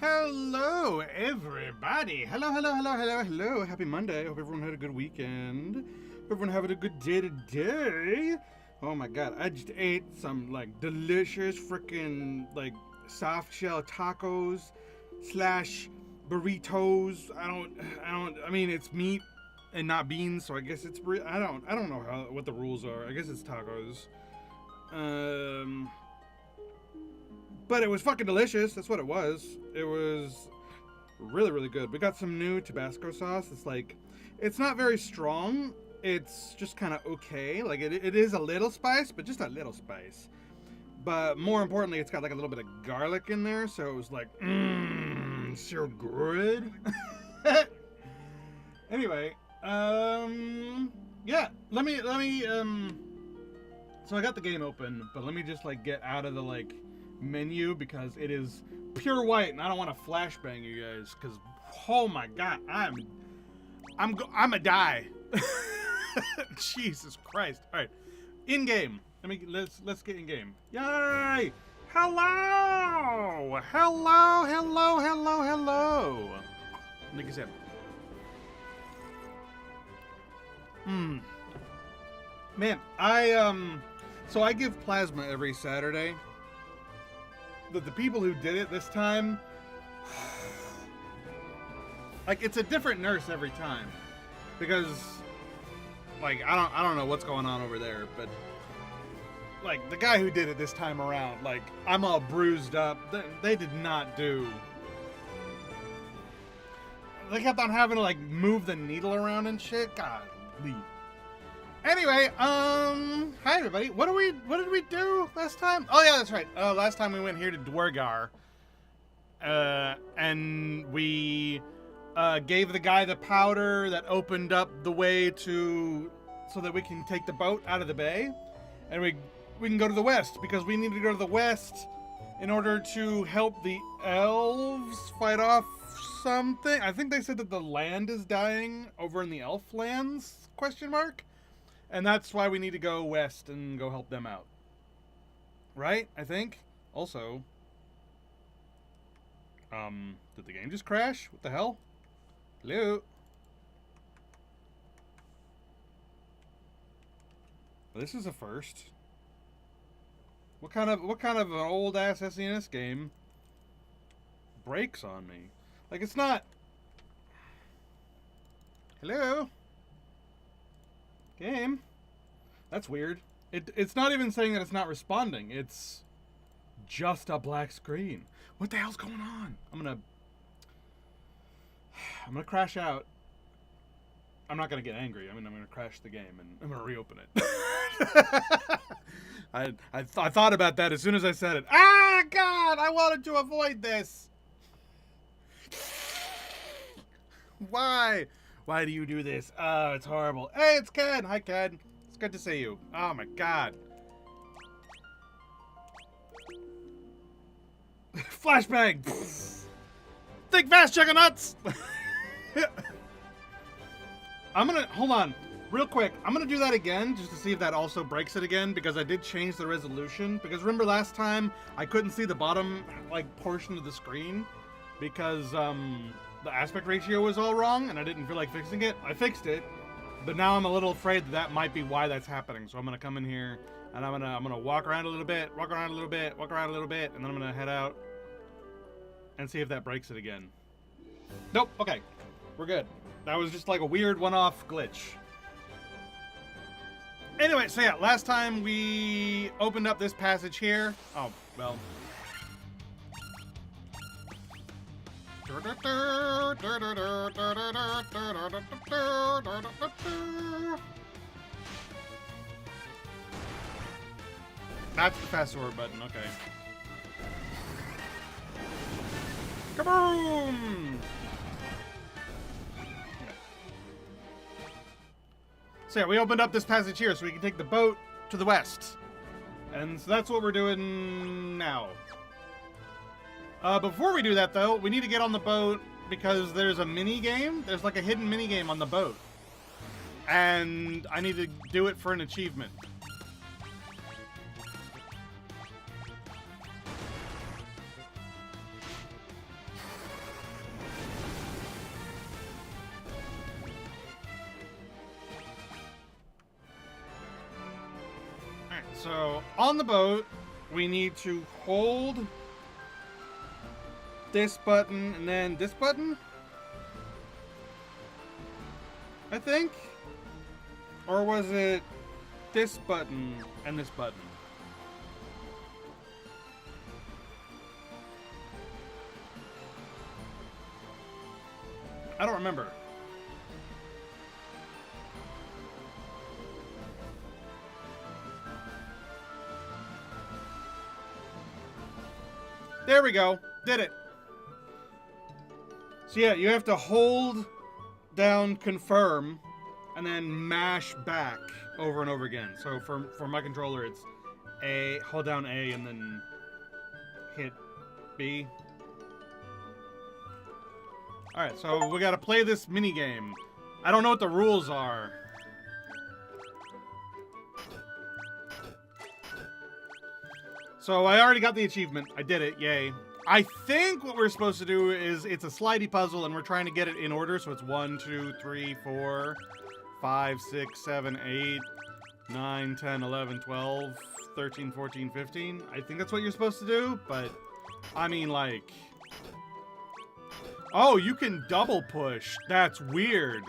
Hello, everybody. Hello. Happy Monday. Hope everyone had a good weekend. Hope everyone having a good day today. Oh my god, I just ate some like delicious freaking like soft shell tacos slash burritos. I mean it's meat and not beans, so I guess it's I don't know what the rules are. I guess it's tacos. But it was fucking delicious. That's what it was. It was really, really good. We got some new Tabasco sauce. It's not very strong. It's just kind of okay. Like, it is a little spice, but just a little spice. But more importantly, it's got like a little bit of garlic in there. So it was like, so good. Anyway, yeah, let me, so I got the game open, but let me just like get out of the like menu because it is pure white and I don't want to flashbang you guys because oh my god, I'm a die. Jesus Christ. All right, in game. Let's get in game. Yay! Hello. Like I said. Man, so I give plasma every Saturday. The people who did it this time, like, it's a different nurse every time, because, like, I don't know what's going on over there, but, like, the guy who did it this time around, like, I'm all bruised up. They did not do. They kept on having to like move the needle around and shit. Golly. Anyway, hi everybody. What did we do last time? Oh yeah, that's right. Last time we went here to Duergar, and we gave the guy the powder that opened up the way so that we can take the boat out of the bay, and we can go to the west because we need to go to the west in order to help the elves fight off something. I think they said that the land is dying over in the elf lands? ? And that's why we need to go west and go help them out. Right? I think. Also, did the game just crash? What the hell? Hello? This is a first. What kind of an old ass SNES game breaks on me? Like, it's not. Hello? Game? That's weird. It's not even saying that it's not responding. It's just a black screen. What the hell's going on? I'm gonna crash out. I'm not gonna get angry. I'm gonna crash the game and I'm gonna reopen it. I thought about that as soon as I said it. Ah, God! I wanted to avoid this. Why? Why do you do this? Oh, it's horrible. Hey, it's Ken. Hi, Ken. It's good to see you. Oh, my God. Flashbang. Think fast, chicken nuts. Hold on. Real quick. I'm going to do that again just to see if that also breaks it again because I did change the resolution. Because remember last time I couldn't see the bottom, like, portion of the screen because, the aspect ratio was all wrong, and I didn't feel like fixing it. I fixed it, but now I'm a little afraid that might be why that's happening. So I'm gonna come in here, and I'm gonna walk around a little bit, and then I'm gonna head out and see if that breaks it again. Nope. Okay, we're good. That was just like a weird one-off glitch. Anyway, so yeah, last time we opened up this passage here. Oh well. That's the fast forward button, okay. Kaboom! So yeah, we opened up this passage here so we can take the boat to the west. And so that's what we're doing now. Before we do that, though, we need to get on the boat because there's a mini game. There's like a hidden mini game on the boat. And I need to do it for an achievement. so on the boat, we need to hold this button and then this button, I think? Or was it this button and this button? I don't remember. There we go. Did it. So yeah, you have to hold down confirm and then mash back over and over again. So for my controller, it's A, hold down A and then hit B. Alright, so we gotta play this mini game. I don't know what the rules are. So I already got the achievement. I did it. Yay. I think what we're supposed to do is it's a slidey puzzle and we're trying to get it in order. So it's 1, 2, 3, 4, 5, 6, 7, 8, 9, 10, 11, 12, 13, 14, 15. I think that's what you're supposed to do. But, I mean, like... Oh, you can double push. That's weird.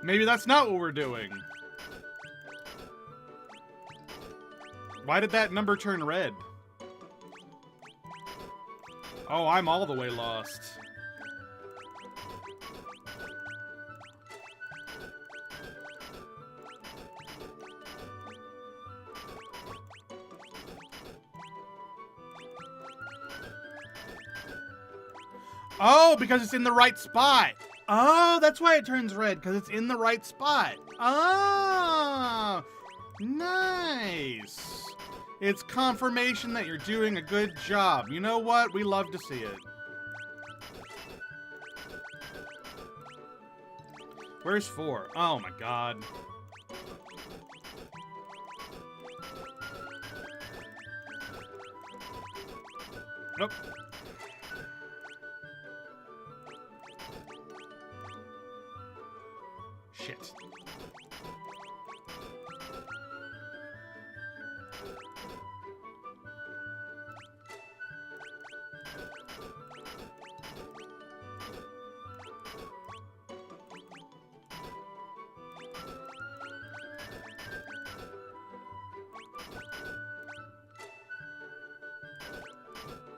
Maybe that's not what we're doing. Why did that number turn red? Oh, I'm all the way lost. Oh, because it's in the right spot. Oh, that's why it turns red, because it's in the right spot. Oh, nice. It's confirmation that you're doing a good job. You know what? We love to see it. Where's 4? Oh my god. Nope. Shit.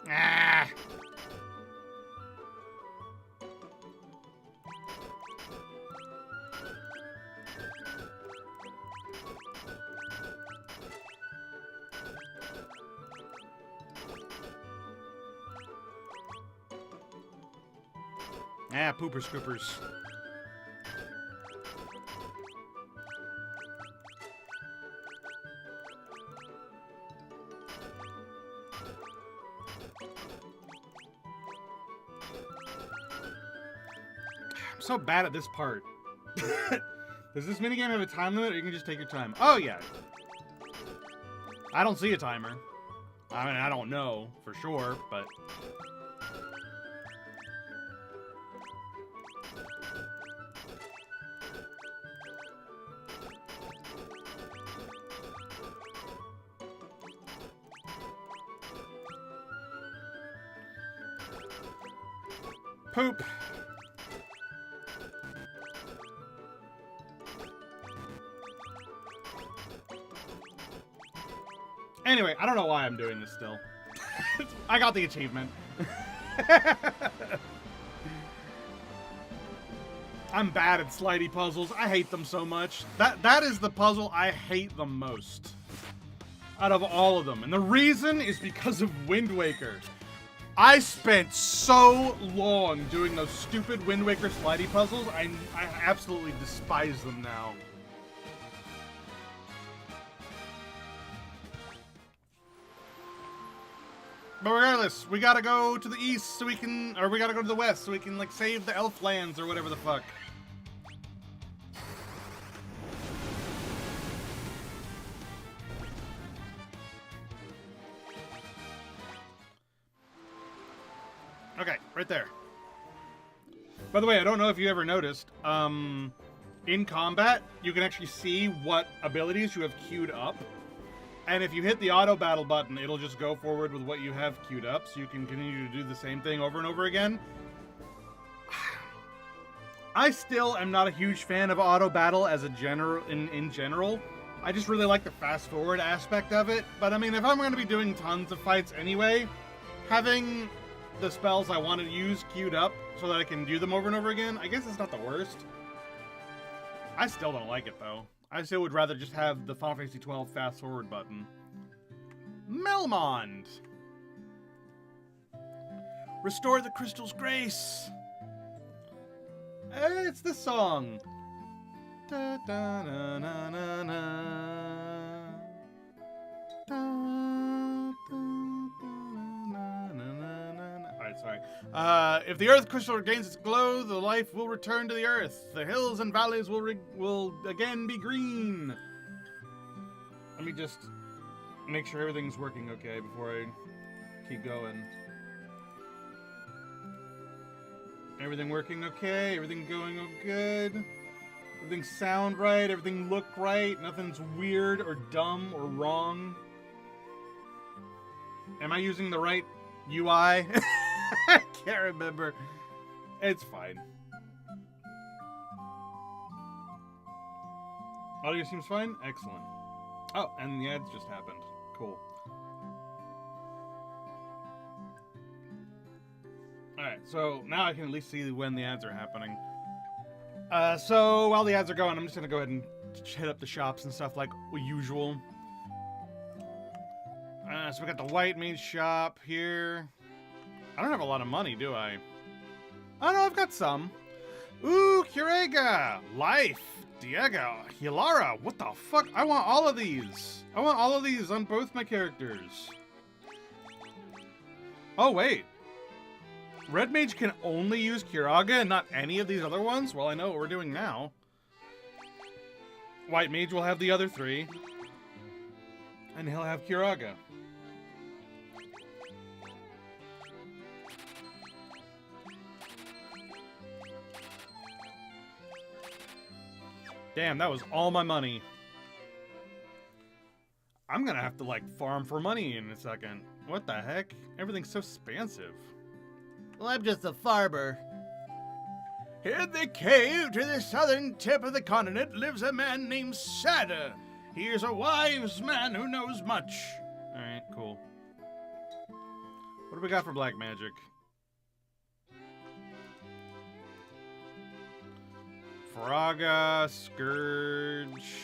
Ah. Ah, pooper scoopers. I'm so bad at this part. Does this minigame have a time limit, or you can just take your time? Oh, yeah. I don't see a timer. I mean, I don't know for sure, but... Poop. Anyway, I don't know why I'm doing this still. I got the achievement. I'm bad at slidey puzzles. I hate them so much. That is the puzzle I hate the most out of all of them. And the reason is because of Wind Waker. I spent so long doing those stupid Wind Waker slidey puzzles. I absolutely despise them now. But regardless, we gotta go to the east so we can, or we gotta go to the west so we can, like, save the elf lands or whatever the fuck. Okay, right there. By the way, I don't know if you ever noticed, in combat, you can actually see what abilities you have queued up. And if you hit the auto battle button, it'll just go forward with what you have queued up, so you can continue to do the same thing over and over again. I still am not a huge fan of auto battle as a in general. I just really like the fast forward aspect of it. But I mean, if I'm going to be doing tons of fights anyway, having the spells I want to use queued up so that I can do them over and over again, I guess it's not the worst. I still don't like it though. I still would rather just have the Final Fantasy XII fast forward button. Melmond! Restore the crystal's grace! It's this song. Da, da, na, na, na, na. Da, da, na, na, na, na. Alright, sorry. If the earth crystal regains its glow, the life will return to the earth. The hills and valleys will again be green. Let me just make sure everything's working okay before I keep going. Everything working okay? Everything going good? Everything sound right? Everything look right? Nothing's weird or dumb or wrong? Am I using the right UI? I can't remember. It's fine. Audio seems fine? Excellent. Oh, and the ads just happened. Cool. Alright, so now I can at least see when the ads are happening. So while the ads are going, I'm just gonna go ahead and hit up the shops and stuff like usual. So we got the White Mage shop here. I don't have a lot of money, do I? Oh no, I've got some. Ooh, Curaga! Life! Diego! Hilara! What the fuck? I want all of these! I want all of these on both my characters. Oh, wait. Red Mage can only use Curaga and not any of these other ones? Well, I know what we're doing now. White Mage will have the other three. And he'll have Curaga. Damn, that was all my money. I'm gonna have to, like, farm for money in a second. What the heck? Everything's so expensive. Well, I'm just a farmer. In the cave to the southern tip of the continent lives a man named Sada. He is a wise man who knows much. Alright, cool. What do we got for black magic? Faraga, Scourge,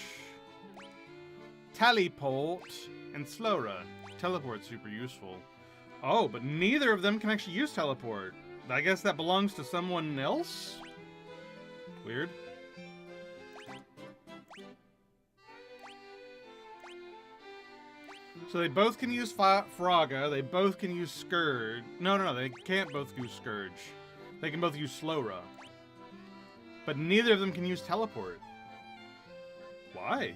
Teleport, and Slowra. Teleport's super useful. Oh, but neither of them can actually use teleport. I guess that belongs to someone else? Weird. So they both can use Faraga, they both can use Scourge. No, they can't both use Scourge. They can both use Slowra. But neither of them can use teleport. Why?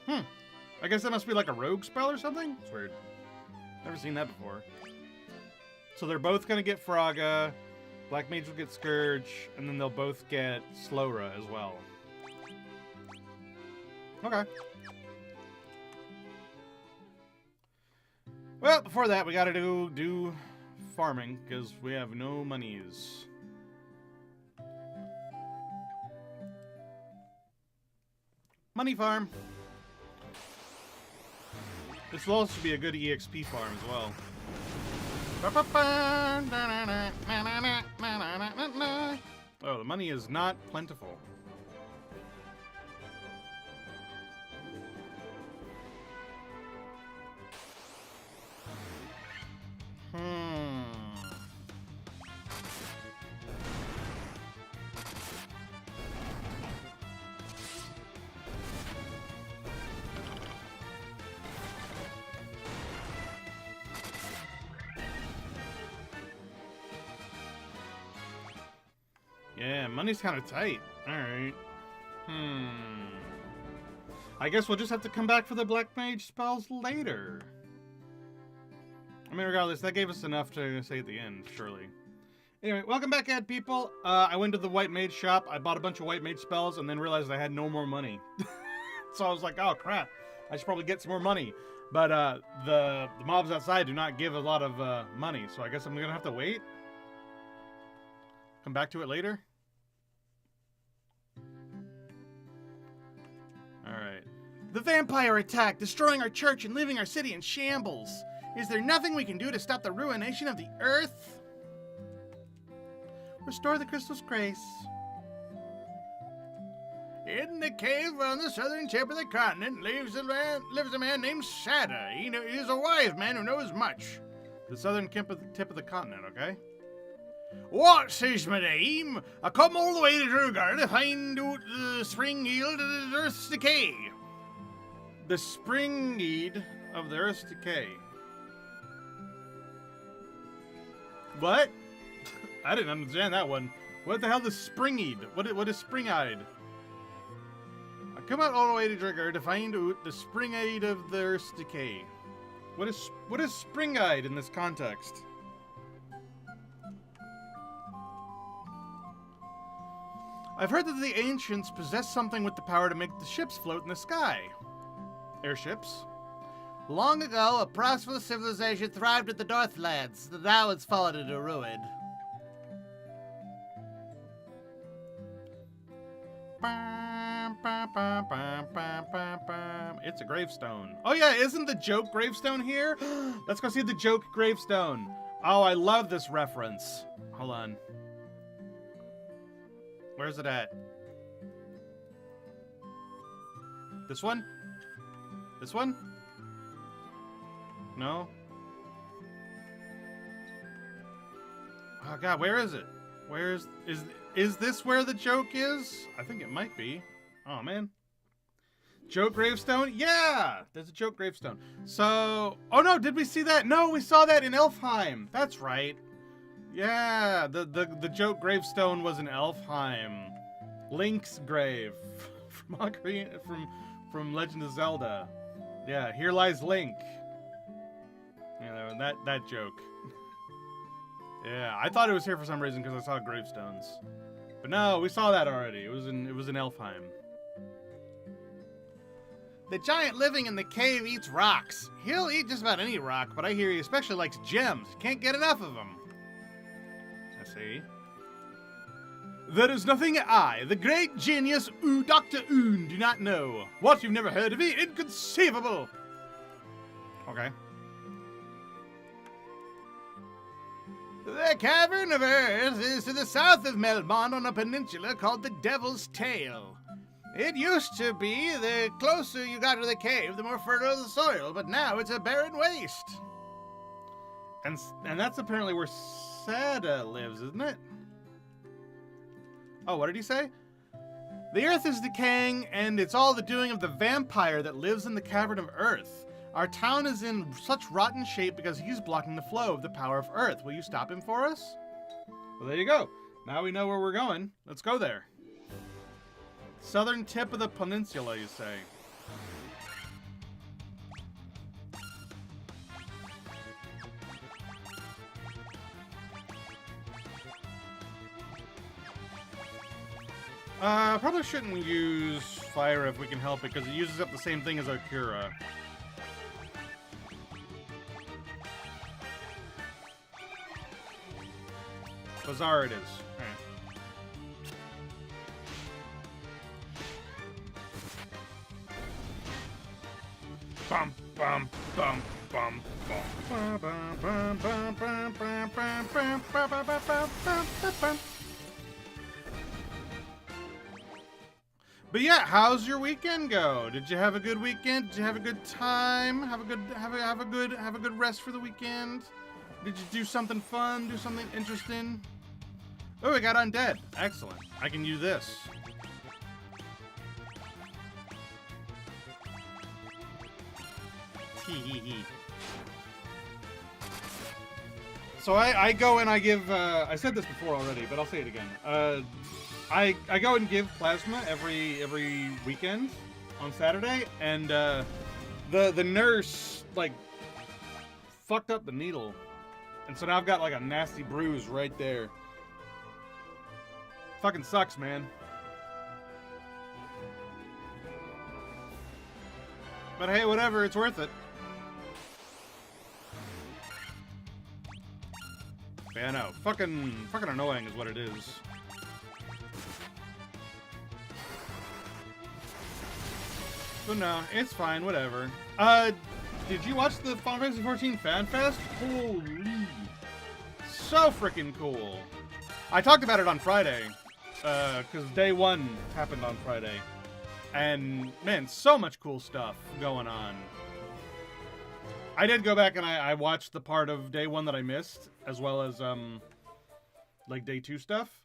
I guess that must be like a rogue spell or something? It's weird. Never seen that before. So they're both gonna get Faraga, Black Mage will get Scourge, and then they'll both get Slowra as well. Okay. Well, before that, we gotta do farming, because we have no monies. Money farm. This will also be a good EXP farm as well. Oh, the money is not plentiful. Yeah, money's kind of tight. Alright. I guess we'll just have to come back for the Black Mage spells later. I mean, regardless, that gave us enough to say at the end, surely. Anyway, welcome back, ad people. I went to the White Mage shop, I bought a bunch of White Mage spells, and then realized I had no more money. So I was like, oh crap. I should probably get some more money. But the mobs outside do not give a lot of money, so I guess I'm gonna have to wait. Come back to it later. Alright. The vampire attacked, destroying our church and leaving our city in shambles. Is there nothing we can do to stop the ruination of the earth? Restore the crystal's grace. In the cave on the southern tip of the continent lives a man named Sada. He's a wise man who knows much. The southern tip of the continent, okay? What says my name? I come all the way to Drugar to find out the spring yield of the Earth's decay. The springweed of the Earth's decay. What? I didn't understand that one. What the hell is springweed? What is spring-eyed? I come out all the way to Drugar to find out the spring-eyed of the Earth's decay. What is spring-eyed in this context? I've heard that the ancients possessed something with the power to make the ships float in the sky. Airships. Long ago, a prosperous civilization thrived at the Northlands. Now it's fallen into ruin. It's a gravestone. Oh yeah, isn't the joke gravestone here? Let's go see the joke gravestone. Oh, I love this reference. Hold on. Where's it at? This one? This one? No? Oh god, where is it? Is this where the joke is? I think it might be. Oh man. Joke gravestone? Yeah! There's a joke gravestone. So, oh no, did we see that? No, we saw that in Elfheim. That's right. Yeah, the joke gravestone was in Elfheim. Link's grave from Legend of Zelda. Yeah, here lies Link. Yeah, that joke. Yeah, I thought it was here for some reason because I saw gravestones. But no, we saw that already. It was in Elfheim. The giant living in the cave eats rocks. He'll eat just about any rock, but I hear he especially likes gems. Can't get enough of them. I see. There is nothing I, the great genius Dr. Oon, do not know. What, you've never heard of me? Inconceivable! Okay. The Cavern of Earth is to the south of Melmond on a peninsula called the Devil's Tail. It used to be the closer you got to the cave, the more fertile the soil, but now it's a barren waste. And that's apparently where Sada lives, isn't it? Oh, what did he say? The earth is decaying, and it's all the doing of the vampire that lives in the Cavern of Earth. Our town is in such rotten shape because he's blocking the flow of the power of Earth. Will you stop him for us? Well, there you go. Now we know where we're going. Let's go there. Southern tip of the peninsula, you say? Probably shouldn't use fire if we can help it, because it uses up the same thing as Akira. Bazaar it is. Bum bum bum bum bum bum bum bum bum bum bum bum bum. But yeah, how's your weekend go? Did you have a good weekend? Did you have a good time? Have a good rest for the weekend? Did you do something fun? Do something interesting? Oh, I got undead. Excellent. I can use this. So I go and I give, I said this before already, but I'll say it again. I go and give plasma every weekend on Saturday, and the nurse, like, fucked up the needle. And so now I've got, like, a nasty bruise right there. Fucking sucks, man. But hey, whatever, it's worth it. Yeah, no, fucking annoying is what it is. So no, it's fine, whatever. Did you watch the Final Fantasy XIV Fan Fest? Holy, so freaking cool. I talked about it on Friday, because day one happened on Friday. And, man, so much cool stuff going on. I did go back and I watched the part of day one that I missed, as well as, like, day two stuff.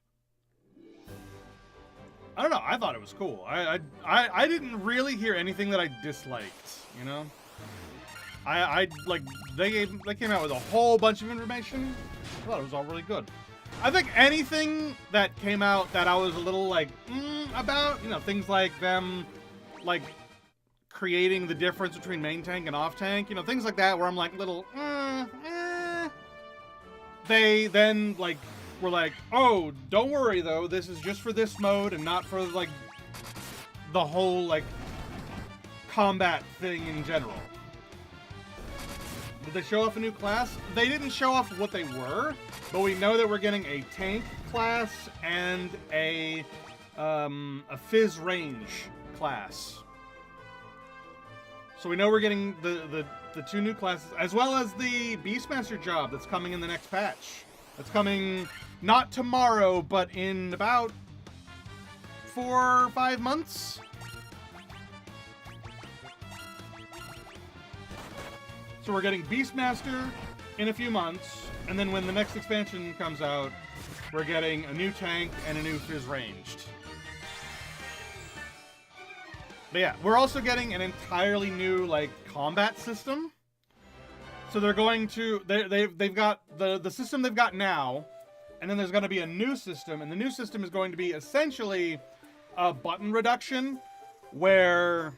I don't know, I thought it was cool. I didn't really hear anything that I disliked, you know? Like, they came out with a whole bunch of information. I thought it was all really good. I think anything that came out that I was a little, like, about, you know, things like them, like, creating the difference between main tank and off tank, you know, things like that where I'm like, little, They then, like, were like, oh, don't worry, though, this is just for this mode and not for, like, the whole, like, combat thing in general. Did they show off a new class? They didn't show off what they were, but we know that we're getting a tank class and a fizz range class. So we know we're getting the two new classes, as well as the Beastmaster job that's coming in the next patch. That's coming not tomorrow, but in about 4 or 5 months. So we're getting Beastmaster in a few months, and then when the next expansion comes out, we're getting a new tank and a new fizz ranged. But yeah, we're also getting an entirely new, like, combat system. So they're going to, they've got the system they've got now, and then there's going to be a new system, and the new system is going to be essentially a button reduction, where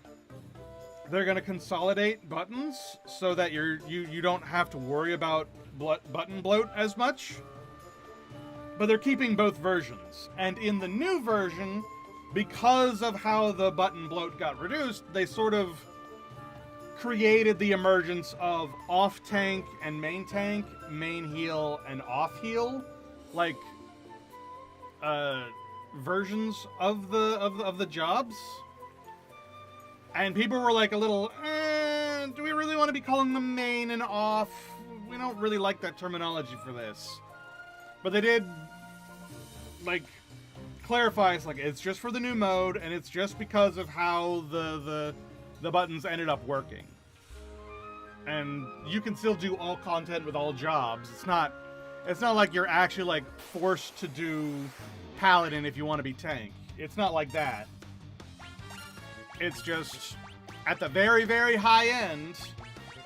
they're going to consolidate buttons so that you don't have to worry about button bloat as much. But they're keeping both versions. And in the new version, because of how the button bloat got reduced, they sort of created the emergence of off tank and main heal and off heal, like versions of the jobs. And people were like a little, do we really want to be calling them main and off? We don't really like that terminology for this. But they did, like, clarify, it's like, it's just for the new mode, and it's just because of how the buttons ended up working. And you can still do all content with all jobs. It's not like you're actually, like, forced to do Paladin if you want to be tank. It's not like that. It's just, at the very, very high end,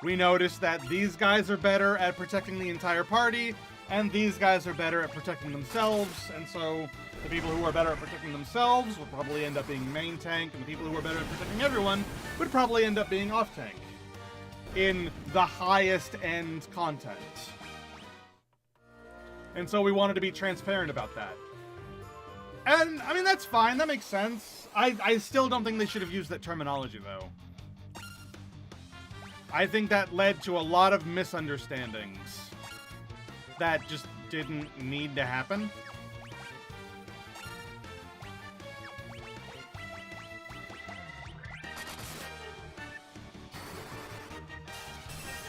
we noticed that these guys are better at protecting the entire party, and these guys are better at protecting themselves, and so the people who are better at protecting themselves will probably end up being main tank, and the people who are better at protecting everyone would probably end up being off tank in the highest end content. And so we wanted to be transparent about that. And, I mean, that's fine, that makes sense. I still don't think they should have used that terminology, though. I think that led to a lot of misunderstandings that just didn't need to happen.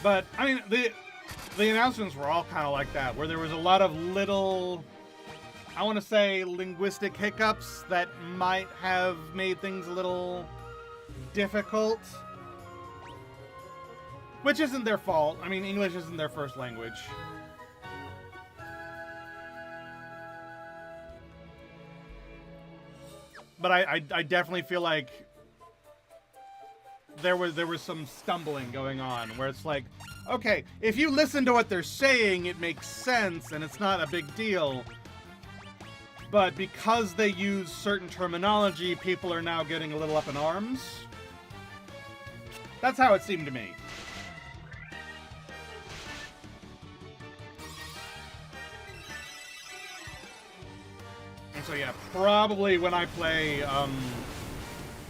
But, I mean, the announcements were all kind of like that, where there was a lot of little, I want to say, linguistic hiccups that might have made things a little difficult. Which isn't their fault. I mean, English isn't their first language. But I definitely feel like there was some stumbling going on, where it's like, okay, if you listen to what they're saying, it makes sense, and it's not a big deal. But because they use certain terminology, people are now getting a little up in arms. That's how it seemed to me. And so yeah, probably when I play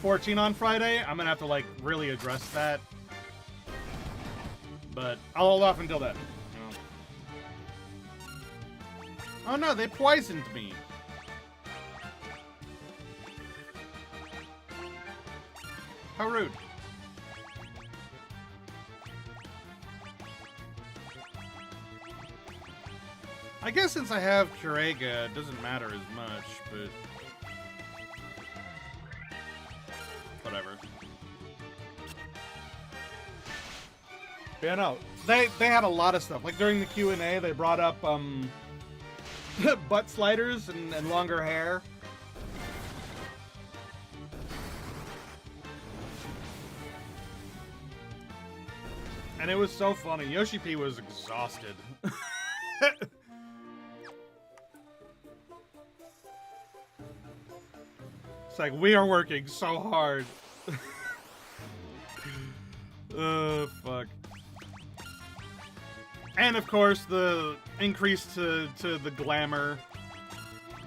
14 on Friday, I'm gonna have to like really address that. But I'll hold off until then. Oh no, they poisoned me. How rude. I guess since I have Kurega, it doesn't matter as much, but whatever. Yeah, no, they had a lot of stuff. Like during the Q&A, they brought up butt sliders and longer hair. And it was so funny. Yoshi P was exhausted. It's like, we are working so hard. Fuck. And of course, the increase to the glamour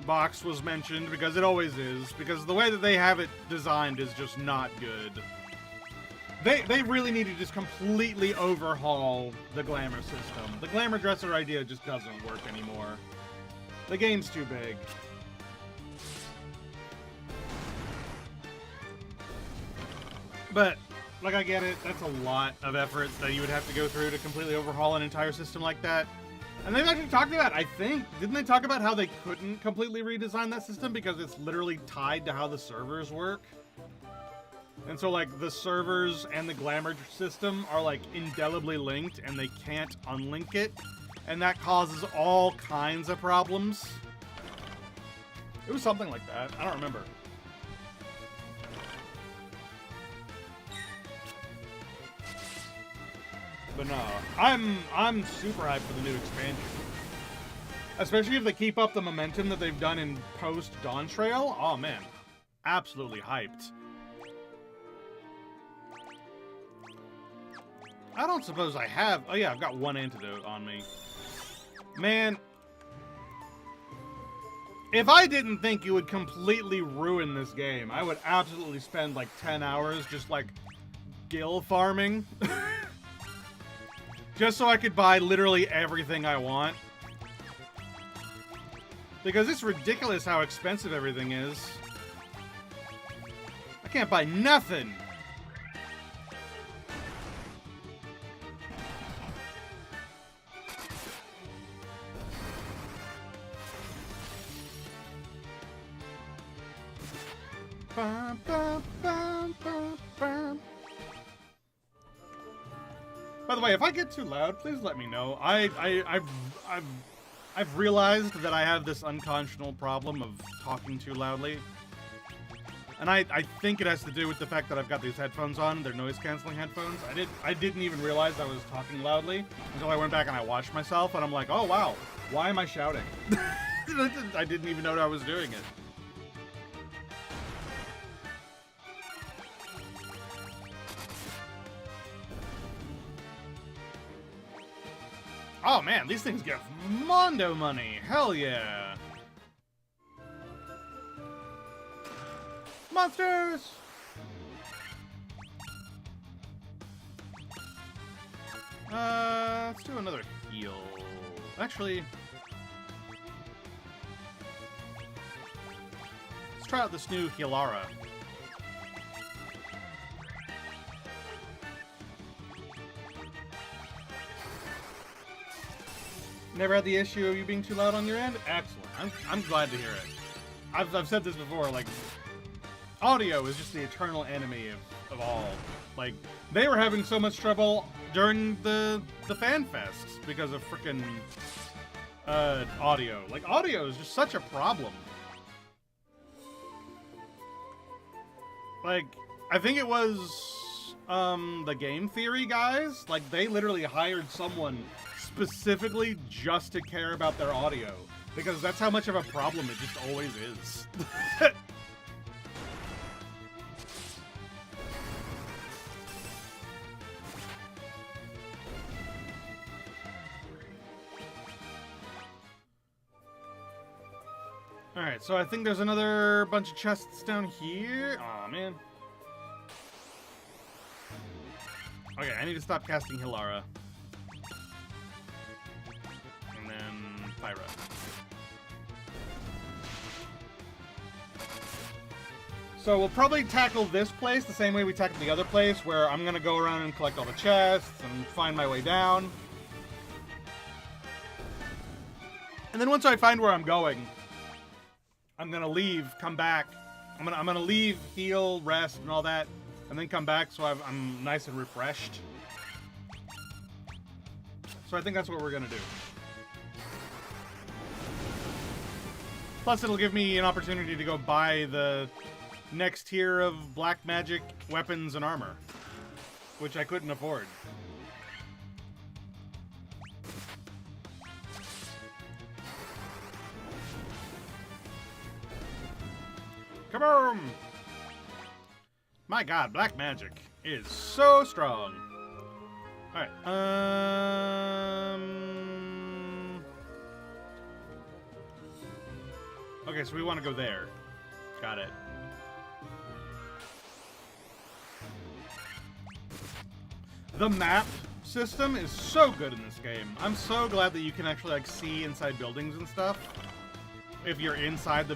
box was mentioned, because it always is. Because the way that they have it designed is just not good. They really need to just completely overhaul the glamour system. The glamour dresser idea just doesn't work anymore. The game's too big. But, like, I get it. That's a lot of effort that you would have to go through to completely overhaul an entire system like that. And they've actually talked about, I think, didn't they talk about how they couldn't completely redesign that system because it's literally tied to how the servers work? And so, like, the servers and the glamour system are, like, indelibly linked, and they can't unlink it. And that causes all kinds of problems. It was something like that. I don't remember. But no, I'm super hyped for the new expansion. Especially if they keep up the momentum that they've done in post Dawntrail. Oh man, absolutely hyped. I don't suppose I have. Oh yeah, I've got one antidote on me. Man, if I didn't think you would completely ruin this game, I would absolutely spend like 10 hours just like gil farming. Just so I could buy literally everything I want. Because it's ridiculous how expensive everything is. I can't buy nothing. Bum, bum, bum, bum, bum. By the way, if I get too loud, please let me know. I've realized that I have this unconscionable problem of talking too loudly. And I think it has to do with the fact that I've got these headphones on. They're noise-canceling headphones. I didn't even realize I was talking loudly until I went back and I watched myself, and I'm like, oh wow, why am I shouting? I didn't even know that I was doing it. Oh man, these things give mondo money. Hell yeah. Monsters! Let's do another heal. Actually, let's try out this new Healara. Never had the issue of you being too loud on your end? Excellent. I'm glad to hear it. I've said this before, like, audio is just the eternal enemy of all. Like, they were having so much trouble during the fan fests because of frickin' audio. Like, audio is just such a problem. Like, I think it was the Game Theory guys. Like, they literally hired someone specifically just to care about their audio, because that's how much of a problem it just always is. Alright, so I think there's another bunch of chests down here. Aw, man. Okay, I need to stop casting Hilara. And then Pyra. So we'll probably tackle this place the same way we tackled the other place, where I'm gonna go around and collect all the chests and find my way down. And then once I find where I'm going, I'm gonna leave, come back. I'm gonna leave, heal, rest, and all that, and then come back so I'm nice and refreshed. So I think that's what we're gonna do. Plus, it'll give me an opportunity to go buy the next tier of black magic weapons and armor, which I couldn't afford. Kaboom! My god, black magic is so strong. Alright, okay, so we want to go there. Got it. The map system is so good in this game. I'm so glad that you can actually like see inside buildings and stuff. If you're inside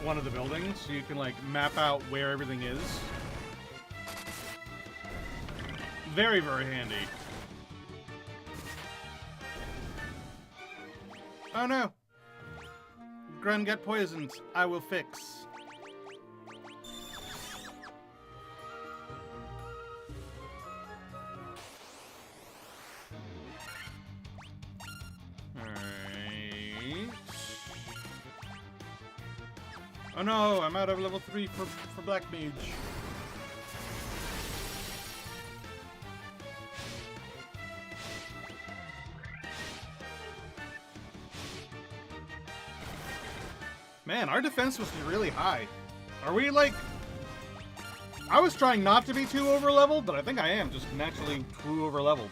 one of the buildings, so you can like map out where everything is. Very, very handy. Oh no! Gren get poisoned. I will fix. Oh no, I'm out of level 3 for Black Mage. Man, our defense must be really high. Are we like... I was trying not to be too over-leveled, but I think I am just naturally too over-leveled.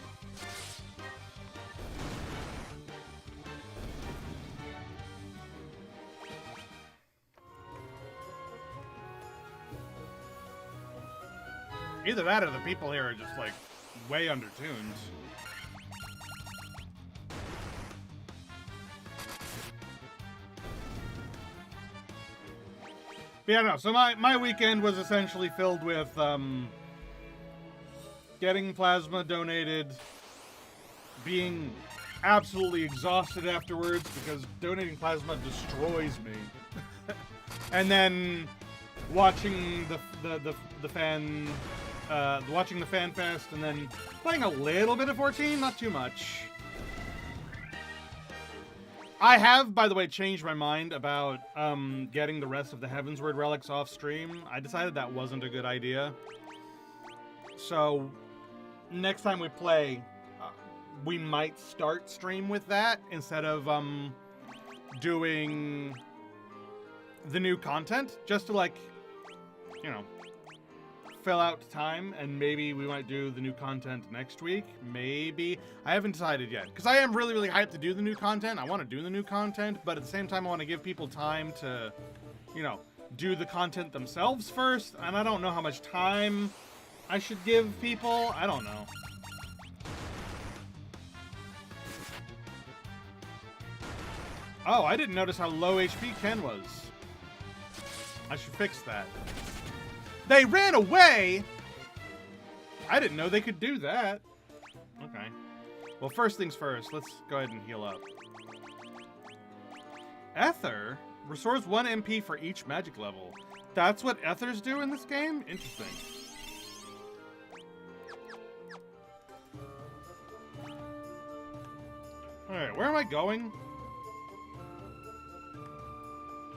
Either that or the people here are just, like, way undertuned. But yeah, no, so my weekend was essentially filled with, getting plasma donated, being absolutely exhausted afterwards because donating plasma destroys me. And then watching the fan... watching the Fan Fest, and then playing a little bit of 14, not too much. I have, by the way, changed my mind about getting the rest of the Heavensward relics off stream. I decided that wasn't a good idea. So, next time we play, we might start stream with that instead of doing the new content, just to, like, you know, fill out time, and maybe we might do the new content next week. Maybe. I haven't decided yet, because I am really, really hyped to do the new content. I want to do the new content, but at the same time, I want to give people time to, you know, do the content themselves first, and I don't know how much time I should give people. I don't know. Oh, I didn't notice how low HP Ken was. I should fix that. They ran away? I didn't know they could do that. Okay. Well, first things first. Let's go ahead and heal up. Ether restores 1 MP for each magic level. That's what Ethers do in this game? Interesting. Alright, where am I going?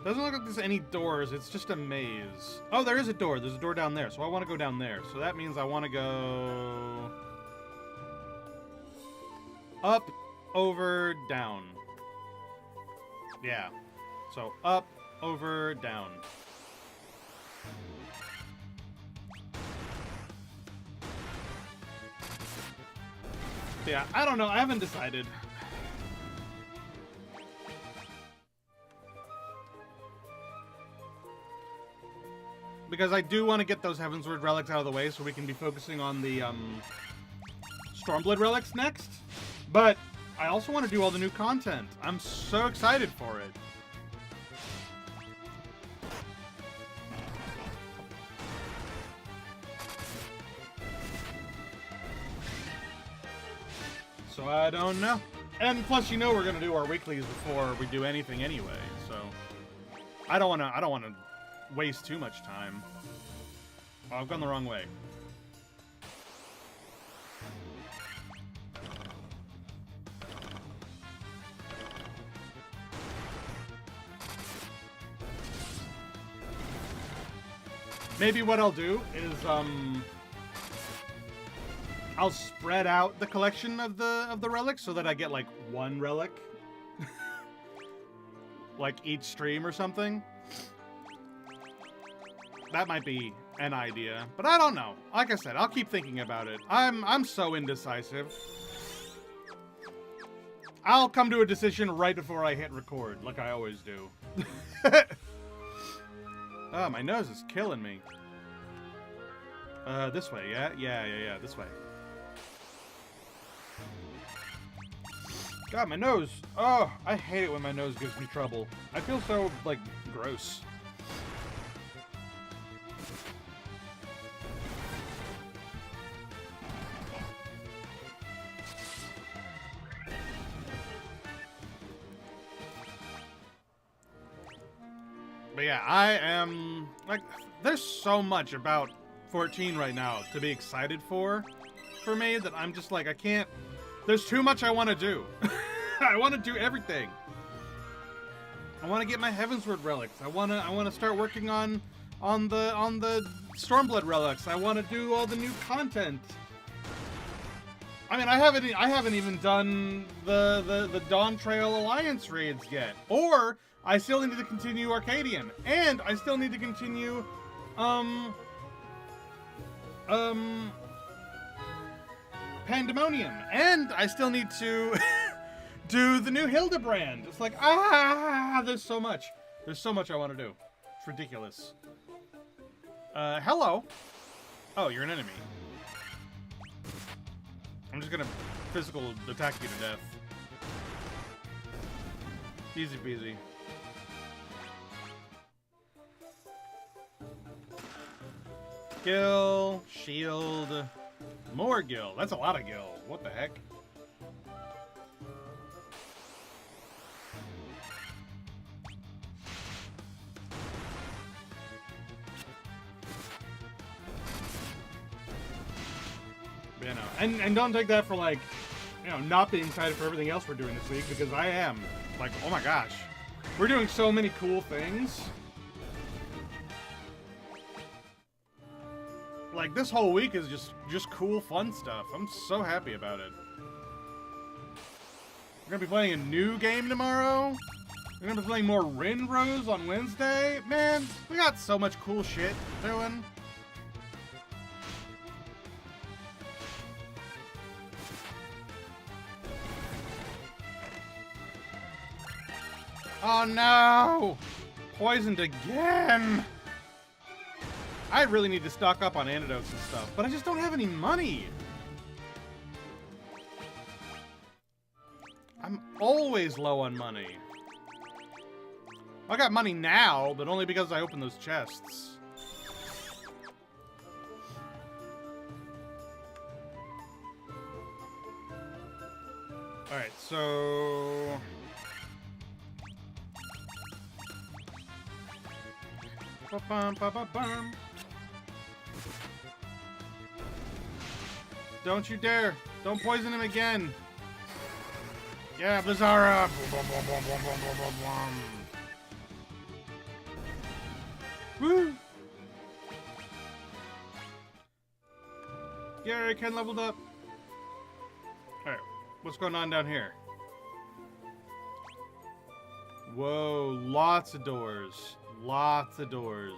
Doesn't look like there's any doors, it's just a maze. Oh, there is a door. There's a door down there, so I want to go down there. So that means I want to go... up, over, down. Yeah. So, up, over, down. Yeah, I don't know. I haven't decided. Because I do want to get those Heavensward relics out of the way so we can be focusing on the Stormblood relics next, but I also want to do all the new content. I'm so excited for it. So I don't know. And plus, you know, we're gonna do our weeklies before we do anything anyway. So I don't wanna waste too much time. Oh, I've gone the wrong way. Maybe what I'll do is I'll spread out the collection of the relics so that I get like one relic, like each stream or something. That might be an idea, but I don't know. Like I said, I'll keep thinking about it. I'm so indecisive. I'll come to a decision right before I hit record, like I always do. Oh, my nose is killing me. This way, yeah? Yeah, this way. God, my nose. Oh, I hate it when my nose gives me trouble. I feel so, like, gross. But yeah, I am, like, there's so much about 14 right now to be excited for me that I'm just like, I can't, there's too much I want to do. I want to do everything. I want to get my Heavensward relics. I want to start working on the Stormblood relics. I want to do all the new content. I mean, I haven't even done the Dawn Trail Alliance raids yet. Or I still need to continue Arcadian, and I still need to continue Pandemonium, and I still need to do the new Hildebrand. It's like, there's so much. There's so much I want to do. It's ridiculous. Hello. Oh, you're an enemy. I'm just gonna physical attack you to death. Easy peasy. Gil, shield, more Gil. That's a lot of Gil. What the heck? You know, and don't take that for like, you know, not being excited for everything else we're doing this week, because I am. Like, oh my gosh, we're doing so many cool things. Like, this whole week is just cool, fun stuff. I'm so happy about it. We're gonna be playing a new game tomorrow. We're gonna be playing more Rinrose on Wednesday. Man, we got so much cool shit doing. Oh no! Poisoned again! I really need to stock up on antidotes and stuff, but I just don't have any money. I'm always low on money. I got money now, but only because I opened those chests. Alright, so... Ba-bum. Don't you dare! Don't poison him again! Yeah, Blizzara! Woo! Gary, Ken leveled up. Alright, what's going on down here? Whoa, lots of doors. Lots of doors.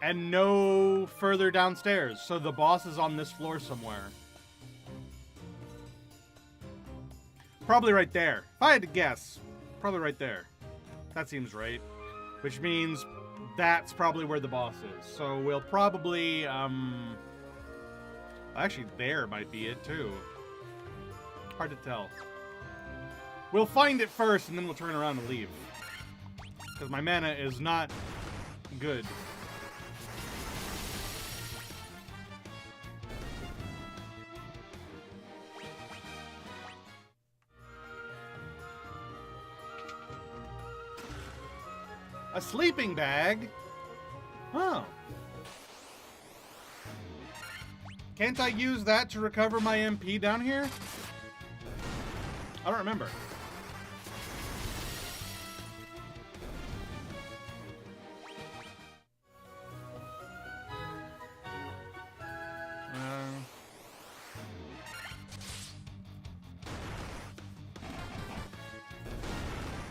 And no further downstairs, so the boss is on this floor somewhere. Probably right there. If I had to guess, probably right there. That seems right. Which means that's probably where the boss is. So we'll probably Actually, there might be it, too. Hard to tell. We'll find it first, and then we'll turn around and leave. Because my mana is not good. A sleeping bag? Oh. Can't I use that to recover my MP down here? I don't remember.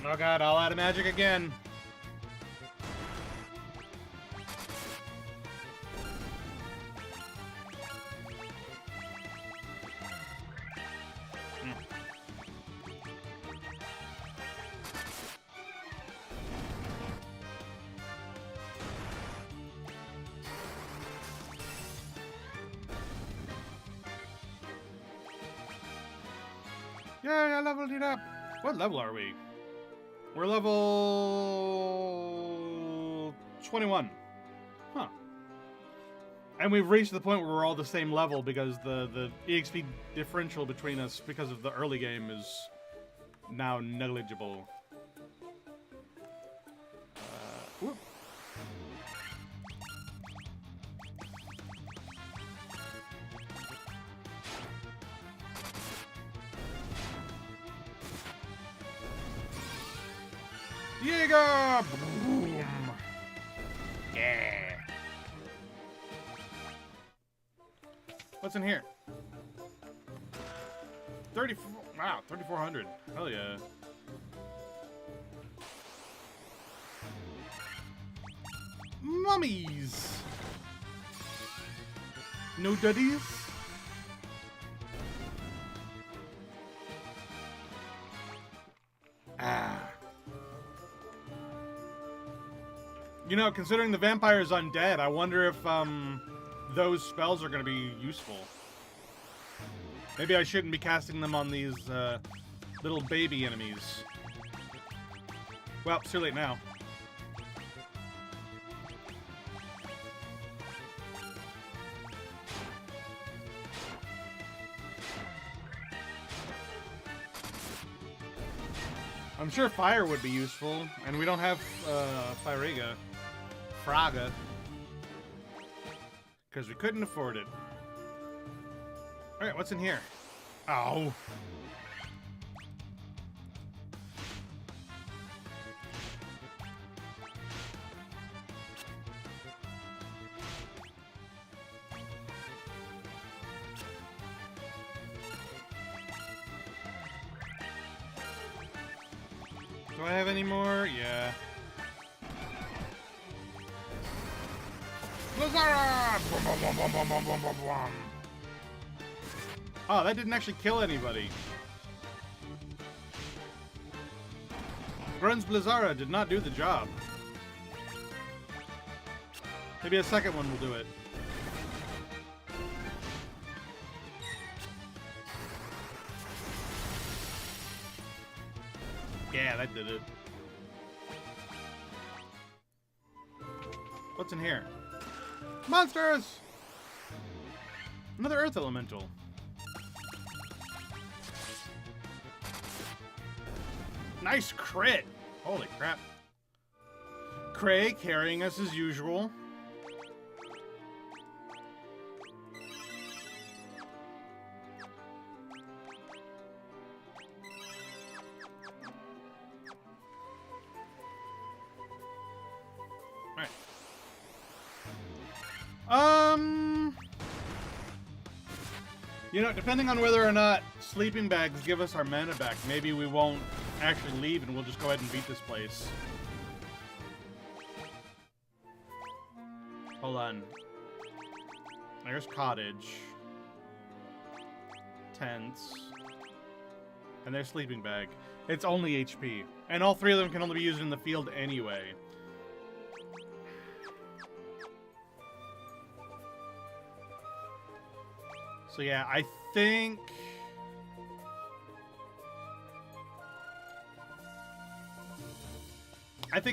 Oh god, all out of magic again. Yay, I leveled it up. What level are we? We're level 21. Huh. And we've reached the point where we're all the same level because the EXP differential between us because of the early game is now negligible. Whoop. Diego! Boom! Yeah! What's in here? 34. Wow, 3,400. Hell yeah. Mummies! No duddies? Ah. You know, considering the vampire is undead, I wonder if, those spells are going to be useful. Maybe I shouldn't be casting them on these, little baby enemies. Well, it's too late now. I'm sure fire would be useful, and we don't have, Firaga. Fraga. Because we couldn't afford it. Alright, what's in here? Oh. Do I have any more? Yeah. Blizzara! Oh, that didn't actually kill anybody. Grun's Blizzara did not do the job. Maybe a second one will do it. Yeah, that did it. What's in here? Monsters! Another Earth Elemental. Nice crit! Holy crap. Cray carrying us as usual. You know, depending on whether or not sleeping bags give us our mana back, maybe we won't actually leave and we'll just go ahead and beat this place. Hold on. There's cottage. Tents. And there's sleeping bag. It's only HP. And all three of them can only be used in the field anyway. So yeah, I think...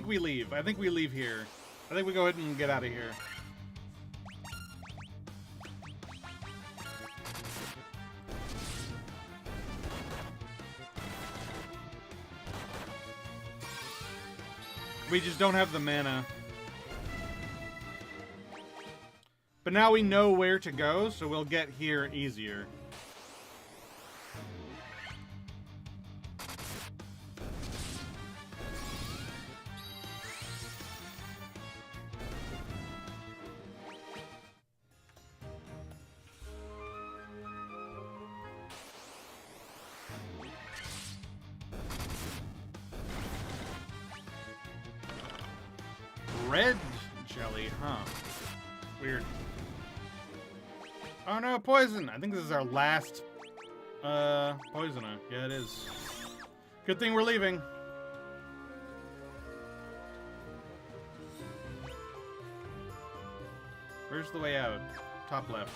we leave. I think we leave here. I think we go ahead and get out of here. We just don't have the mana. But now we know where to go, so we'll get here easier. Red jelly, huh? Weird. Oh no, poison! I think this is our last, poisoner. Yeah, it is. Good thing we're leaving. Where's the way out? Top left.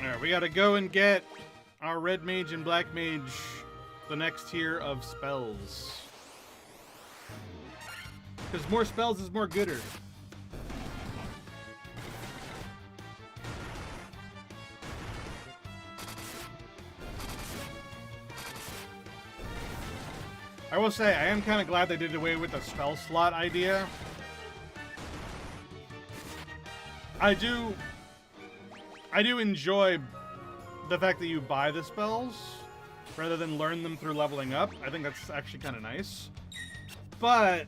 Alright, we gotta go and get our red mage and black mage the next tier of spells. Because more spells is more gooder. I will say, I am kind of glad they did away with the spell slot idea. I do enjoy the fact that you buy the spells rather than learn them through leveling up. I think that's actually kind of nice. But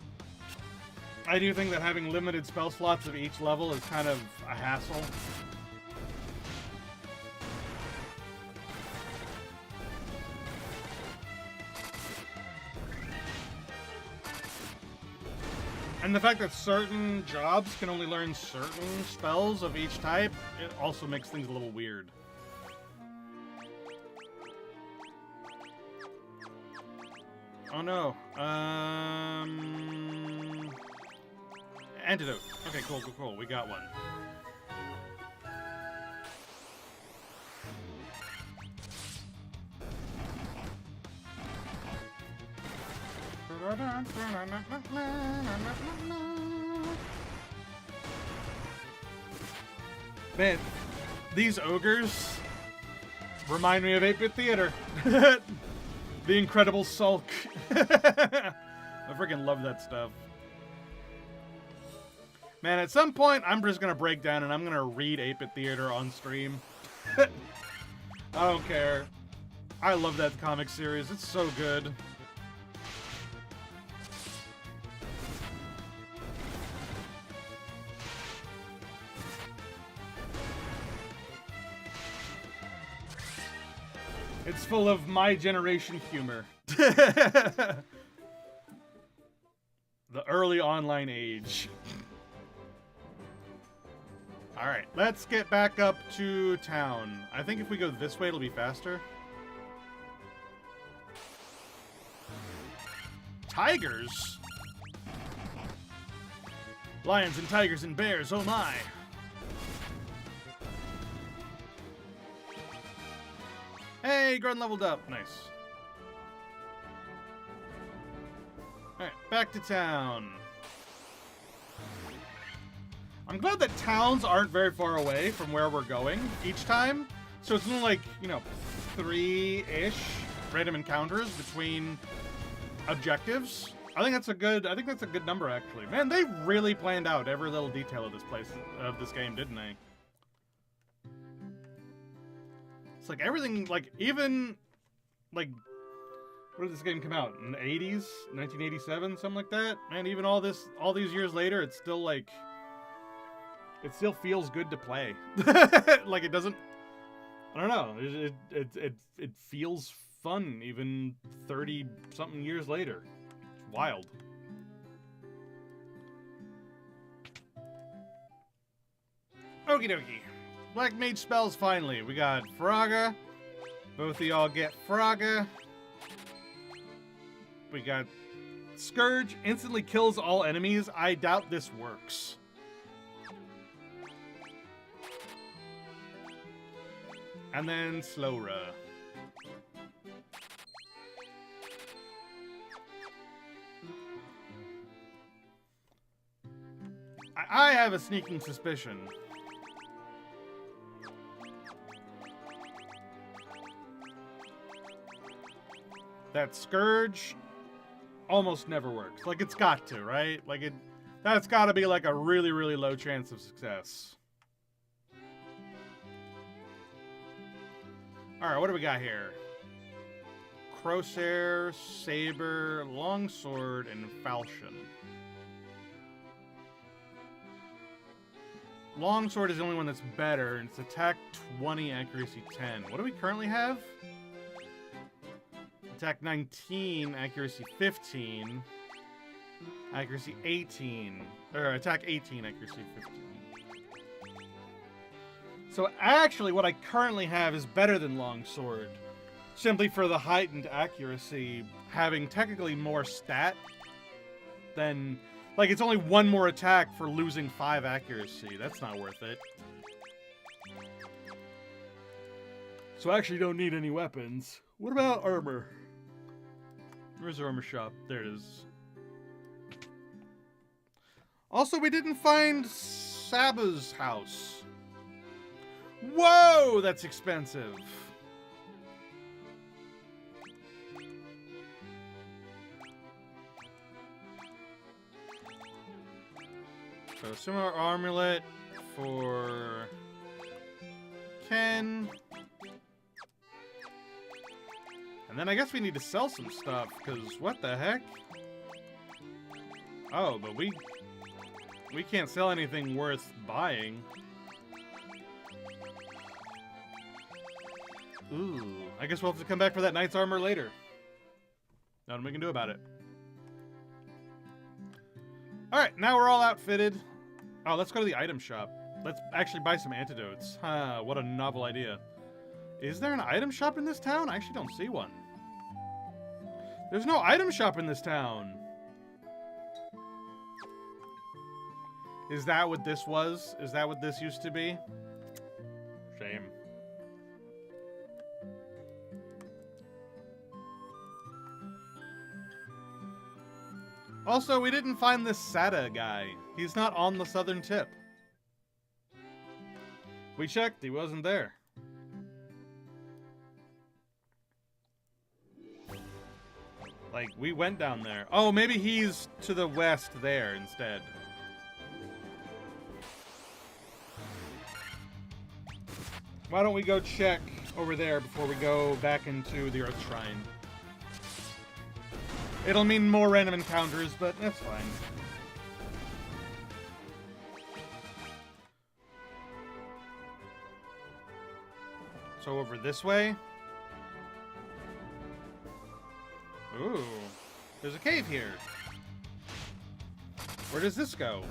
I do think that having limited spell slots of each level is kind of a hassle. And the fact that certain jobs can only learn certain spells of each type, it also makes things a little weird. Oh no. Antidote. Okay, cool. We got one. Man, these ogres remind me of 8-Bit Theater. The Incredible Sulk. I freaking love that stuff. Man, at some point, I'm just gonna break down and I'm gonna read 8-Bit Theater on stream. I don't care. I love that comic series. It's so good. It's full of my generation humor. The early online age. Alright, let's get back up to town. I think if we go this way, it'll be faster. Tigers? Lions and tigers and bears, oh my. Hey, Grun leveled up. Nice. Alright, back to town. I'm glad that towns aren't very far away from where we're going each time. So it's only like, 3-ish random encounters between objectives. I think that's a good number actually. Man, they really planned out every little detail of this game, didn't they? It's like everything, like, even, like, when did this game come out? In the 80s? 1987? Something like that? Man, even all these years later, it's still, like, it still feels good to play. Like, it doesn't, I don't know, it feels fun even 30-something years later. It's wild. Okie dokie. Black Mage spells finally. We got Firaga. Both of y'all get Firaga. We got Scourge. Instantly kills all enemies. I doubt this works. And then Slowra. I have a sneaking suspicion that Scourge almost never works. Like, it's got to, right? Like, that's got to be like a really, really low chance of success. Alright, what do we got here? Crosshair, Saber, Longsword, and Falchion. Longsword is the only one that's better, and it's attack 20, accuracy 10. What do we currently have? Attack 19, accuracy 15, accuracy 18, or attack 18, accuracy 15. So actually what I currently have is better than Longsword, simply for the heightened accuracy having technically more stat than... Like, it's only one more attack for losing 5 accuracy. That's not worth it. So I actually don't need any weapons. What about armor? Where's the armor shop? There it is. Also, we didn't find Saba's house. Whoa, that's expensive. So, similar amulet for Ken. And then I guess we need to sell some stuff, because what the heck? Oh, but we can't sell anything worth buying. Ooh, I guess we'll have to come back for that knight's armor later. Nothing we can do about it. Alright, now we're all outfitted. Oh, let's go to the item shop. Let's actually buy some antidotes. Huh, what a novel idea. Is there an item shop in this town? I actually don't see one. There's no item shop in this town. Is that what this was? Is that what this used to be? Shame. Also, we didn't find this Sada guy. He's not on the southern tip. We checked, he wasn't there. Like, we went down there. Oh, maybe he's to the west there instead. Why don't we go check over there before we go back into the Earth Shrine? It'll mean more random encounters, but that's fine. So over this way? Ooh, there's a cave here. Where does this go?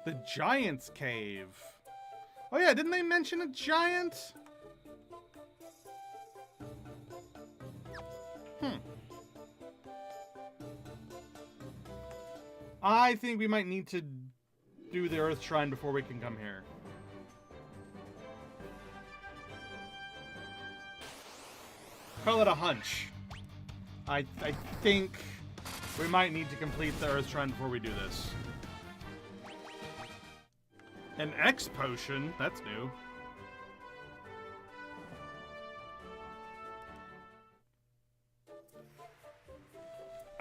The Giant's Cave. Oh yeah, didn't they mention a giant? I think we might need to do the Earth Shrine before we can come here. Call it a hunch. I think we might need to complete the Earth Shrine before we do this. An X potion? That's new.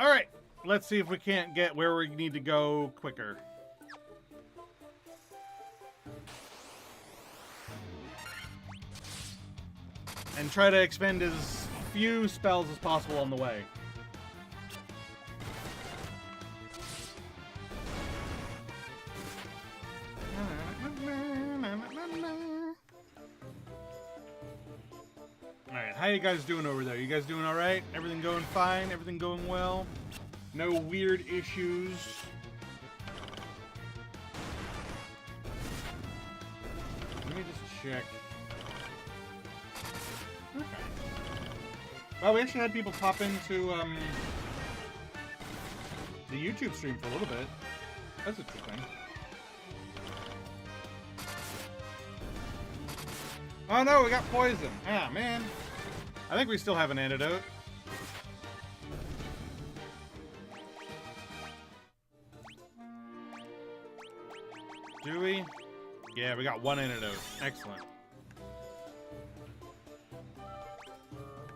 Alright, let's see if we can't get where we need to go quicker. And try to expend as few spells as possible on the way. how you guys doing over there? You guys doing all right? Everything going fine? Everything going well? No weird issues? Let me just check. Okay. Well, we actually had people pop into the YouTube stream for a little bit. That's interesting. Oh no, we got poison. Ah, man. I think we still have an antidote. Do we? Yeah, we got one antidote. Excellent.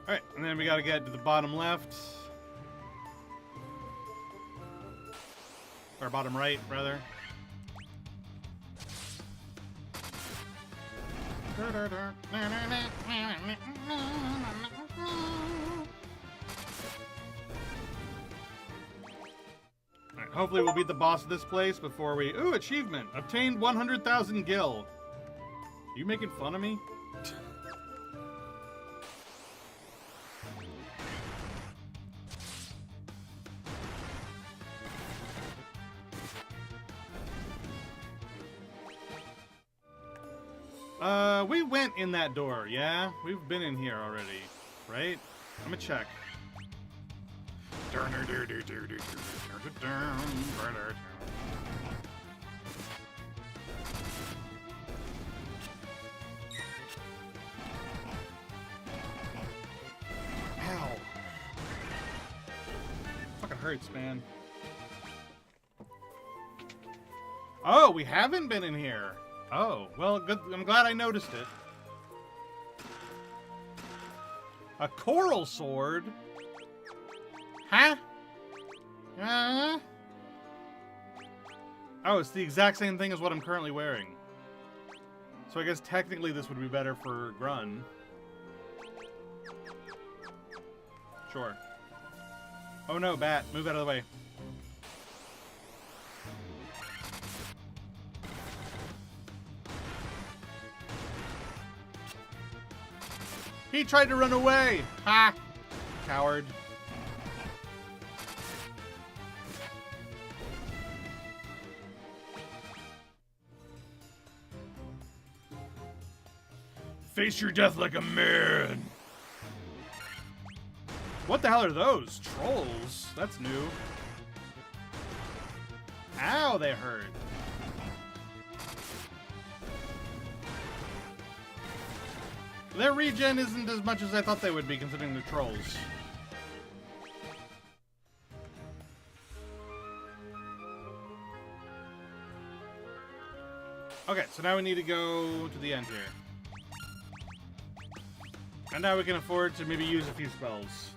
Alright, and then we gotta get to the bottom left. Or bottom right, rather. Alright, hopefully we'll beat the boss of this place before we... Ooh, achievement! Obtained 100,000 gil. You making fun of me? We went in that door, yeah? We've been in here already, right? I'm gonna check. Ow. Fucking hurts, man. Oh, we haven't been in here. Oh, well, good. I'm glad I noticed it. A coral sword? Huh? Oh, it's the exact same thing as what I'm currently wearing. So I guess technically this would be better for Grun. Sure. Oh no, bat. Move out of the way. He tried to run away! Ha! Coward. Face your death like a man! What the hell are those? Trolls? That's new. Ow, they hurt. Their regen isn't as much as I thought they would be, considering they're trolls. Okay, so now we need to go to the end here. And now we can afford to maybe use a few spells.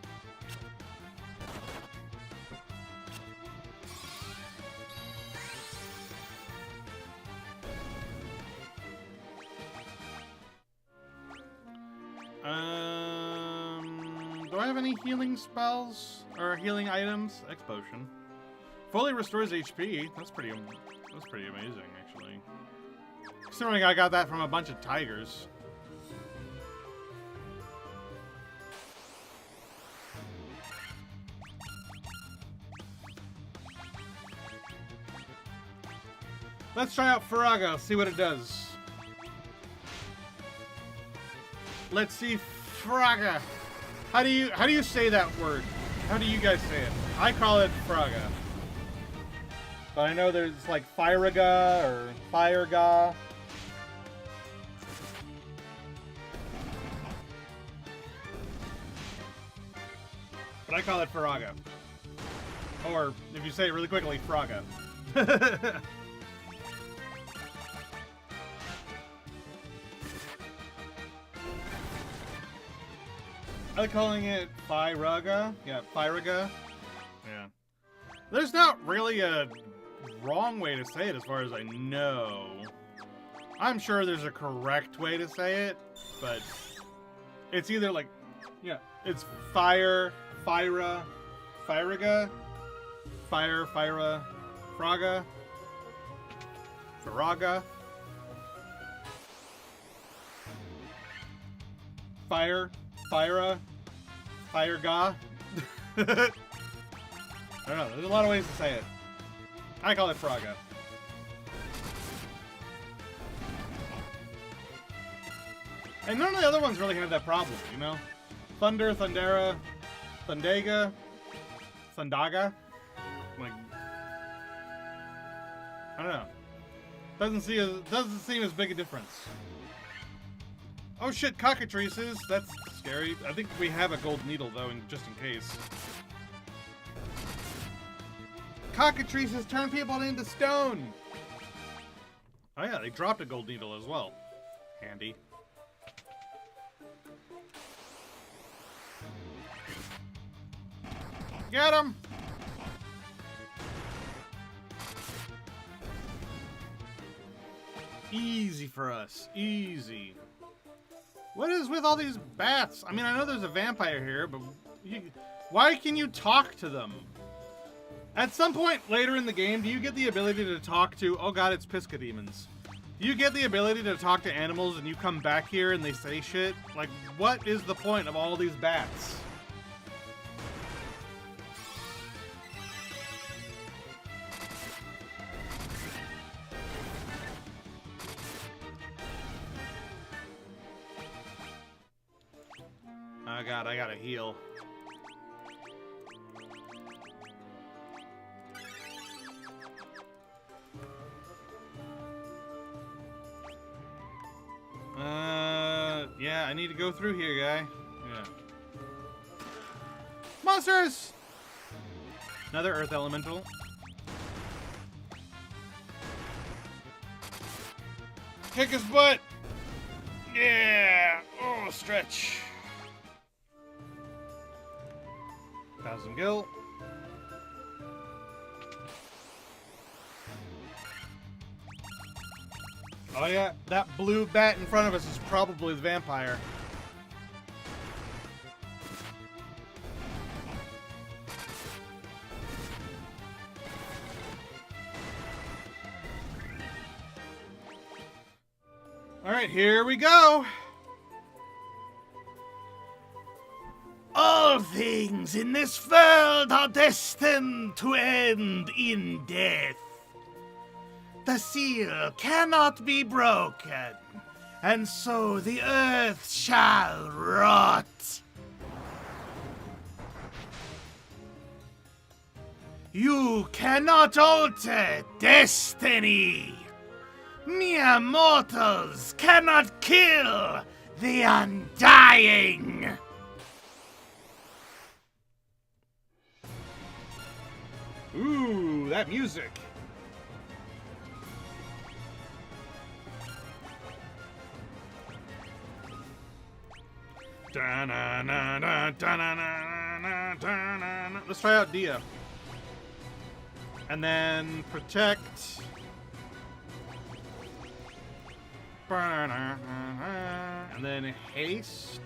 Do I have any healing spells or healing items? X potion. Fully restores HP. That's pretty amazing, actually. Considering I got that from a bunch of tigers. Let's try out Firaga, see what it does. Let's see Firaga. How do you say that word? How do you guys say it? I call it Firaga. But I know there's like Firaga or Firega. But I call it Firaga. Or if you say it really quickly, Fraga. I like calling it Firaga. Yeah, Firaga. Yeah. There's not really a wrong way to say it as far as I know. I'm sure there's a correct way to say it, but it's either like, yeah, it's Fire, Fira, Firaga, Fire, Fira, Fraga, Firaga, Fire, Fyra, Fyrga. I don't know. There's a lot of ways to say it. I call it Fraga. And none of the other ones really have that problem, you know? Thunder, Thundera, Thundaga, Thundaga. Like, I don't know. Doesn't seem as big a difference. Oh shit, cockatrices. That's scary. I think we have a gold needle though, just in case. Cockatrices turn people into stone. Oh yeah, they dropped a gold needle as well. Handy. Get him! Easy for us. Easy. What is with all these bats? I mean, I know there's a vampire here, but why can you talk to them? At some point later in the game, do you get the ability to talk to... Oh god, it's Pisca demons. Do you get the ability to talk to animals and you come back here and they say shit? Like, what is the point of all these bats? Oh god, I gotta heal. Yeah, I need to go through here, guy. Yeah. Monsters! Another earth elemental. Kick his butt! Yeah! Oh, stretch. 1,000 gil. Oh yeah, that blue bat in front of us is probably the vampire. Alright, here we go! All things in this world are destined to end in death. The seal cannot be broken, and so the earth shall rot. You cannot alter destiny. Mere mortals cannot kill the undying. Ooh, that music. Let's try out Dia. And then protect. And then haste.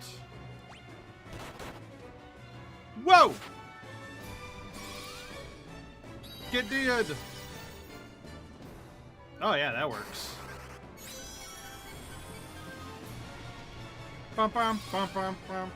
Whoa! Get Dia. Oh yeah, that works. Bum, bum, bum, bum, bum.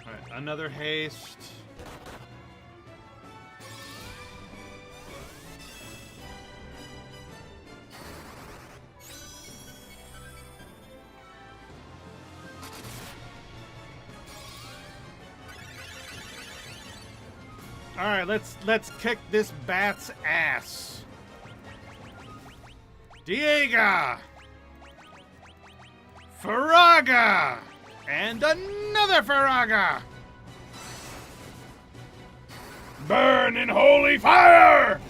Alright, another haste. All right, let's kick this bat's ass. Diega, Faraga, and another Faraga. Burn in holy fire!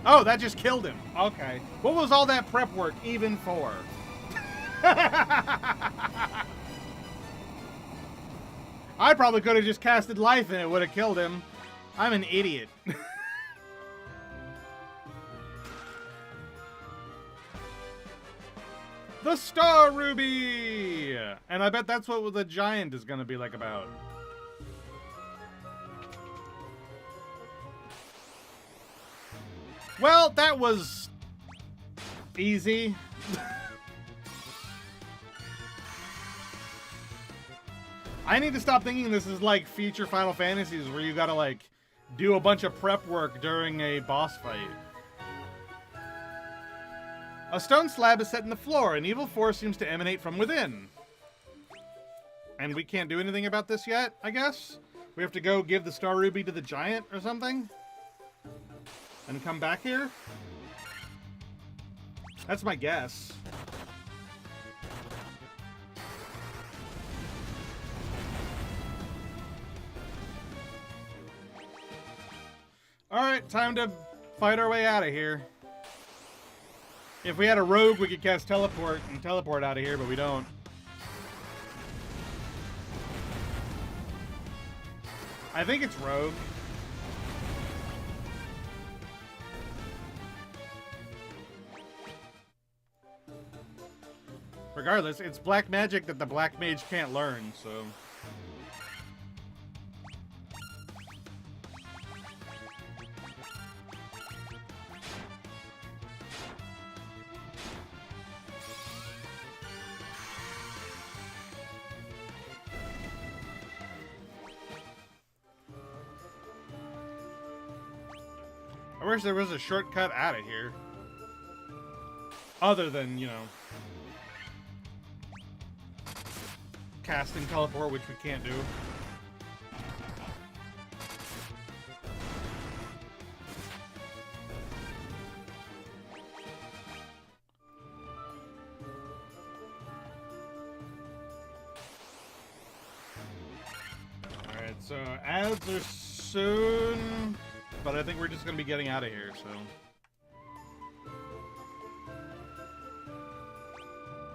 Oh, that just killed him. Okay. What was all that prep work even for? I probably could have just casted life and it would have killed him. I'm an idiot. The Star Ruby! And I bet that's what the giant is gonna be like about. Well, that was easy. I need to stop thinking this is like future Final Fantasies where you gotta like do a bunch of prep work during a boss fight. A stone slab is set in the floor. An evil force seems to emanate from within. And we can't do anything about this yet, I guess? We have to go give the Star Ruby to the giant or something? And come back here? That's my guess. Alright, time to fight our way out of here. If we had a rogue, we could cast teleport and teleport out of here, but we don't. I think it's rogue. Regardless, it's black magic that the black mage can't learn, so... I wish there was a shortcut out of here. Other than, you know, casting teleport, which we can't do. Alright, so ads are soon, but I think we're just going to be getting out of here, so...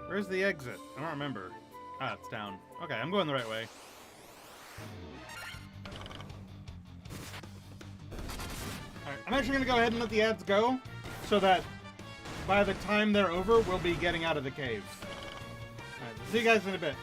Where's the exit? I don't remember. Ah, it's down. Okay, I'm going the right way. Alright, I'm actually going to go ahead and let the ads go, so that by the time they're over, we'll be getting out of the cave. Alright, see you guys in a bit.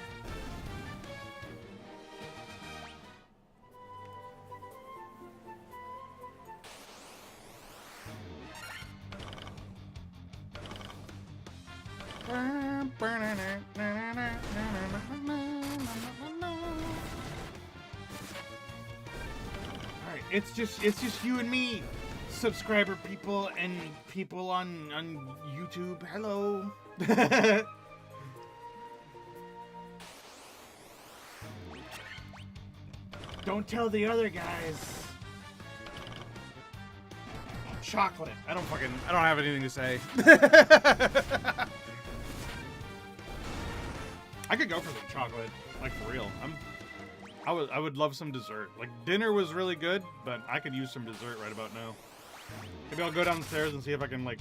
Alright, it's just you and me, subscriber people and people on YouTube. Hello. Don't tell the other guys. Chocolate. I don't have anything to say. I could go for some chocolate, like for real. I would love some dessert. Like dinner was really good, but I could use some dessert right about now. Maybe I'll go downstairs and see if I can like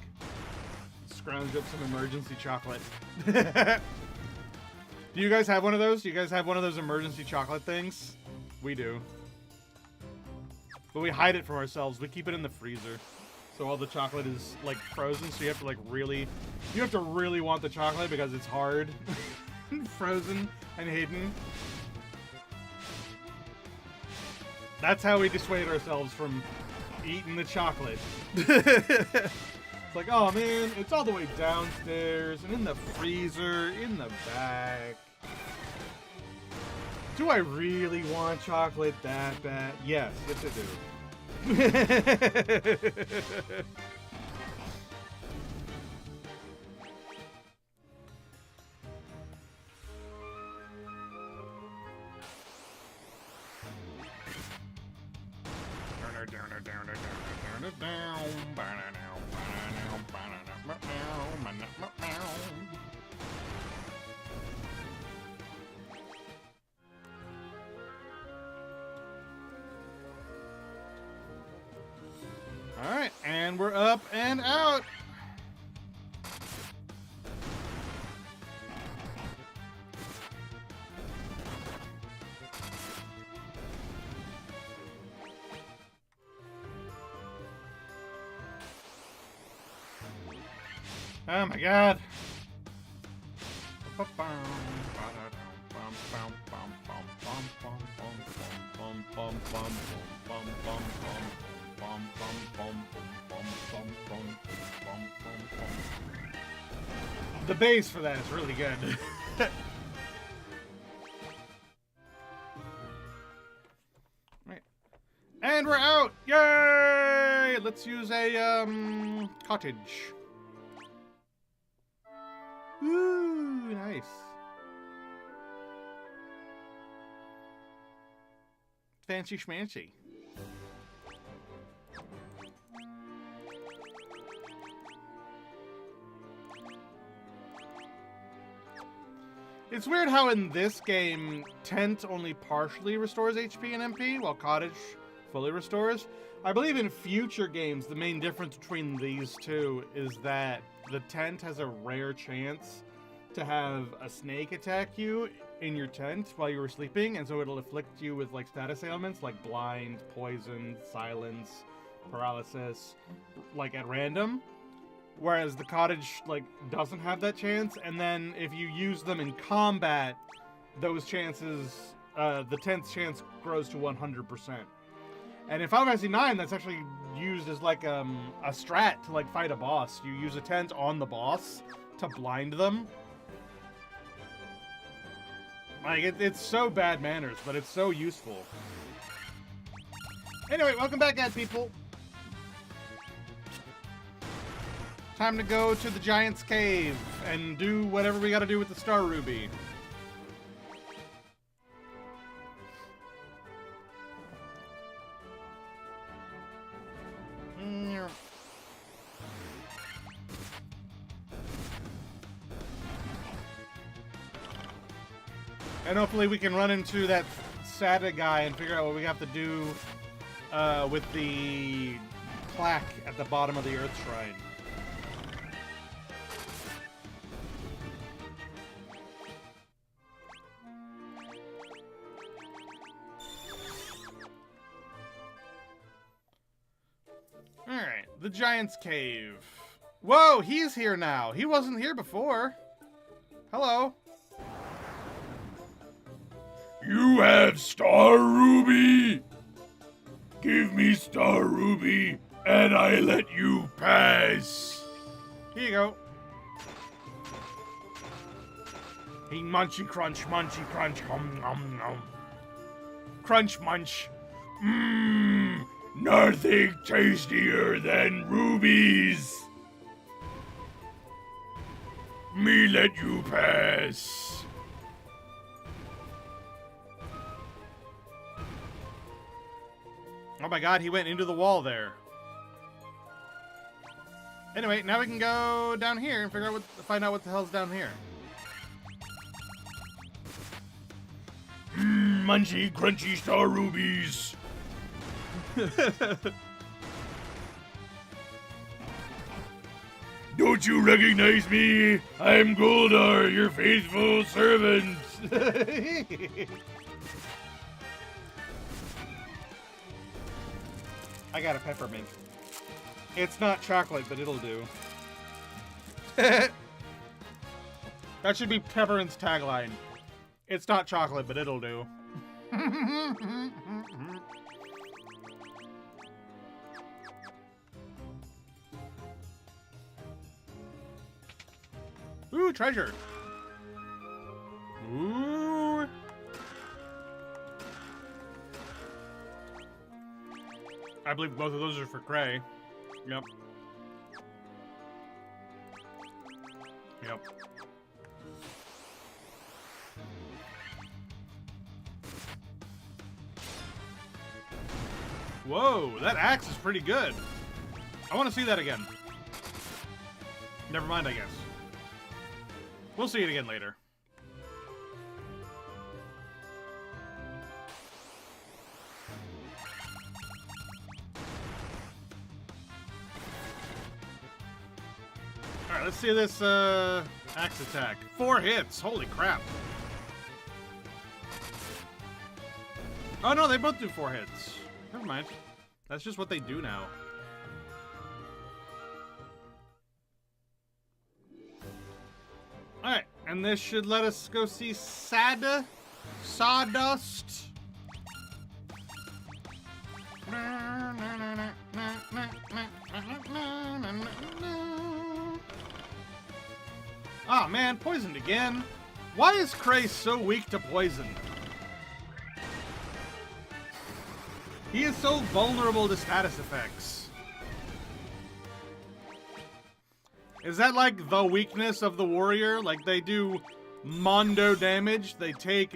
scrounge up some emergency chocolate. Do you guys have one of those? Do you guys have one of those emergency chocolate things? We do. But we hide it from ourselves. We keep it in the freezer. So all the chocolate is like frozen, so you have to like really want the chocolate because it's hard. Frozen and hidden. That's how we dissuade ourselves from eating the chocolate. It's like, oh man, it's all the way downstairs and in the freezer, in the back. Do I really want chocolate that bad? Yes, I do. Alright, and we're up and out. Oh my god. The bass for that is really good. Right. And we're out! Yay! Let's use a cottage. Ooh, nice. Fancy schmancy. It's weird how in this game, Tent only partially restores HP and MP, while Cottage fully restores. I believe in future games, the main difference between these two is that the Tent has a rare chance to have a snake attack you in your tent while you were sleeping, and so it'll afflict you with like status ailments like blind, poison, silence, paralysis, like at random. Whereas the cottage like doesn't have that chance, and then if you use them in combat, those chances, the tent's chance grows to 100%. And in Final Fantasy IX, that's actually used as like a strat to like fight a boss. You use a tent on the boss to blind them. Like it's so bad manners, but it's so useful. Anyway, welcome back, ad people. Time to go to the Giant's Cave and do whatever we gotta do with the Star Ruby. And hopefully we can run into that Sada guy and figure out what we have to do with the plaque at the bottom of the Earth Shrine. Alright, the Giant's Cave. Whoa, he's here now. He wasn't here before. Hello. You have Star Ruby! Give me Star Ruby, and I let you pass! Here you go. He munchy crunch, hum nom nom. Crunch munch. Mmm, nothing tastier than rubies! Me let you pass. Oh my god, he went into the wall there. Anyway, now we can go down here and find out what the hell's down here. Mmm, munchy, crunchy Star Rubies. Don't you recognize me? I'm Goldar, your faithful servant. I got a peppermint. It's not chocolate, but it'll do. That should be Peppermint's tagline. It's not chocolate, but it'll do. Ooh, treasure. Ooh. I believe both of those are for Cray. Yep. Yep. Whoa, that axe is pretty good. I want to see that again. Never mind, I guess. We'll see it again later. Alright, let's see this axe attack. 4 hits, holy crap. Oh no, they both do 4 hits. Never mind. That's just what they do now. Alright, And this should let us go see Sawdust. Oh man, poisoned again. Why is Cray so weak to poison? He is so vulnerable to status effects. Is that like the weakness of the warrior? Like they do mondo damage, they take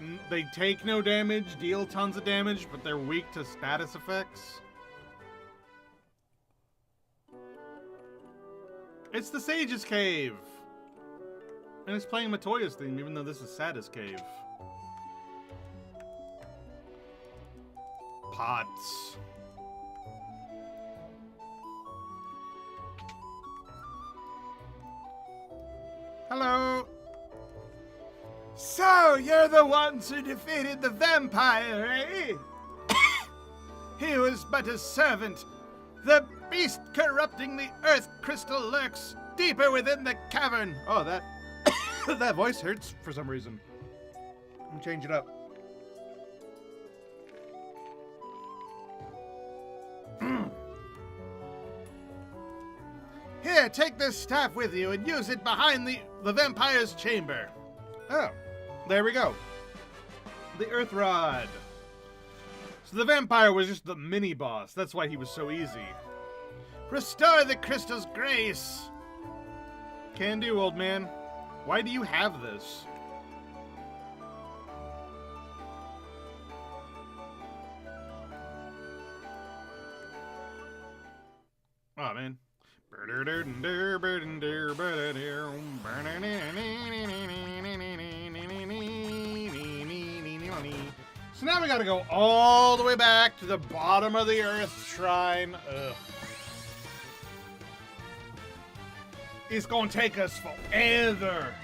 no damage, deal tons of damage, but they're weak to status effects? It's the Sage's Cave! And it's playing Matoya's theme, even though this is Sadist Cave. Pots. Hello! So, you're the ones who defeated the vampire, eh? He was but a servant. The beast corrupting the earth crystal lurks deeper within the cavern. Oh, that that voice hurts for some reason. Let me change it up. Here, take this staff with you and use it behind the vampire's chamber. Oh, there we go. The Earth Rod. So the vampire was just the mini boss. That's why he was so easy. Restore the crystal's grace. Can do, old man. Why do you have this? Oh, man. So now we gotta go all the way back to the bottom of the Earth Shrine. Ugh. It's gonna take us forever.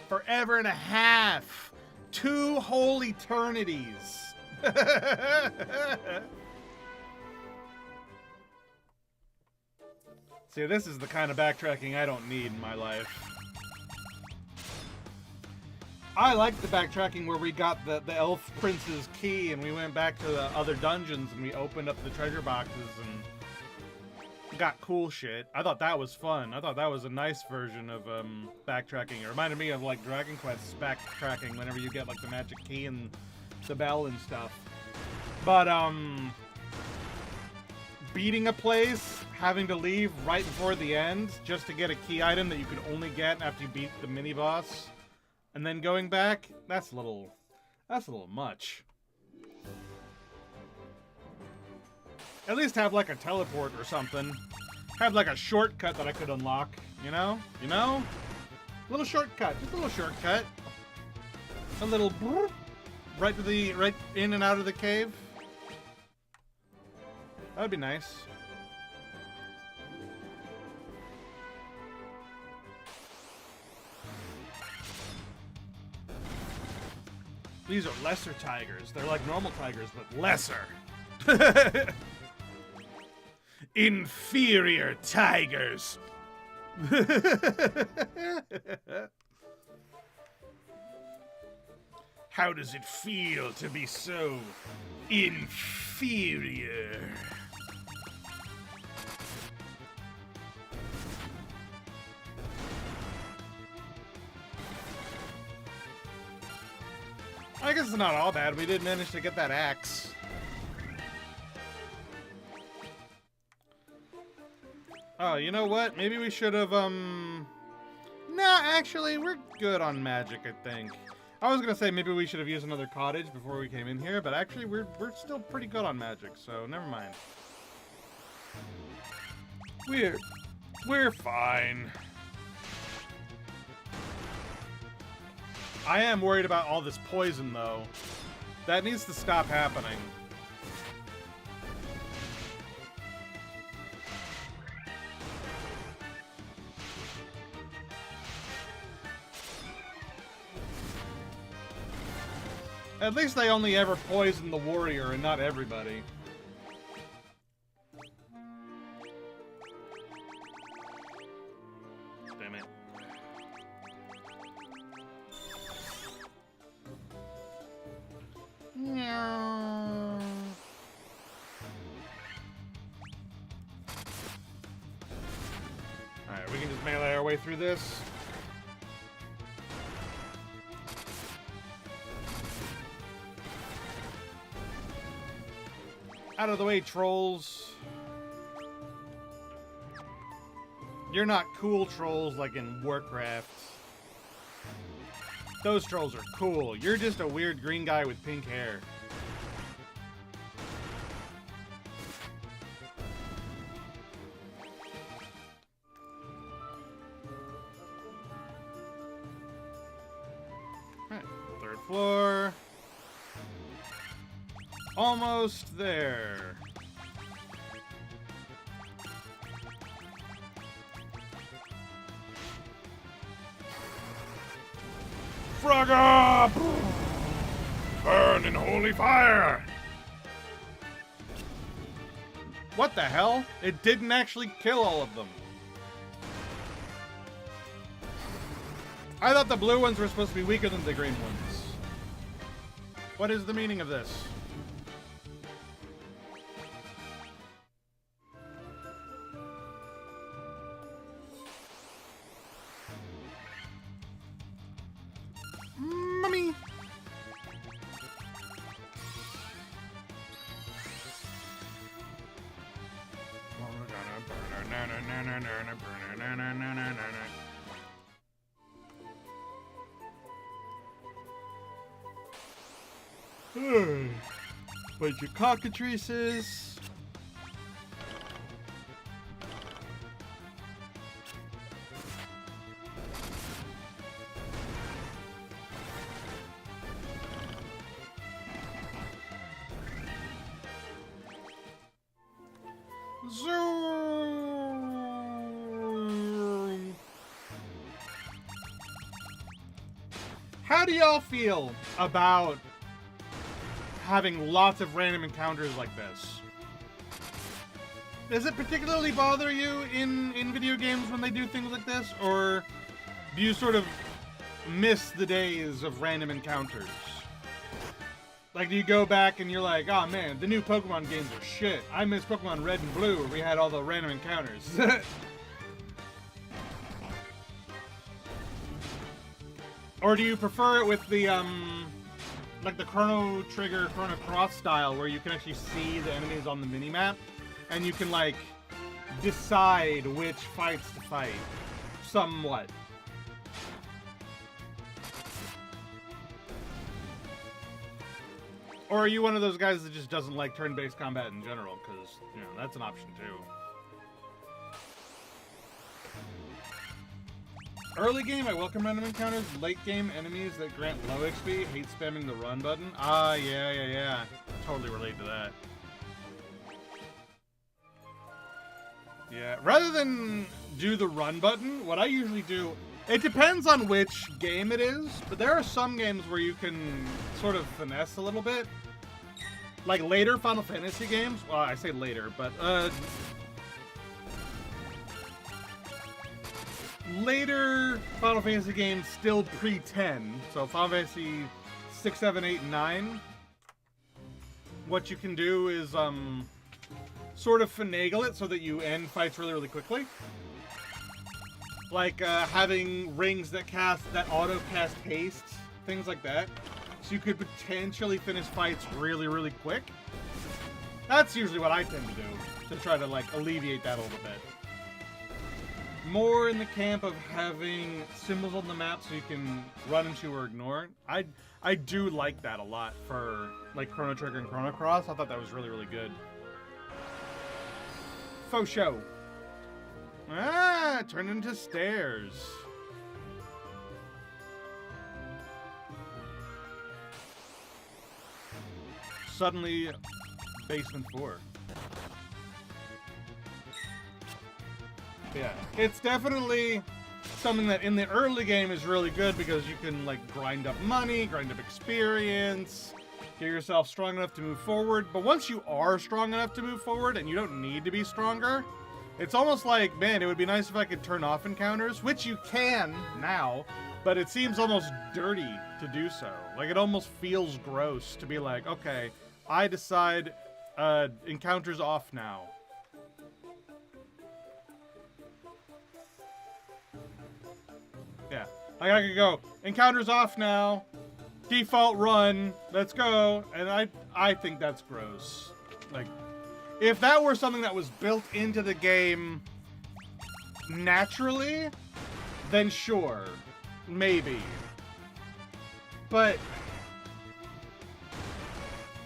Forever and a half. 2 whole eternities. See, this is the kind of backtracking I don't need in my life. I like the backtracking where we got the elf prince's key and we went back to the other dungeons and we opened up the treasure boxes and got cool shit. I thought that was fun. I thought that was a nice version of backtracking. It reminded me of like Dragon Quest's backtracking whenever you get like the magic key and the bell and stuff. But beating a place, having to leave right before the end just to get a key item that you could only get after you beat the mini boss, and then going back, that's a little much. At least have like a teleport or something. Have like a shortcut that I could unlock, you know? You know? A little shortcut, just a little shortcut. A little brrr, right in and out of the cave. That'd be nice. These are lesser tigers. They're like normal tigers, but lesser. Inferior tigers. How does it feel to be so inferior? I guess it's not all bad. We did manage to get that axe. Oh, you know what? Maybe we should have, Nah, actually, we're good on magic, I think. I was gonna say maybe we should have used another cottage before we came in here, but actually we're still pretty good on magic, so never mind. We're fine. I am worried about all this poison, though. That needs to stop happening. At least they only ever poison the warrior and not everybody. Damn it. our way through this. Out of the way, trolls. You're not cool trolls like in Warcraft. Those trolls are cool. You're just a weird green guy with pink hair. Alright, third floor. Almost there. Frogger! Burn in holy fire! What the hell? It didn't actually kill all of them. I thought the blue ones were supposed to be weaker than the green ones. What is the meaning of this? Mummy! Bunch of cockatrices. Zoom. How do y'all feel about having lots of random encounters like this? Does it particularly bother you in video games when they do things like this? Or do you sort of miss the days of random encounters? Like, do you go back and you're like, oh man, the new Pokemon games are shit. I miss Pokemon Red and Blue where we had all the random encounters. Or do you prefer it with the, like the Chrono Trigger, Chrono Cross style where you can actually see the enemies on the minimap and you can, like, decide which fights to fight? Somewhat. Or are you one of those guys that just doesn't like turn-based combat in general? Because, you know, that's an option too. Early game, I welcome random encounters. Late game, enemies that grant low XP. Hate spamming the run button. Ah, yeah. Totally relate to that. Yeah, rather than do the run button, what I usually do, it depends on which game it is, but there are some games where you can sort of finesse a little bit. Like later Final Fantasy games, well, I say later, but later Final Fantasy games still pre-10, so Final Fantasy 6, 7, 8, and 9, what you can do is sort of finagle it so that you end fights really, really quickly. Like having rings that auto-cast haste, things like that. So you could potentially finish fights really, really quick. That's usually what I tend to do, to try to, like, alleviate that a little bit. More in the camp of having symbols on the map so you can run into or ignore. I do like that a lot for, like, Chrono Trigger and Chrono Cross. I thought that was really, really good. Faux show. Ah, turned into stairs. Suddenly, basement 4. Yeah, it's definitely something that in the early game is really good because you can, like, grind up money, grind up experience, get yourself strong enough to move forward. But once you are strong enough to move forward and you don't need to be stronger, it's almost like, man, it would be nice if I could turn off encounters, which you can now, but it seems almost dirty to do so. Like, it almost feels gross to be like, okay, I decide encounters off now. Like I could go, encounters off now, default run, let's go, and I think that's gross. Like, if that were something that was built into the game naturally, then sure, maybe. But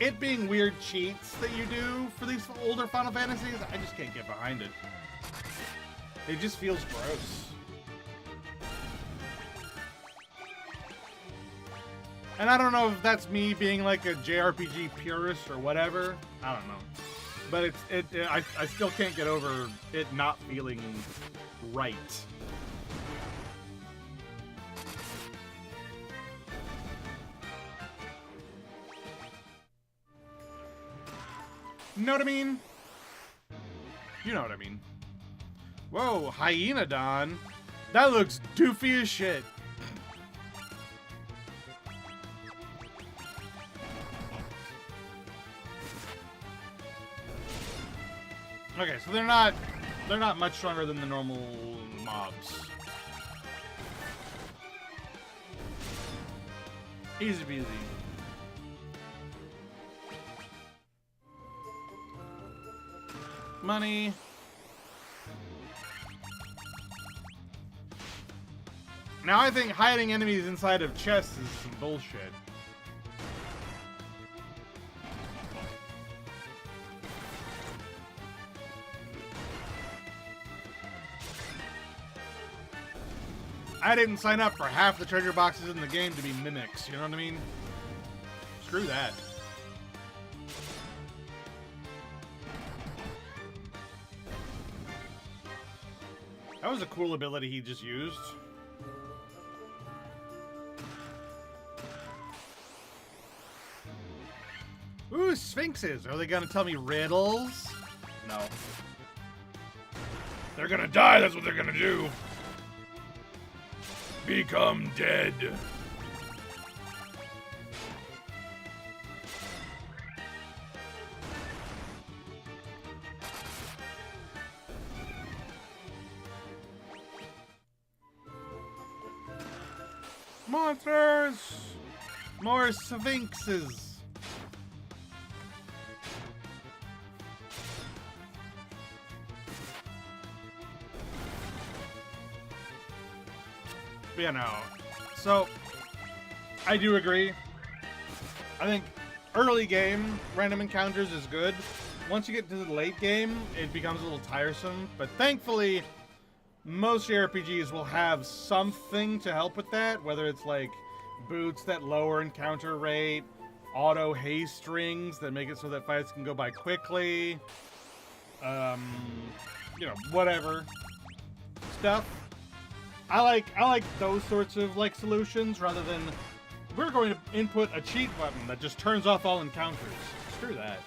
it being weird cheats that you do for these older Final Fantasies, I just can't get behind it. It just feels gross. And I don't know if that's me being like a JRPG purist or whatever. I don't know. But I still can't get over it not feeling right. Know what I mean? You know what I mean. Whoa, Hyenodon. That looks doofy as shit. Okay, so they're not much stronger than the normal mobs. Easy peasy. Money. Now I think hiding enemies inside of chests is some bullshit. I didn't sign up for half the treasure boxes in the game to be mimics, you know what I mean? Screw that. That was a cool ability he just used. Ooh, Sphinxes. Are they gonna tell me riddles? No. They're gonna die, that's what they're gonna do. Become dead. Monsters! More Sphinxes. You know, so I do agree. I think early game random encounters is good. Once you get to the late game, it becomes a little tiresome. But thankfully, most JRPGs will have something to help with that, whether it's like boots that lower encounter rate, auto haste strings that make it so that fights can go by quickly, you know, whatever stuff. I like those sorts of like solutions rather than we're going to input a cheat button that just turns off all encounters. Screw that.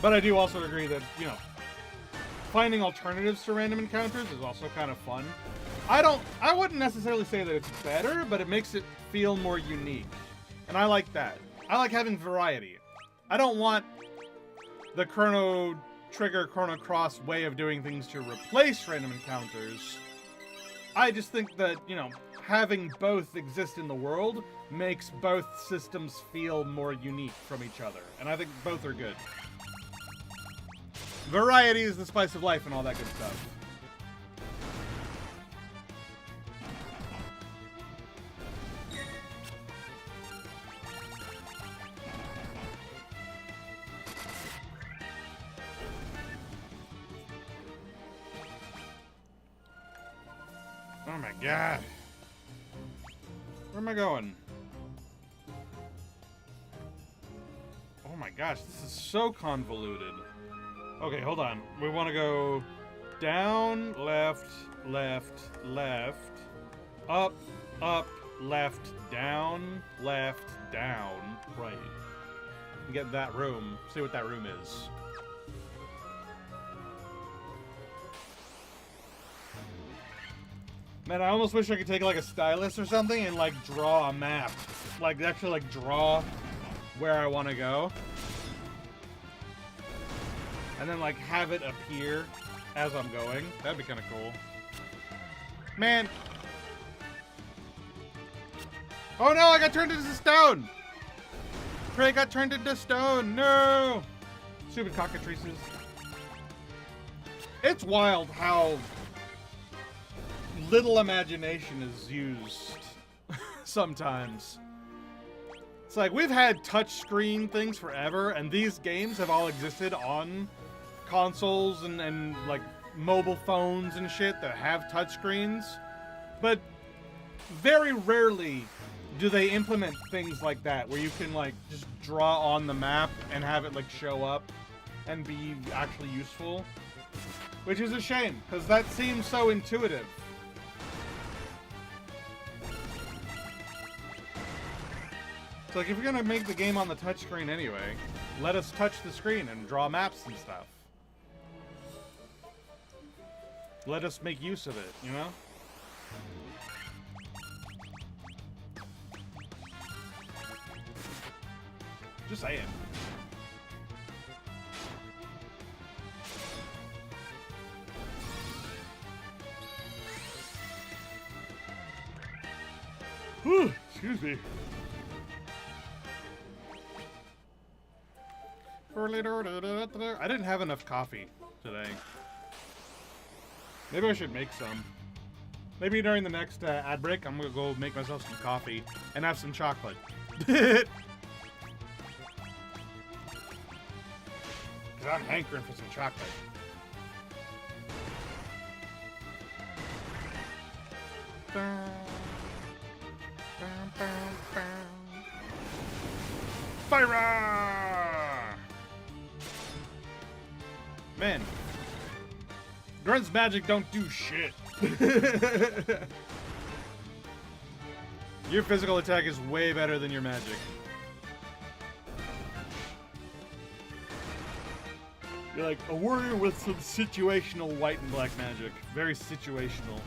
But I do also agree that, you know, finding alternatives to random encounters is also kind of fun. I wouldn't necessarily say that it's better, but it makes it feel more unique. And I like that. I like having variety. I don't want the Chrono Trigger, Chrono Cross way of doing things to replace random encounters. I just think that, you know, having both exist in the world makes both systems feel more unique from each other. And I think both are good. Variety is the spice of life and all that good stuff. Oh my god. Where am I going? Oh my gosh, this is so convoluted. Okay, hold on. We want to go down, left, left, left, up, up, left, down, right. And get that room. See what that room is. Man, I almost wish I could take like a stylus or something and like draw a map. Like actually like draw where I want to go. and then like have it appear as I'm going. That'd be kind of cool. Man. Oh no, I got turned into stone. Trey got turned into stone. No. Stupid cockatrices. It's wild how little imagination is used sometimes. It's like we've had touchscreen things forever, and these games have all existed on consoles and like mobile phones and shit that have touchscreens. But very rarely do they implement things like that where you can like just draw on the map and have it like show up and be actually useful. Which is a shame, because that seems so intuitive. It's like, if you're gonna make the game on the touchscreen anyway, let us touch the screen and draw maps and stuff. Let us make use of it, you know? Just saying. Whew, excuse me. I didn't have enough coffee today. Maybe I should make some. Maybe during the next ad break, I'm gonna go make myself some coffee and have some chocolate. Cause I'm hankering for some chocolate. Fire! Man, Grunt's magic don't do shit. Your physical attack is way better than your magic. You're like a warrior with some situational white and black magic. Very situational.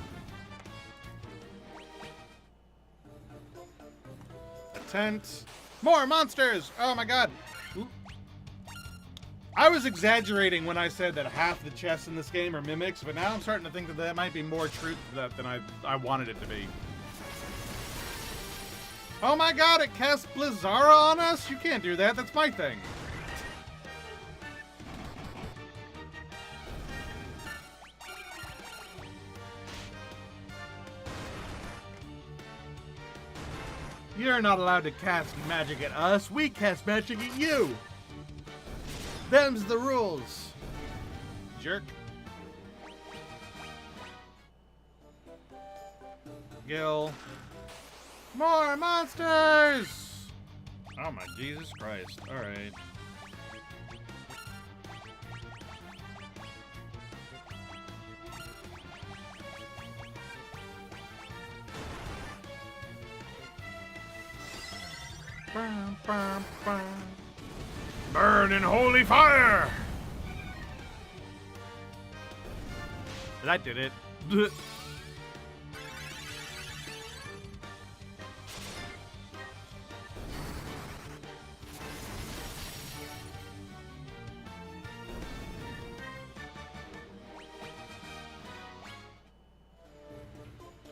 A tent. More monsters! Oh my god. Ooh. I was exaggerating when I said that half the chests in this game are mimics, but now I'm starting to think that that might be more truth to that than I wanted it to be. Oh my god, it casts Blizzara on us? You can't do that, that's my thing. You're not allowed to cast magic at us, we cast magic at you! Them's the rules. Jerk. Gil. More monsters! Oh my Jesus Christ. Alright. Burn in holy fire! That did it.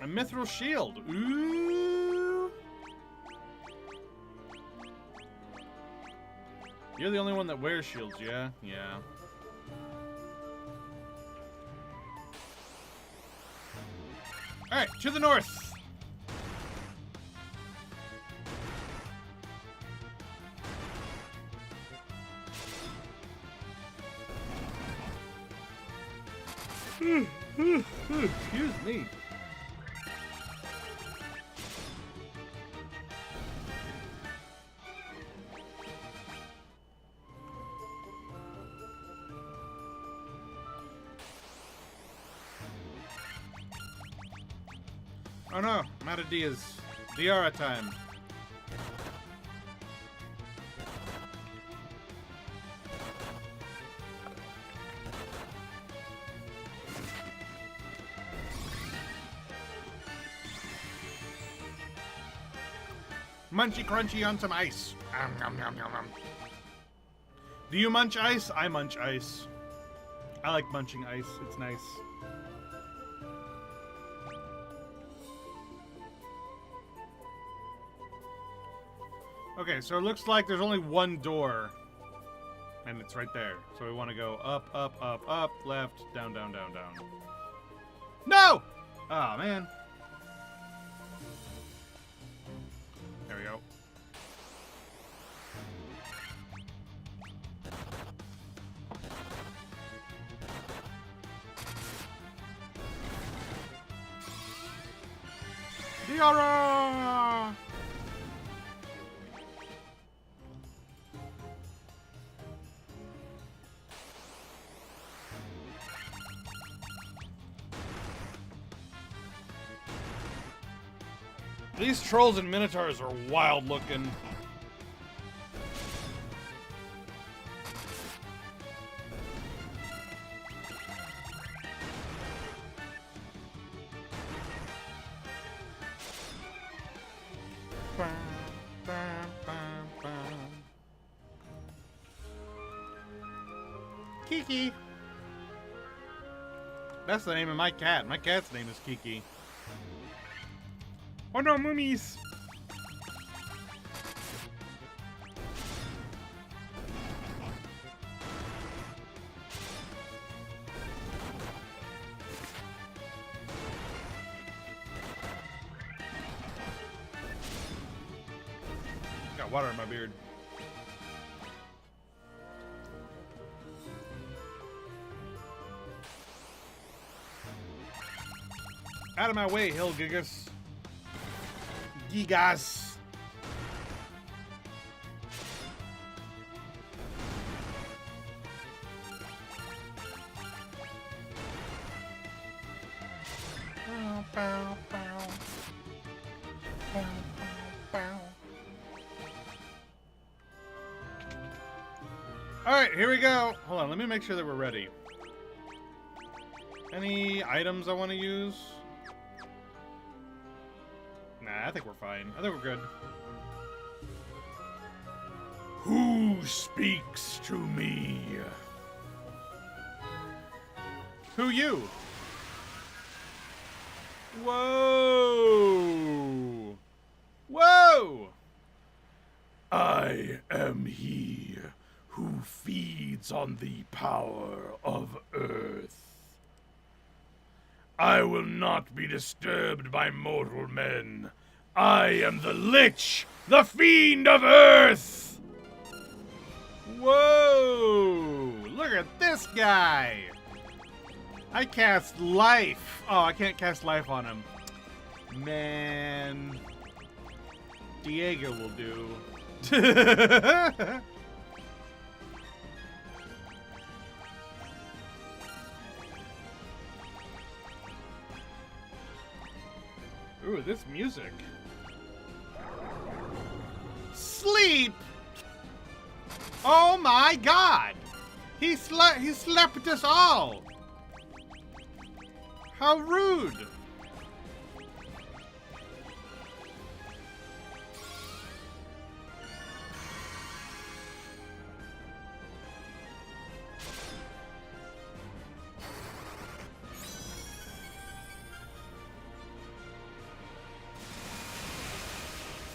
A mithril shield. Ooh. You're the only one that wears shields, yeah? Yeah. Alright, to the north. Excuse me. Oh no, I'm out of Diaz. Diara time. Munchy crunchy on some ice. Nom, nom, nom, nom, nom. Do you munch ice? I munch ice. I like munching ice. It's nice. Okay, so it looks like there's only one door. And it's right there. So we want to go up, up, up, up, left, down, down, down, down. No! Oh, man. There we go. Diara! These trolls and minotaurs are wild looking. Kiki. That's the name of my cat. My cat's name is Kiki. Oh no, mummies! Got water in my beard. Out of my way, Hilgigas. Gigas. Bow, bow, bow. Bow, bow, bow. All right, here we go. Hold on, let me make sure that we're ready. Any items I want to use? Nah, I think we're fine. I think we're good. Who speaks to me? Who you? Whoa! Whoa! I am he who feeds on the power of Earth. I will not be disturbed by mortal men. I am the Lich, the Fiend of Earth! Whoa! Look at this guy! I cast life. Oh, I can't cast life on him. Man. Diego will do. Ooh, this music. Sleep! Oh my god! He slept us all! How rude!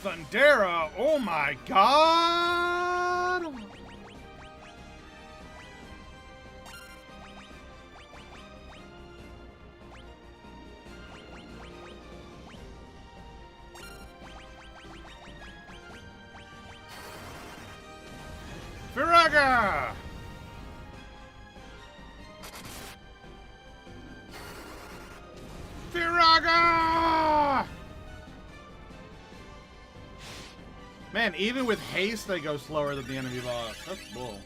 Thundera! Oh my god! Firaga! Firaga! Man, even with haste, they go slower than the enemy boss. That's bull.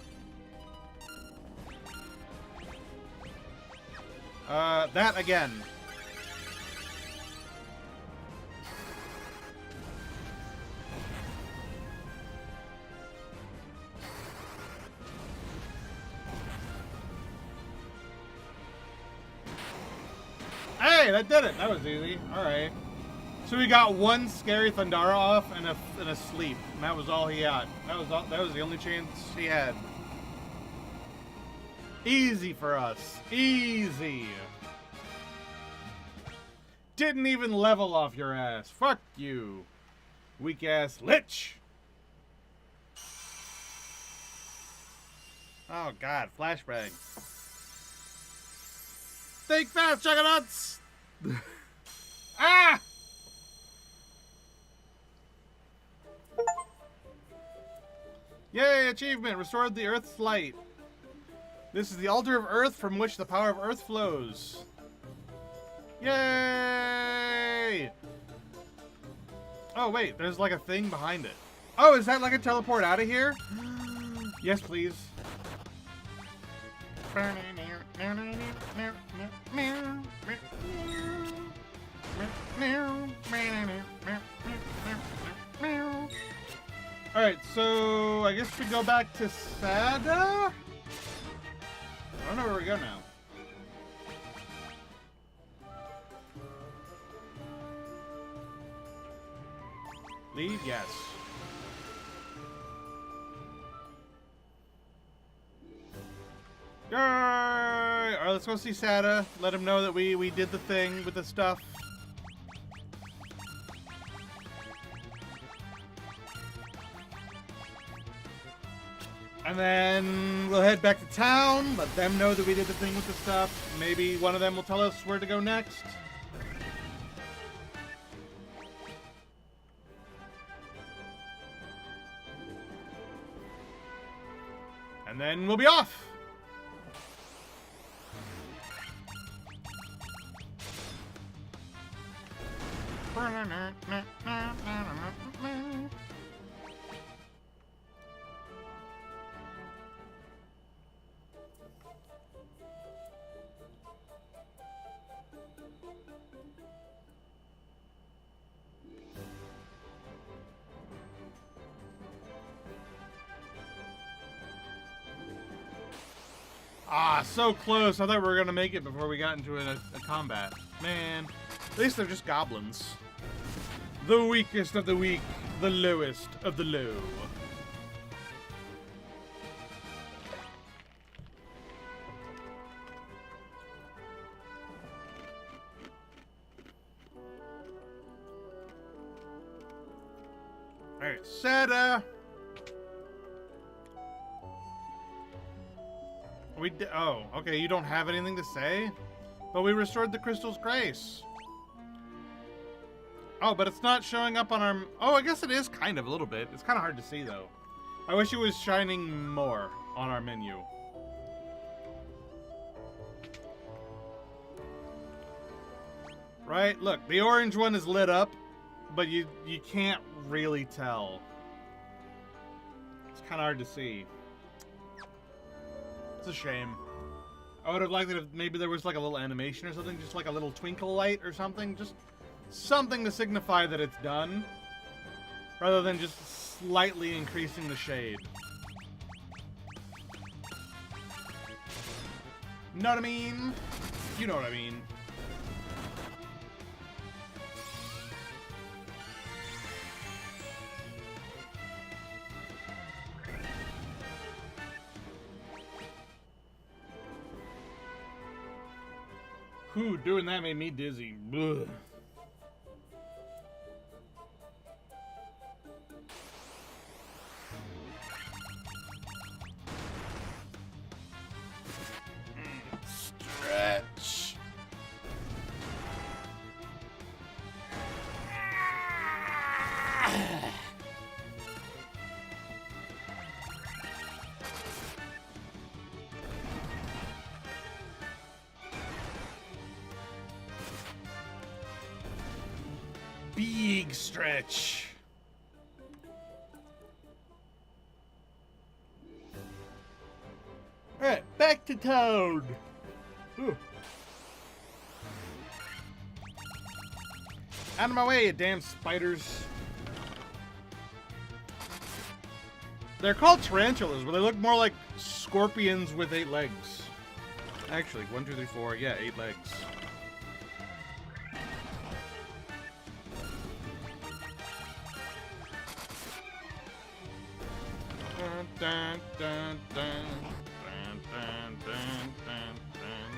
That again. Hey, that did it. That was easy. All right. So we got one scary Thundara off and a sleep, and that was all he had. That was the only chance he had. Easy for us. Easy. Didn't even level off your ass. Fuck you. Weak ass lich. Oh god, flashbang. Think fast, juggernauts! Ah! Yay, achievement! Restored the Earth's light. This is the altar of Earth from which the power of Earth flows. Yay! Oh, wait, there's like a thing behind it. Oh, is that like a teleport out of here? Yes, please. Alright, so I guess we go back to Sada? I don't know where we go now. Leave? Yes. Yay! Alright, let's go see Sada. Let him know that we did the thing with the stuff. And then we'll head back to town, let them know that we did the thing with the stuff. Maybe one of them will tell us where to go next. And then we'll be off. Ah, so close. I thought we were going to make it before we got into a combat. Man, at least they're just goblins. The weakest of the weak, the lowest of the low. Alright, Sada. Oh, okay, you don't have anything to say? But we restored the crystal's grace. Oh, but it's not showing up on our... Oh, I guess it is kind of, a little bit. It's kind of hard to see, though. I wish it was shining more on our menu. Right? Look, the orange one is lit up, but you can't really tell. It's kind of hard to see. It's a shame. I would have liked it if maybe there was like a little animation or something, just like a little twinkle light or something, just something to signify that it's done, rather than just slightly increasing the shade. Know what I mean? You know what I mean. Whew, doing that made me dizzy. Ugh. Stretch. Big stretch. Alright, back to town. Ooh. Out of my way, you damn spiders. They're called tarantulas, but they look more like scorpions with 8 legs. Actually, 1, 2, 3, 4, yeah, 8 legs. Dun, dun, dun, dun, dun, dun, dun, dun.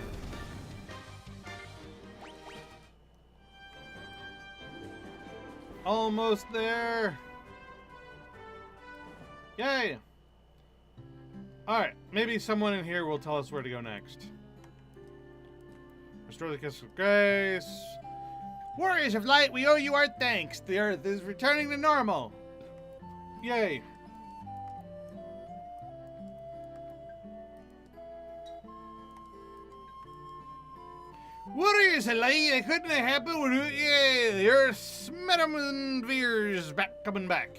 Almost there. Yay! Alright, maybe someone in here will tell us where to go next. Restore the kiss of grace. Warriors of light, we owe you our thanks. The earth is returning to normal. Yay! Warriors of light, it couldn't have happened without you. The earth Smedham Veer's coming back.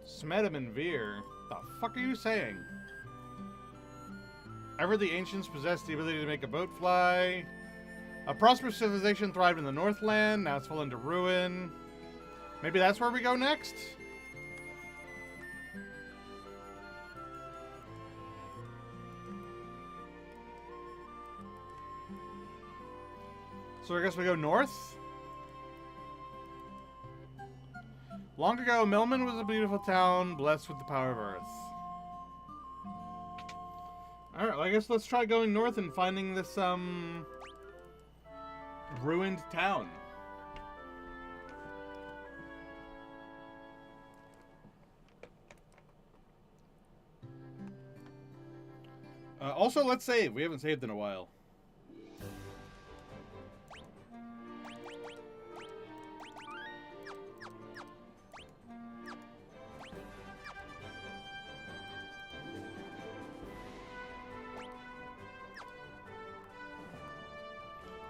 Smedham and Veer? The fuck are you saying? Ever the ancients possessed the ability to make a boat fly. A prosperous civilization thrived in the Northland, now it's fallen to ruin. Maybe that's where we go next? So I guess we go north? Long ago, Melman was a beautiful town, blessed with the power of Earth. Alright, well, I guess let's try going north and finding this, ruined town. Also, let's save. We haven't saved in a while.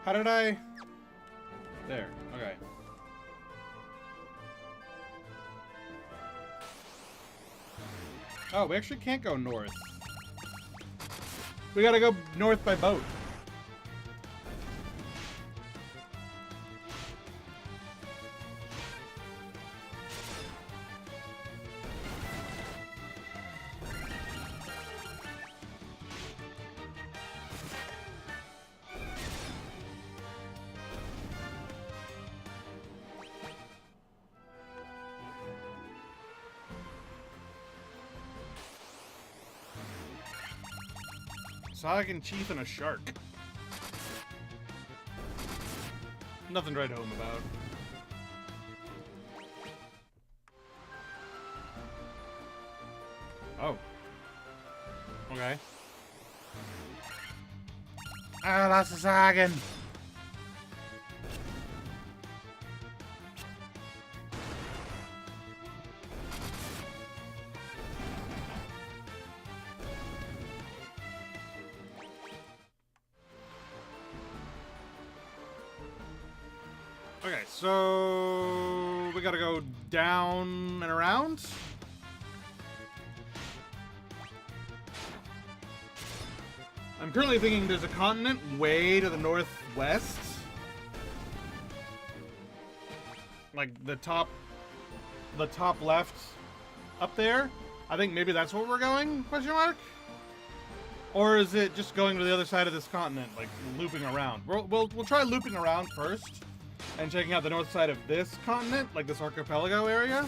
How did I... There. Okay. Oh, we actually can't go north. We gotta go north by boat. Sagan Chief and a shark. Nothing to write home about. Oh. Okay. Ah, that's a Sagan. Okay, so we gotta go down and around. I'm currently thinking there's a continent way to the northwest. Like the top left up there. I think maybe that's where we're going, question mark? Or is it just going to the other side of this continent, like looping around? We'll try looping around first. And checking out the north side of this continent, like this archipelago area.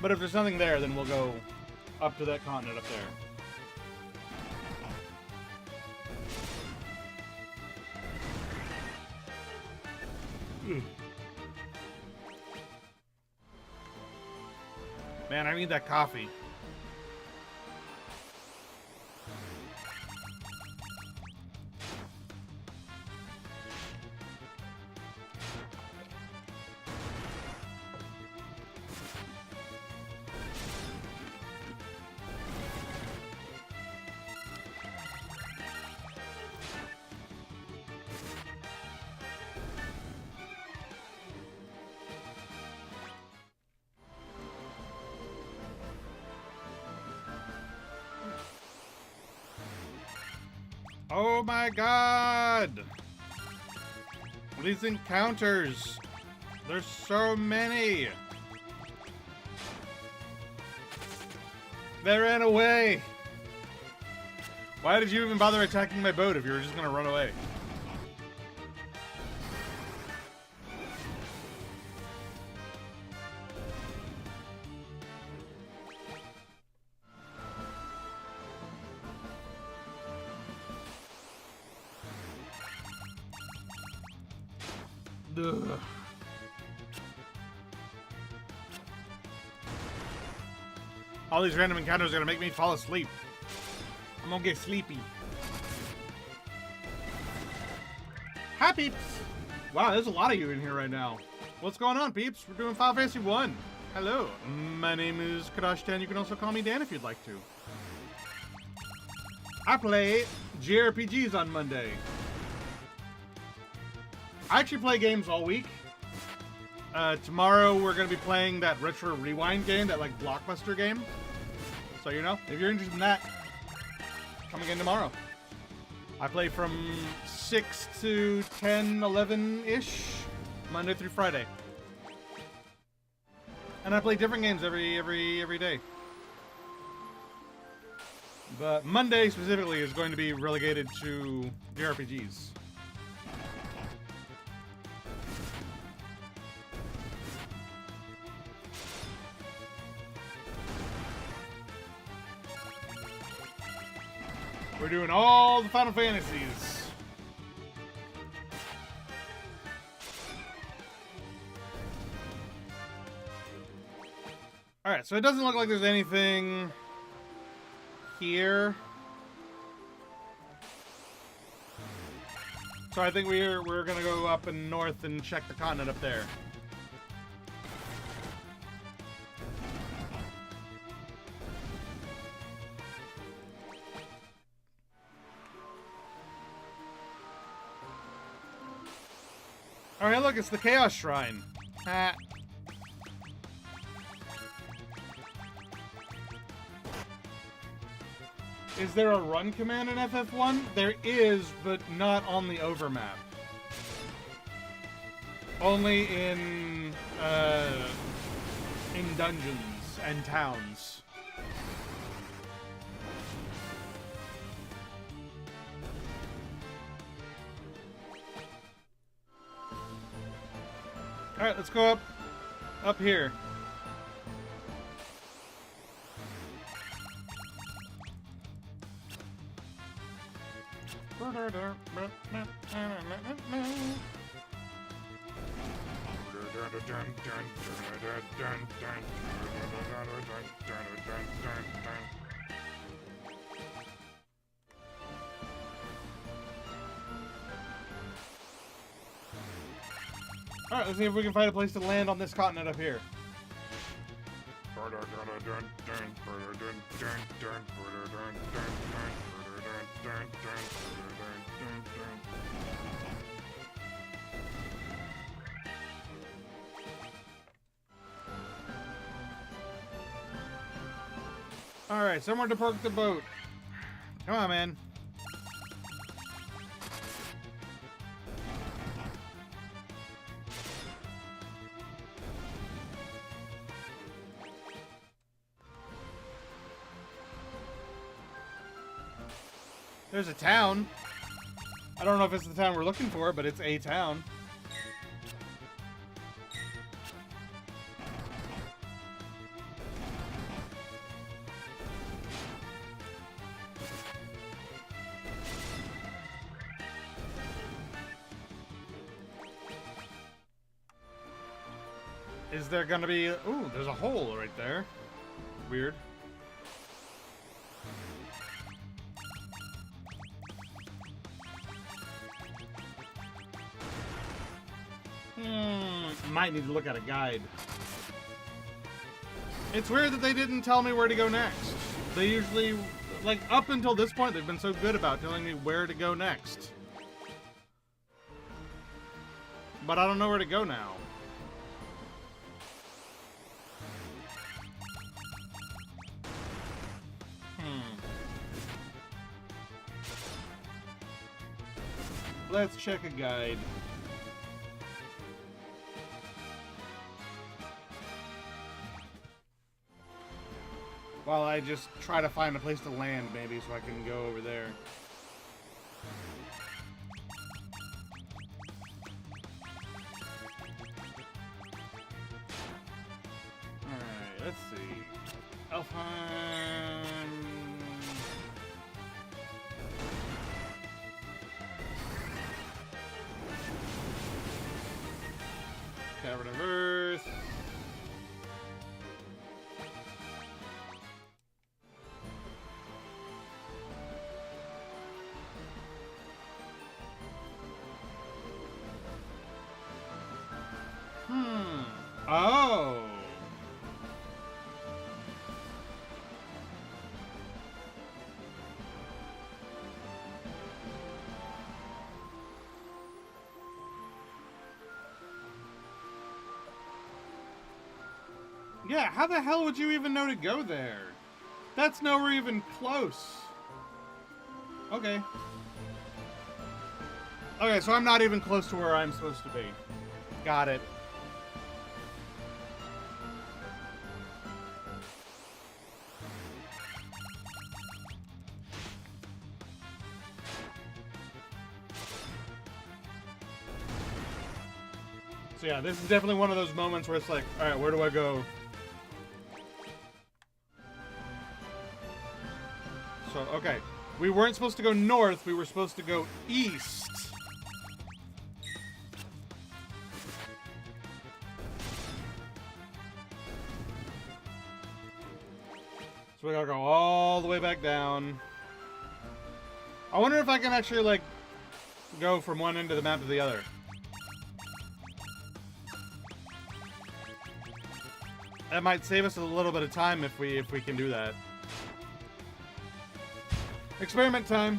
But if there's nothing there, then we'll go up to that continent up there. Man, I need that coffee. Oh my god! These encounters! There's so many! They ran away! Why did you even bother attacking my boat if you were just gonna run away? Ugh. All these random encounters are gonna make me fall asleep. I'm gonna get sleepy. Hi, peeps! Wow, there's a lot of you in here right now. What's going on, peeps? We're doing Final Fantasy 1. Hello, my name is Kadash10. You can also call me Dan if you'd like to. I play JRPGs on Monday. I actually play games all week. Tomorrow we're going to be playing that Retro Rewind game, that like blockbuster game. So you know, if you're interested in that, come again tomorrow. I play from 6 to 10, 11-ish, Monday through Friday. And I play different games every day. But Monday specifically is going to be relegated to JRPGs. We're doing all the Final Fantasies. Alright, so it doesn't look like there's anything here. So I think we're gonna go up and north and check the continent up there. Alright, look, it's the Chaos Shrine. Ah. Is there a run command in FF1? There is, but not on the overmap. Only in dungeons and towns. Alright, let's go up here. Alright, let's see if we can find a place to land on this continent up here. Alright, somewhere to park the boat. Come on, man. There's a town. I don't know if it's the town we're looking for, but it's a town. Is there gonna be... Ooh, there's a hole right there. Weird. Might need to look at a guide. It's weird that they didn't tell me where to go next. They usually, like, up until this point, they've been so good about telling me where to go next. But I don't know where to go now. Let's check a guide. While I just try to find a place to land, maybe, so I can go over there. Alright, let's see. Elfheim... Tavern of Earth. Oh. Yeah, how the hell would you even know to go there? That's nowhere even close. Okay. Okay, so I'm not even close to where I'm supposed to be. Got it. So yeah, this is definitely one of those moments where it's like, alright, where do I go? So, okay. We weren't supposed to go north, we were supposed to go east. So we gotta go all the way back down. I wonder if I can actually, like, go from one end of the map to the other. That might save us a little bit of time if we can do that. Experiment time.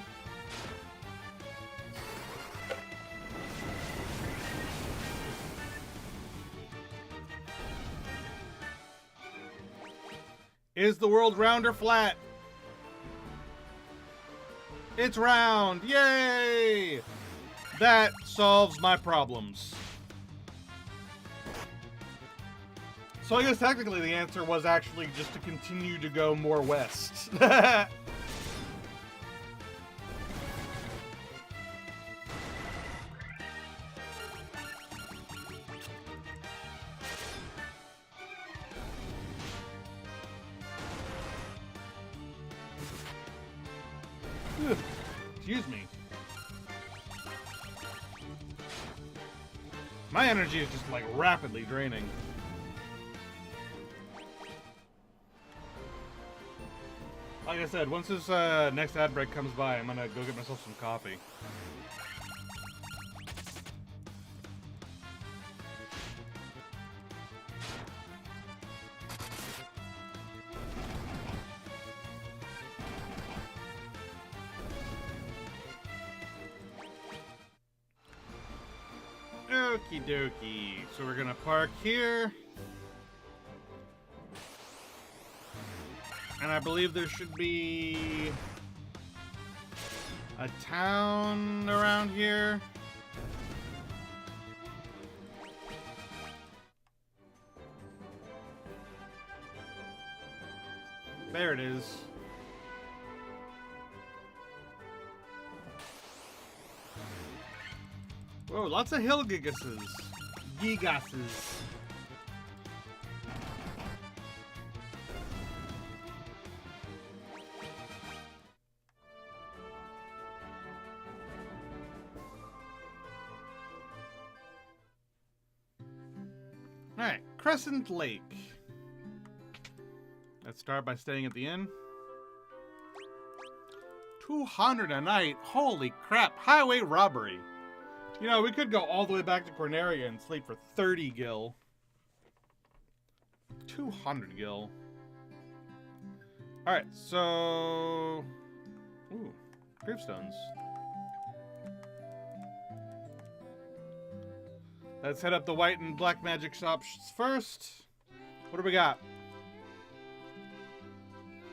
Is the world round or flat? It's round. Yay! That solves my problems. So I guess technically the answer was actually just to continue to go more west. Excuse me. My energy is just like rapidly draining. Like I said, once this next ad break comes by, I'm gonna go get myself some coffee. Okie dokie. So we're gonna park here. And I believe there should be a town around here. There it is. Whoa, lots of hill gigases. Gigases. Alright, Crescent Lake. Let's start by staying at the inn. 200 a night. Holy crap. Highway robbery. You know, we could go all the way back to Corneria and sleep for 30 gil. 200 gil. Alright, so... Ooh, gravestones. Let's head up the white and black magic shops first. What do we got?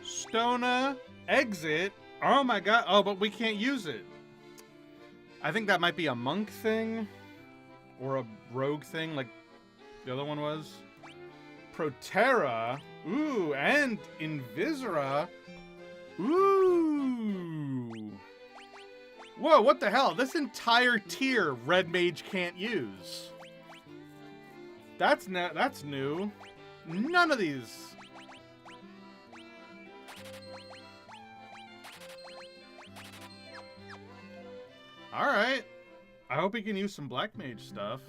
Stona exit. Oh my god. Oh, but we can't use it. I think that might be a monk thing. Or a rogue thing like the other one was. Protera. Ooh, and Invisera. Ooh. Whoa, what the hell? This entire tier Red Mage can't use. That's new. None of these. Alright. I hope he can use some Black Mage stuff.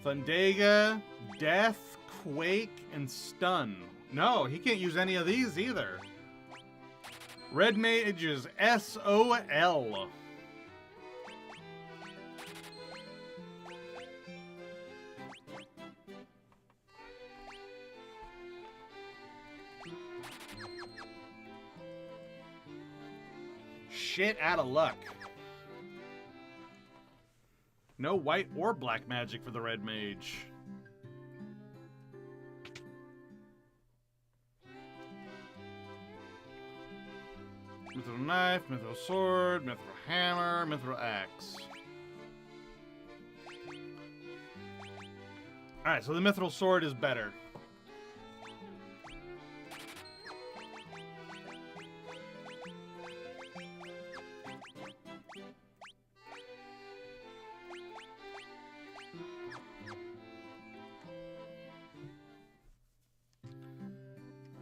Thundaga, Death, Quake, and Stun. No, he can't use any of these either. Red Mage is SOL. Shit out of luck. No white or black magic for the Red Mage. Mithril Knife, Mithril Sword, Mithril Hammer, Mithril Axe. Alright, so the Mithril Sword is better.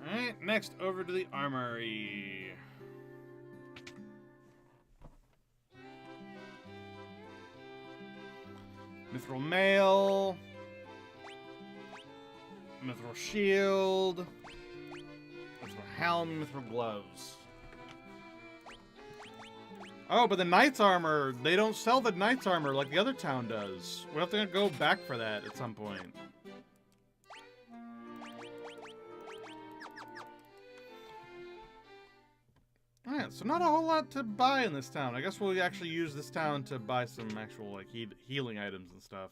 Alright, next over to the armory. Mithril Mail. Mithril Shield. Mithril Helm, Mithril Gloves. Oh, but the Knight's Armor, they don't sell the Knight's Armor like the other town does. We'll have to go back for that at some point. Alright, so not a whole lot to buy in this town. I guess we'll actually use this town to buy some actual, like, healing items and stuff.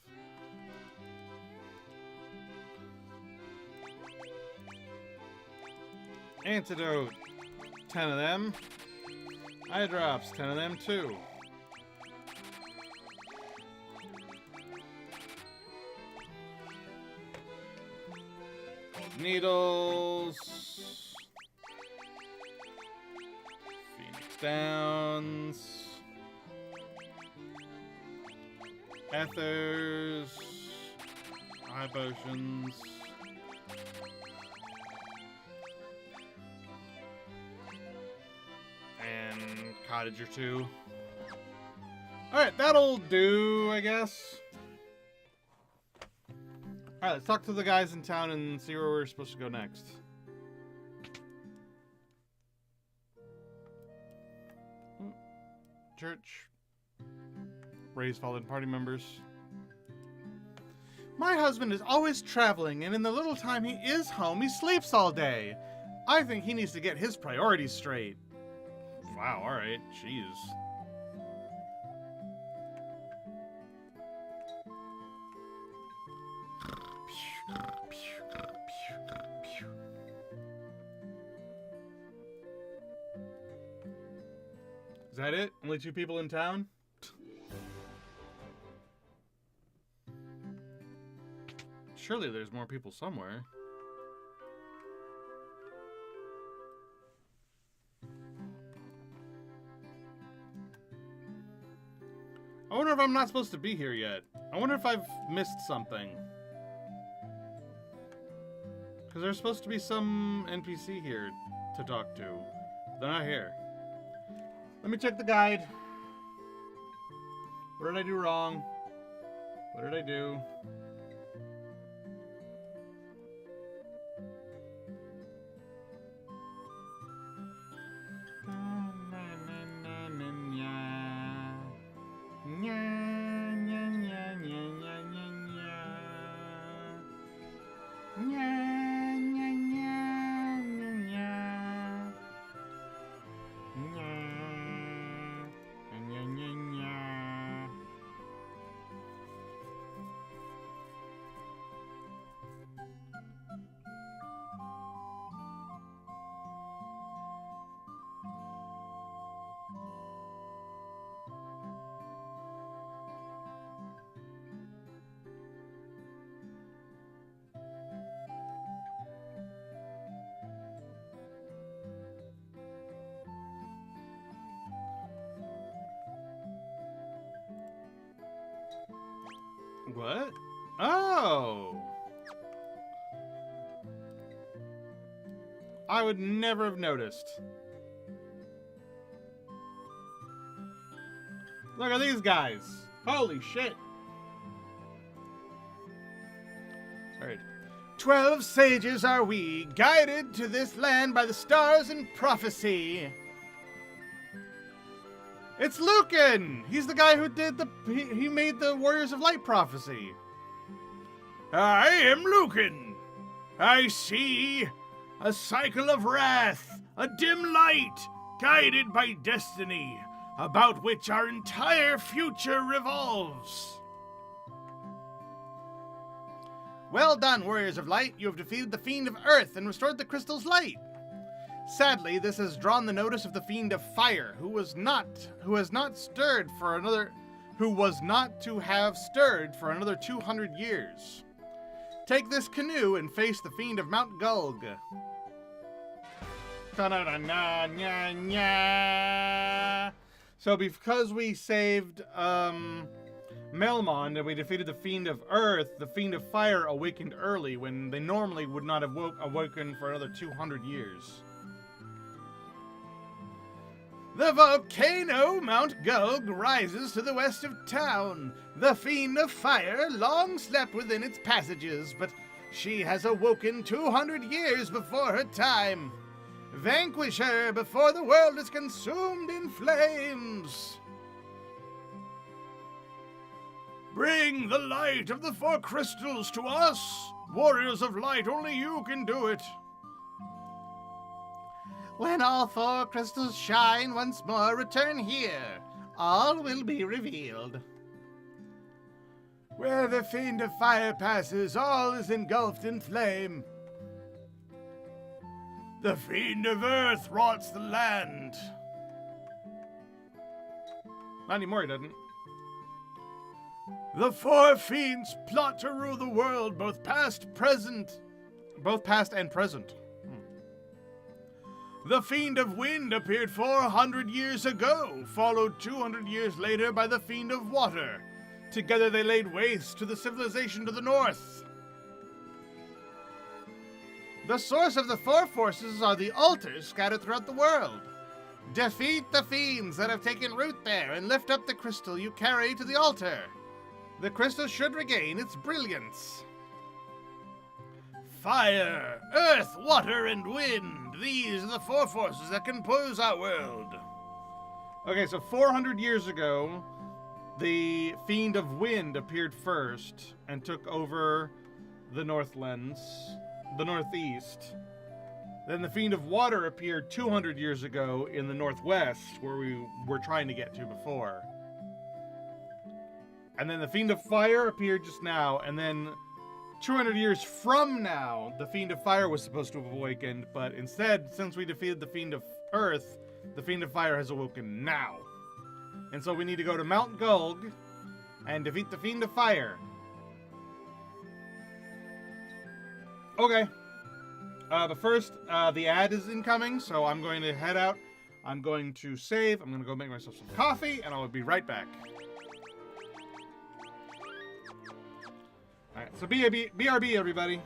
Antidote. 10 of them. Eye drops. 10 of them, too. Gold needles. Downs, ethers, eye potions, and cottage or two. Alright, that'll do, I guess. Alright, let's talk to the guys in town and see where we're supposed to go next. Church. Raise fallen party members. My husband is always traveling, and in the little time he is home, he sleeps all day. I think he needs to get his priorities straight. Wow, alright. Jeez. Is that it? Only 2 people in town? Surely there's more people somewhere. I wonder if I'm not supposed to be here yet. I wonder if I've missed something. Because there's supposed to be some NPC here to talk to. They're not here. Let me check the guide. What did I do wrong? What did I do? What? Oh! I would never have noticed. Look at these guys. Holy shit. Alright. 12 sages are we, guided to this land by the stars and prophecy. It's Lucan! He's the guy who did he made the Warriors of Light prophecy. I am Lucan. I see a cycle of wrath, a dim light, guided by destiny, about which our entire future revolves. Well done, Warriors of Light. You have defeated the Fiend of Earth and restored the crystal's light. Sadly, this has drawn the notice of the Fiend of Fire, who was not to have stirred for another 200 years. Take this canoe and face the Fiend of Mount Gulg. So because we saved Melmond and we defeated the Fiend of Earth, the Fiend of Fire awakened early when they normally would not have awoken for another 200 years. The volcano Mount Gulg rises to the west of town. The Fiend of Fire long slept within its passages, but she has awoken 200 years before her time. Vanquish her before the world is consumed in flames. Bring the light of the 4 crystals to us. Warriors of Light, only you can do it. When all 4 crystals shine once more, return here. All will be revealed. Where the Fiend of Fire passes, all is engulfed in flame. The Fiend of Earth rots the land. Not anymore, he doesn't. The 4 fiends plot to rule the world, both past and present. The Fiend of Wind appeared 400 years ago, followed 200 years later by the Fiend of Water. Together they laid waste to the civilization to the north. The source of the 4 forces are the altars scattered throughout the world. Defeat the fiends that have taken root there and lift up the crystal you carry to the altar. The crystal should regain its brilliance. Fire, earth, water, and wind. These are the 4 forces that compose our world. Okay, so 400 years ago, the Fiend of Wind appeared first and took over the Northlands, the Northeast. Then the Fiend of Water appeared 200 years ago in the Northwest, where we were trying to get to before. And then the Fiend of Fire appeared just now, and then 200 years from now, the Fiend of Fire was supposed to have awakened, but instead, since we defeated the Fiend of Earth, the Fiend of Fire has awoken now. And so we need to go to Mount Gulg and defeat the Fiend of Fire. Okay. But first, the ad is incoming, so I'm going to head out. I'm going to save. I'm going to go make myself some coffee, and I'll be right back. Alright, so BRB, everybody.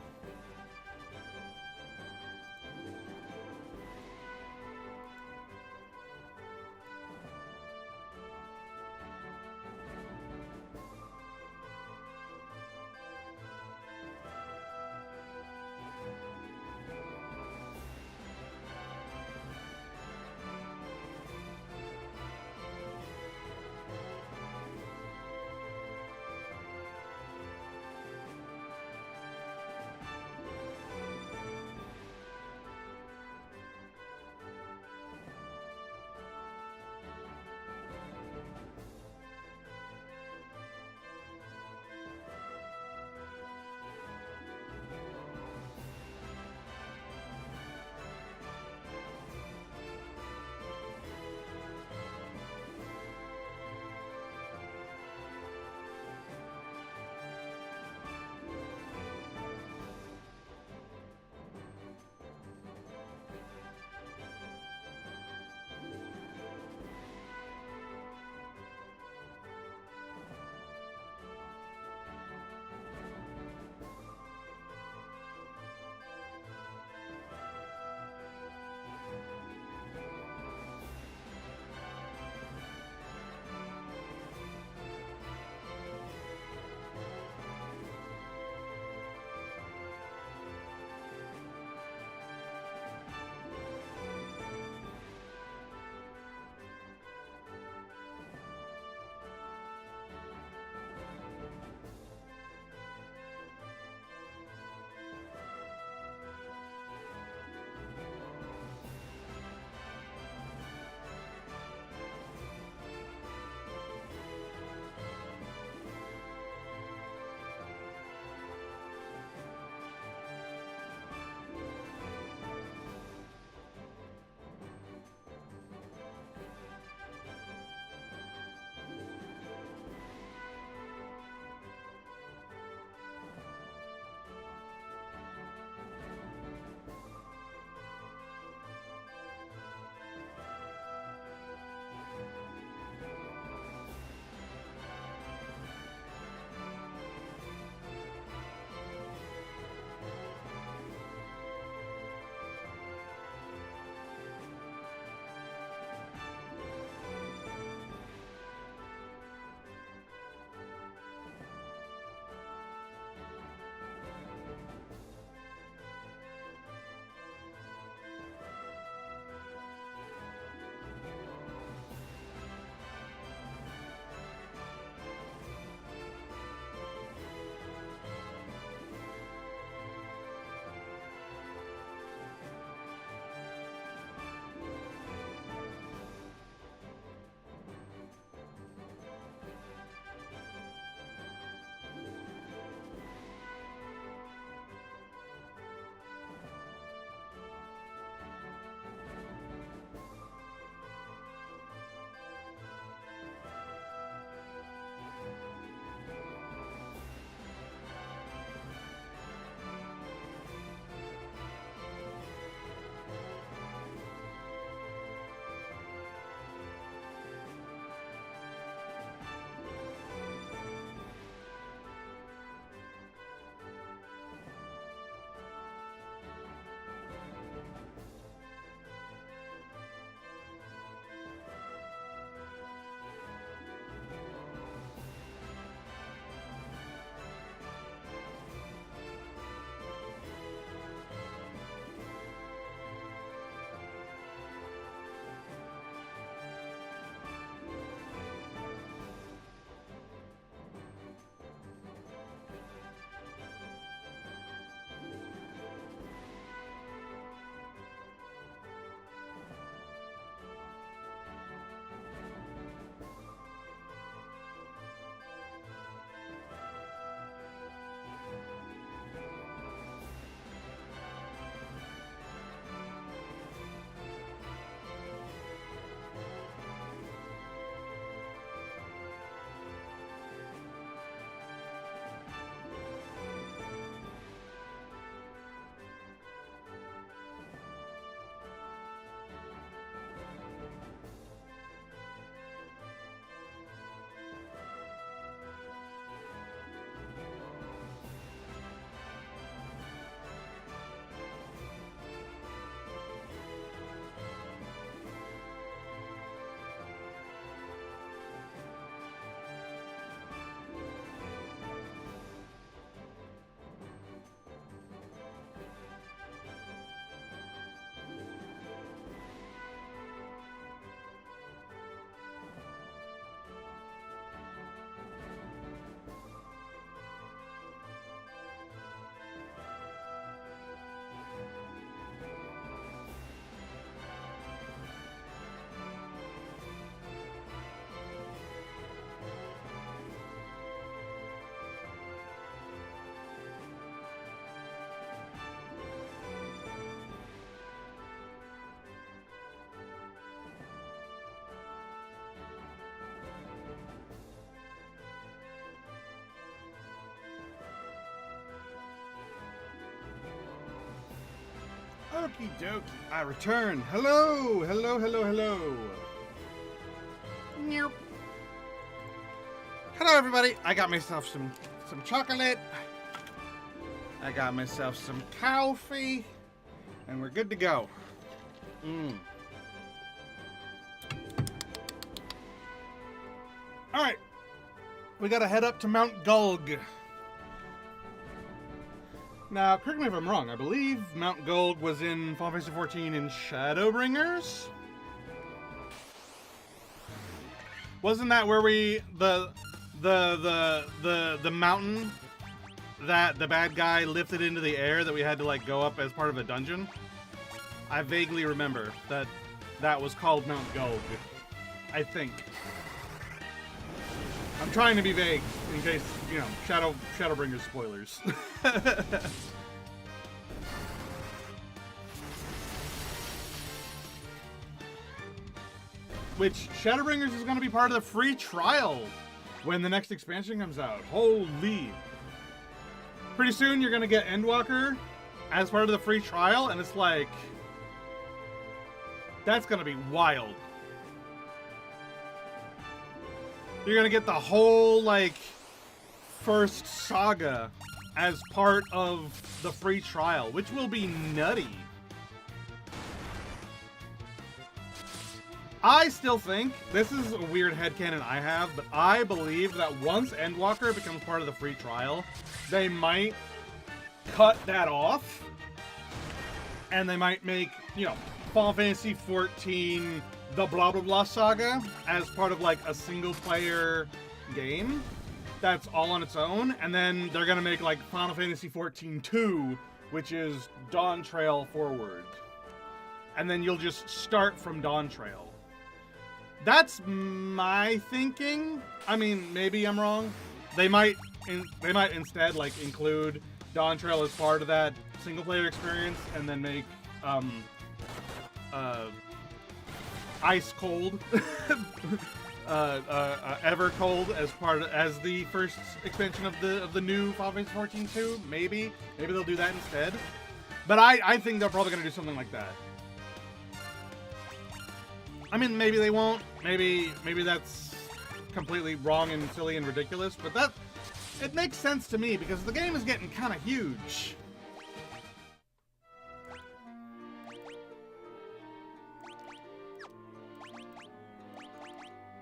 Okie dokie. I return. Hello, hello, hello, hello. Meow. Hello, everybody. I got myself some chocolate. I got myself some coffee, and we're good to go. All right, we gotta head up to Mount Gulg. Now, correct me if I'm wrong. I believe Mount Gulg was in Final Fantasy XIV in Shadowbringers. Wasn't that where we the mountain that the bad guy lifted into the air that we had to like go up as part of a dungeon? I vaguely remember that was called Mount Gulg. I think. I'm trying to be vague in case, you know, Shadowbringers spoilers. Which Shadowbringers is going to be part of the free trial when the next expansion comes out. Holy. Pretty soon you're going to get Endwalker as part of the free trial, and it's like, that's going to be wild. You're going to get the whole, like, first saga as part of the free trial, which will be nutty. I still think, this is a weird headcanon I have, but I believe that once Endwalker becomes part of the free trial, they might cut that off, and they might make, you know, Final Fantasy XIV, the blah blah blah saga, as part of like a single player game that's all on its own, and then they're gonna make like Final Fantasy XIV 2, which is Dawn Trail forward. And then you'll just start from Dawn Trail. That's my thinking. I mean, maybe I'm wrong. They might instead like include Dawn Trail as part of that single player experience, and then make Ice Cold, Ever Cold as the first expansion of the new Final Fantasy XIV 2. Maybe they'll do that instead. But I think they're probably gonna do something like that. I mean, maybe they won't. Maybe that's completely wrong and silly and ridiculous. But it makes sense to me because the game is getting kind of huge.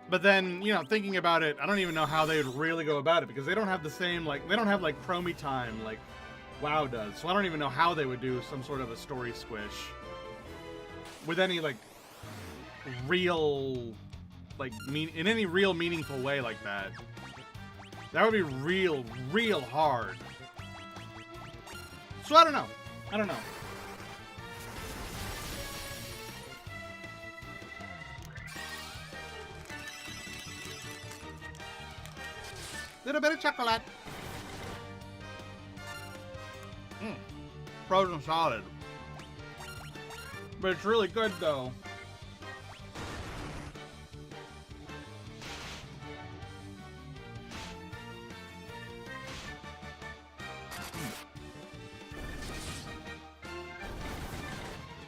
But then, you know, thinking about it, I don't even know how they would really go about it because they don't have the same, like, they don't have, like, Chromie time like WoW does. So I don't even know how they would do some sort of a story squish with any, like, real, like, in any real meaningful way like that. That would be real hard. So I don't know. Little bit of chocolate. Frozen solid. But it's really good though.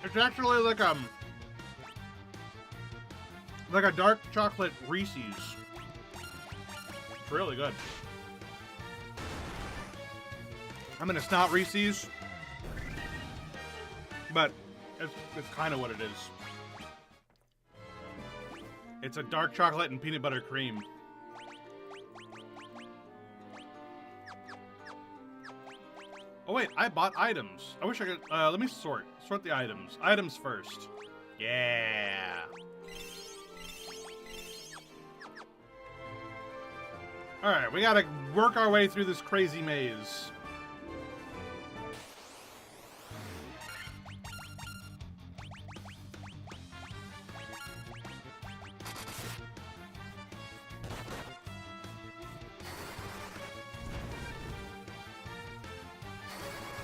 It's actually like a dark chocolate Reese's. It's really good. I mean, it's not Reese's, but it's kind of what it is. It's a dark chocolate and peanut butter cream. Oh wait, I bought items. I wish I could, let me sort the items. Items first. Yeah. Alright, we gotta work our way through this crazy maze.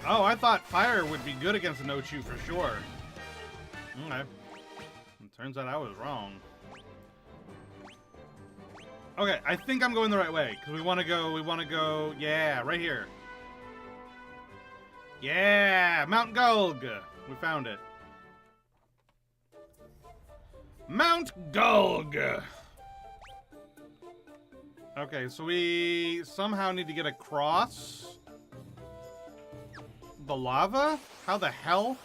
Oh, I thought fire would be good against an Ochu for sure. Okay. It turns out I was wrong. Okay, I think I'm going the right way, because we want to go, yeah, right here. Yeah, Mount Gulg. We found it. Mount Gulg. Okay, so we somehow need to get across the lava? How the hell?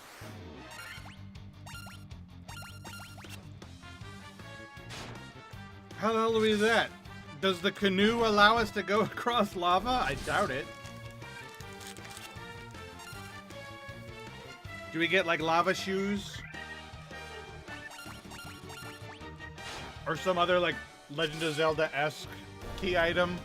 How the hell do we do that? Does the canoe allow us to go across lava? I doubt it. Do we get like lava shoes? Or some other like Legend of Zelda-esque key item?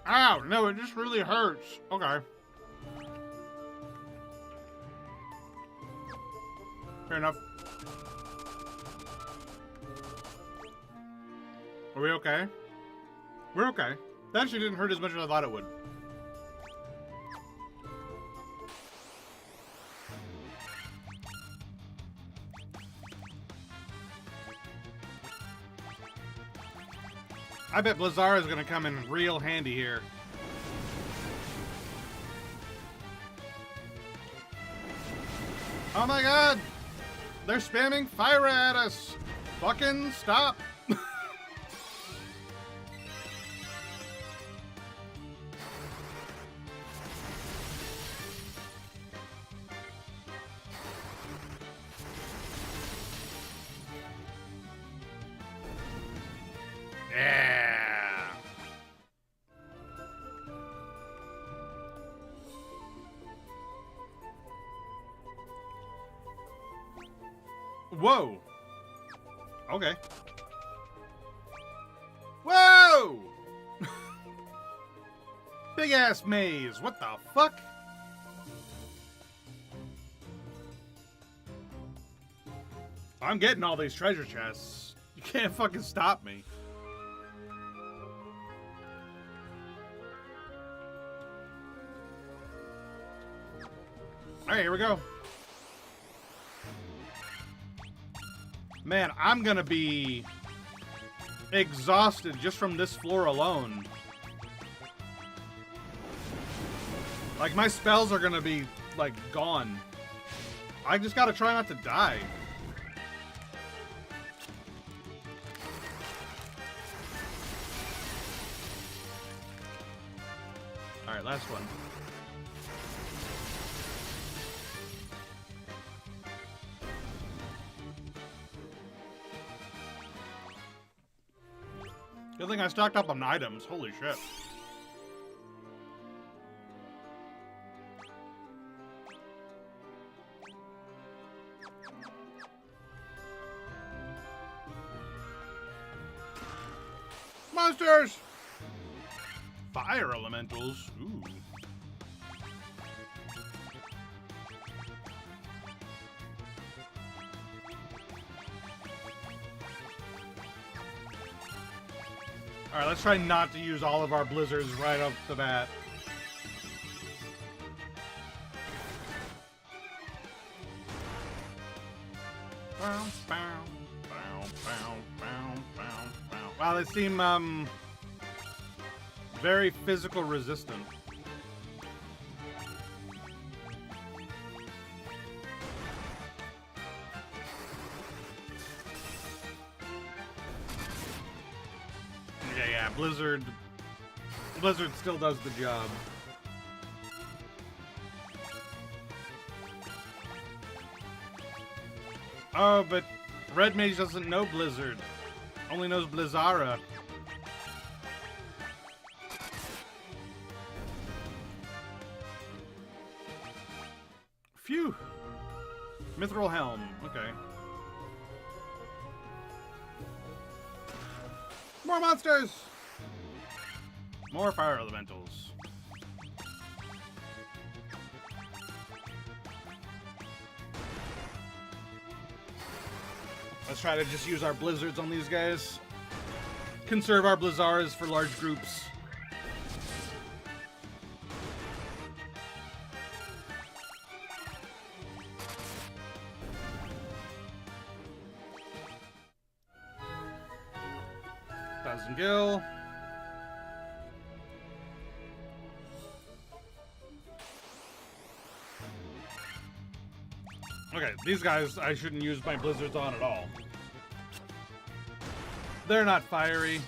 Ow, no, it just really hurts. Okay. Fair enough. Are we okay? We're okay. That actually didn't hurt as much as I thought it would. I bet Blizzara is going to come in real handy here. Oh my god! They're spamming fire at us! Fucking stop! Yeah! Whoa! Okay. Whoa! Big ass maze. What the fuck? I'm getting all these treasure chests. You can't fucking stop me. Alright, here we go. Man, I'm gonna be exhausted just from this floor alone. Like, my spells are gonna be, like, gone. I just gotta try not to die. Alright, last one. Good thing I stocked up on items. Holy shit. Monsters! Fire elementals. Ooh. Alright, let's try not to use all of our blizzards right off the bat. Wow, they seem, very physical resistant. Yeah, Blizzard still does the job. Oh, but Red Mage doesn't know Blizzard. Only knows Blizzara. Phew. Mithril Helm. Okay. More monsters! More fire elementals. Let's try to just use our blizzards on these guys. Conserve our Blizzaras for large groups. 1000 gil. Okay, these guys I shouldn't use my blizzards on at all. They're not fiery.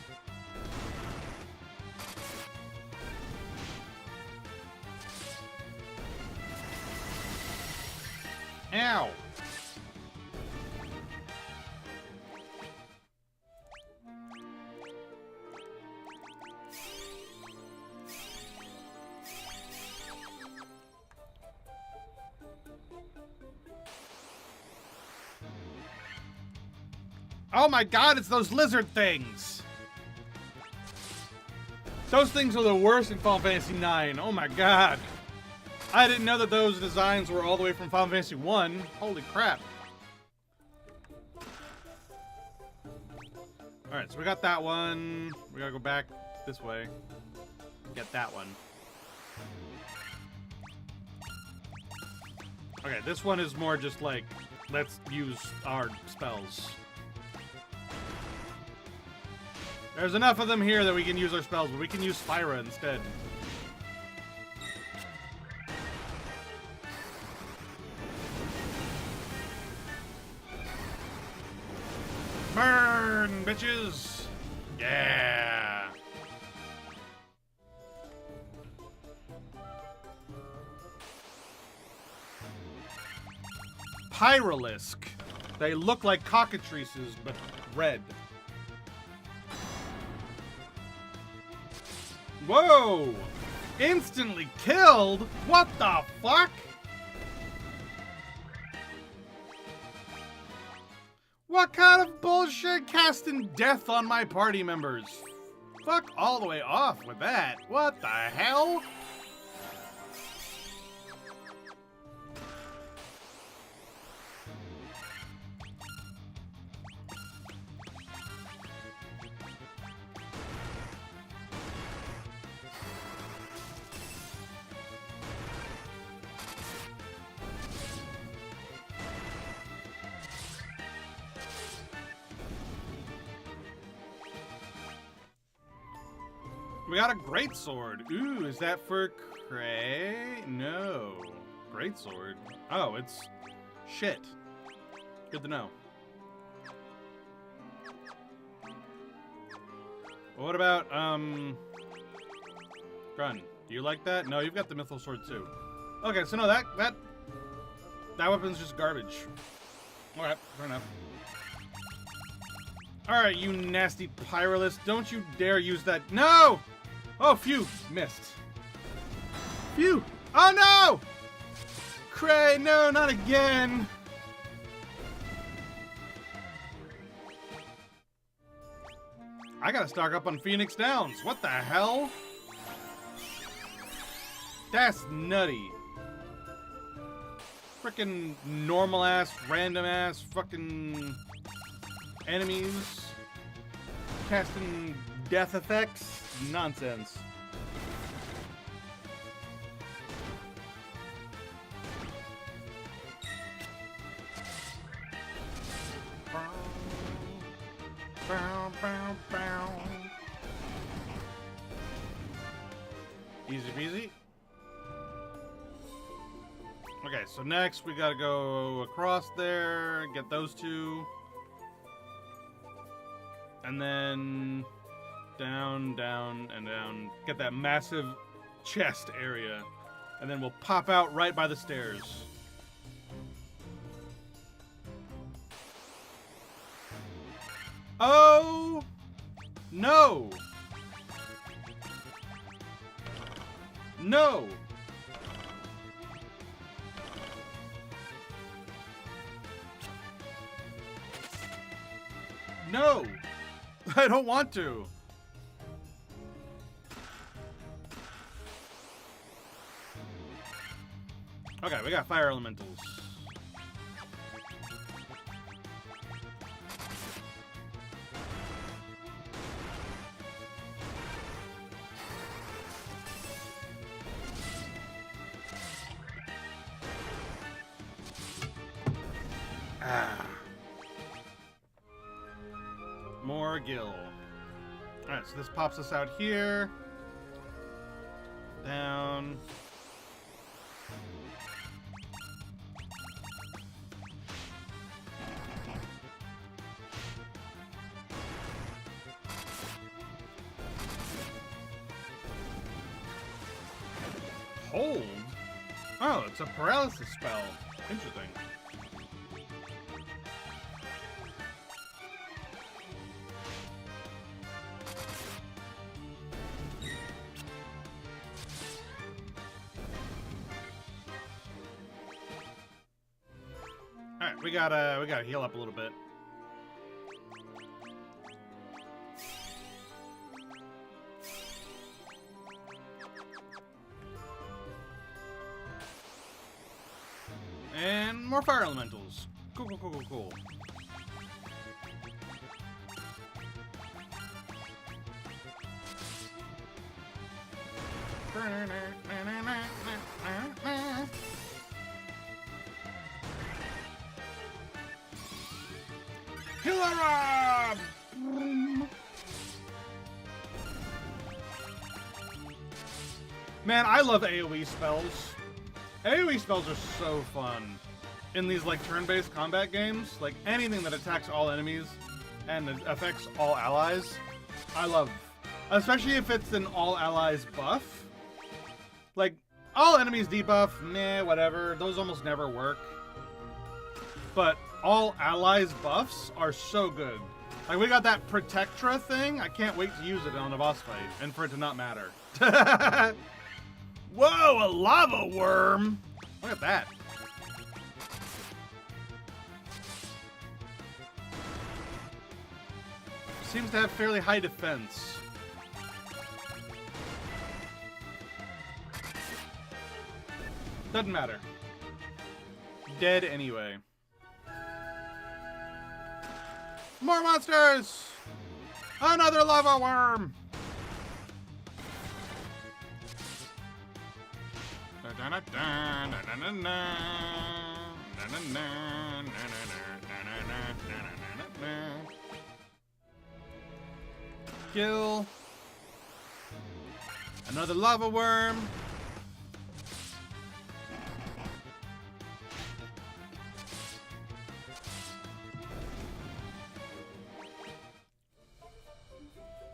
Ow! Oh my god, it's those lizard things! Those things are the worst in Final Fantasy IX. Oh my god. I didn't know that those designs were all the way from Final Fantasy 1. Holy crap. Alright, so we got that one. We gotta go back this way. Get that one. Okay, this one is more just like, let's use our spells. There's enough of them here that we can use our spells, but we can use Spyra instead. Burn, bitches! Yeah! Pyralisk. They look like cockatrices, but red. Whoa! Instantly killed? What the fuck? What kind of bullshit casting death on my party members? Fuck all the way off with that. What the hell? We got a greatsword. Ooh, is that for Cray? No. Greatsword. Oh, it's shit. Good to know. Well, what about, Grun? Do you like that? No, you've got the Mythal Sword too. Okay, so no, that weapon's just garbage. Alright, fair enough. Alright, you nasty Pyralist. Don't you dare use that. No! Oh, phew. Missed. Phew. Oh, no! Cray, no, not again. I gotta stock up on Phoenix Downs. What the hell? That's nutty. Frickin' normal ass, random ass, fucking enemies casting death effects. Nonsense. Bow, bow, bow. Easy peasy. Okay, so next we gotta go across there, get those two. And then down, down, and down. Get that massive chest area. And then we'll pop out right by the stairs. Oh! No! No! No! I don't want to. Okay, we got fire elementals. Ah. More gil. Alright, so this pops us out here. Down. Hold? Oh, it's a paralysis spell. Interesting. Alright, we gotta heal up a little bit. And more fire elementals. Cool, cool, cool, cool, cool. Hillara! Man, I love AoE spells. AoE spells are so fun in these like turn-based combat games. Like anything that attacks all enemies and affects all allies, I love. Especially if it's an all allies buff. Like all enemies debuff, nah, whatever. Those almost never work. But all allies buffs are so good. Like we got that Protectra thing. I can't wait to use it on a boss fight and for it to not matter. Whoa, a lava worm! Look at that. Seems to have fairly high defense. Doesn't matter. Dead anyway. More monsters! Another lava worm! Kill. Another lava worm.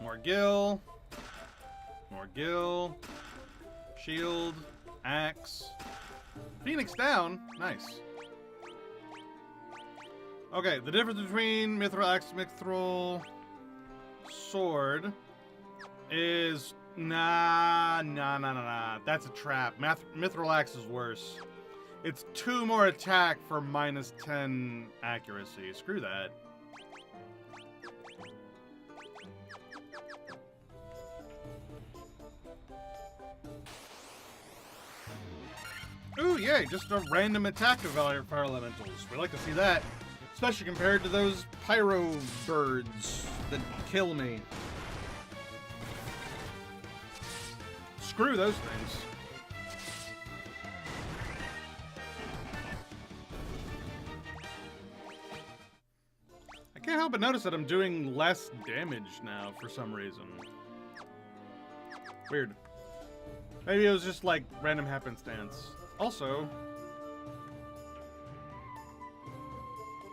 More gil. More gil. Shield. Axe. Phoenix down. Nice. Okay, the difference between Mithril Axe, Mithril Sword is nah. That's a trap. Mithril Axe is worse. It's 2 more attack for minus 10 accuracy. Screw that. Ooh, yay, just a random attack of fire elementals. We like to see that. Especially compared to those pyro birds that kill me. Screw those things. I can't help but notice that I'm doing less damage now for some reason. Weird. Maybe it was just like random happenstance. Also...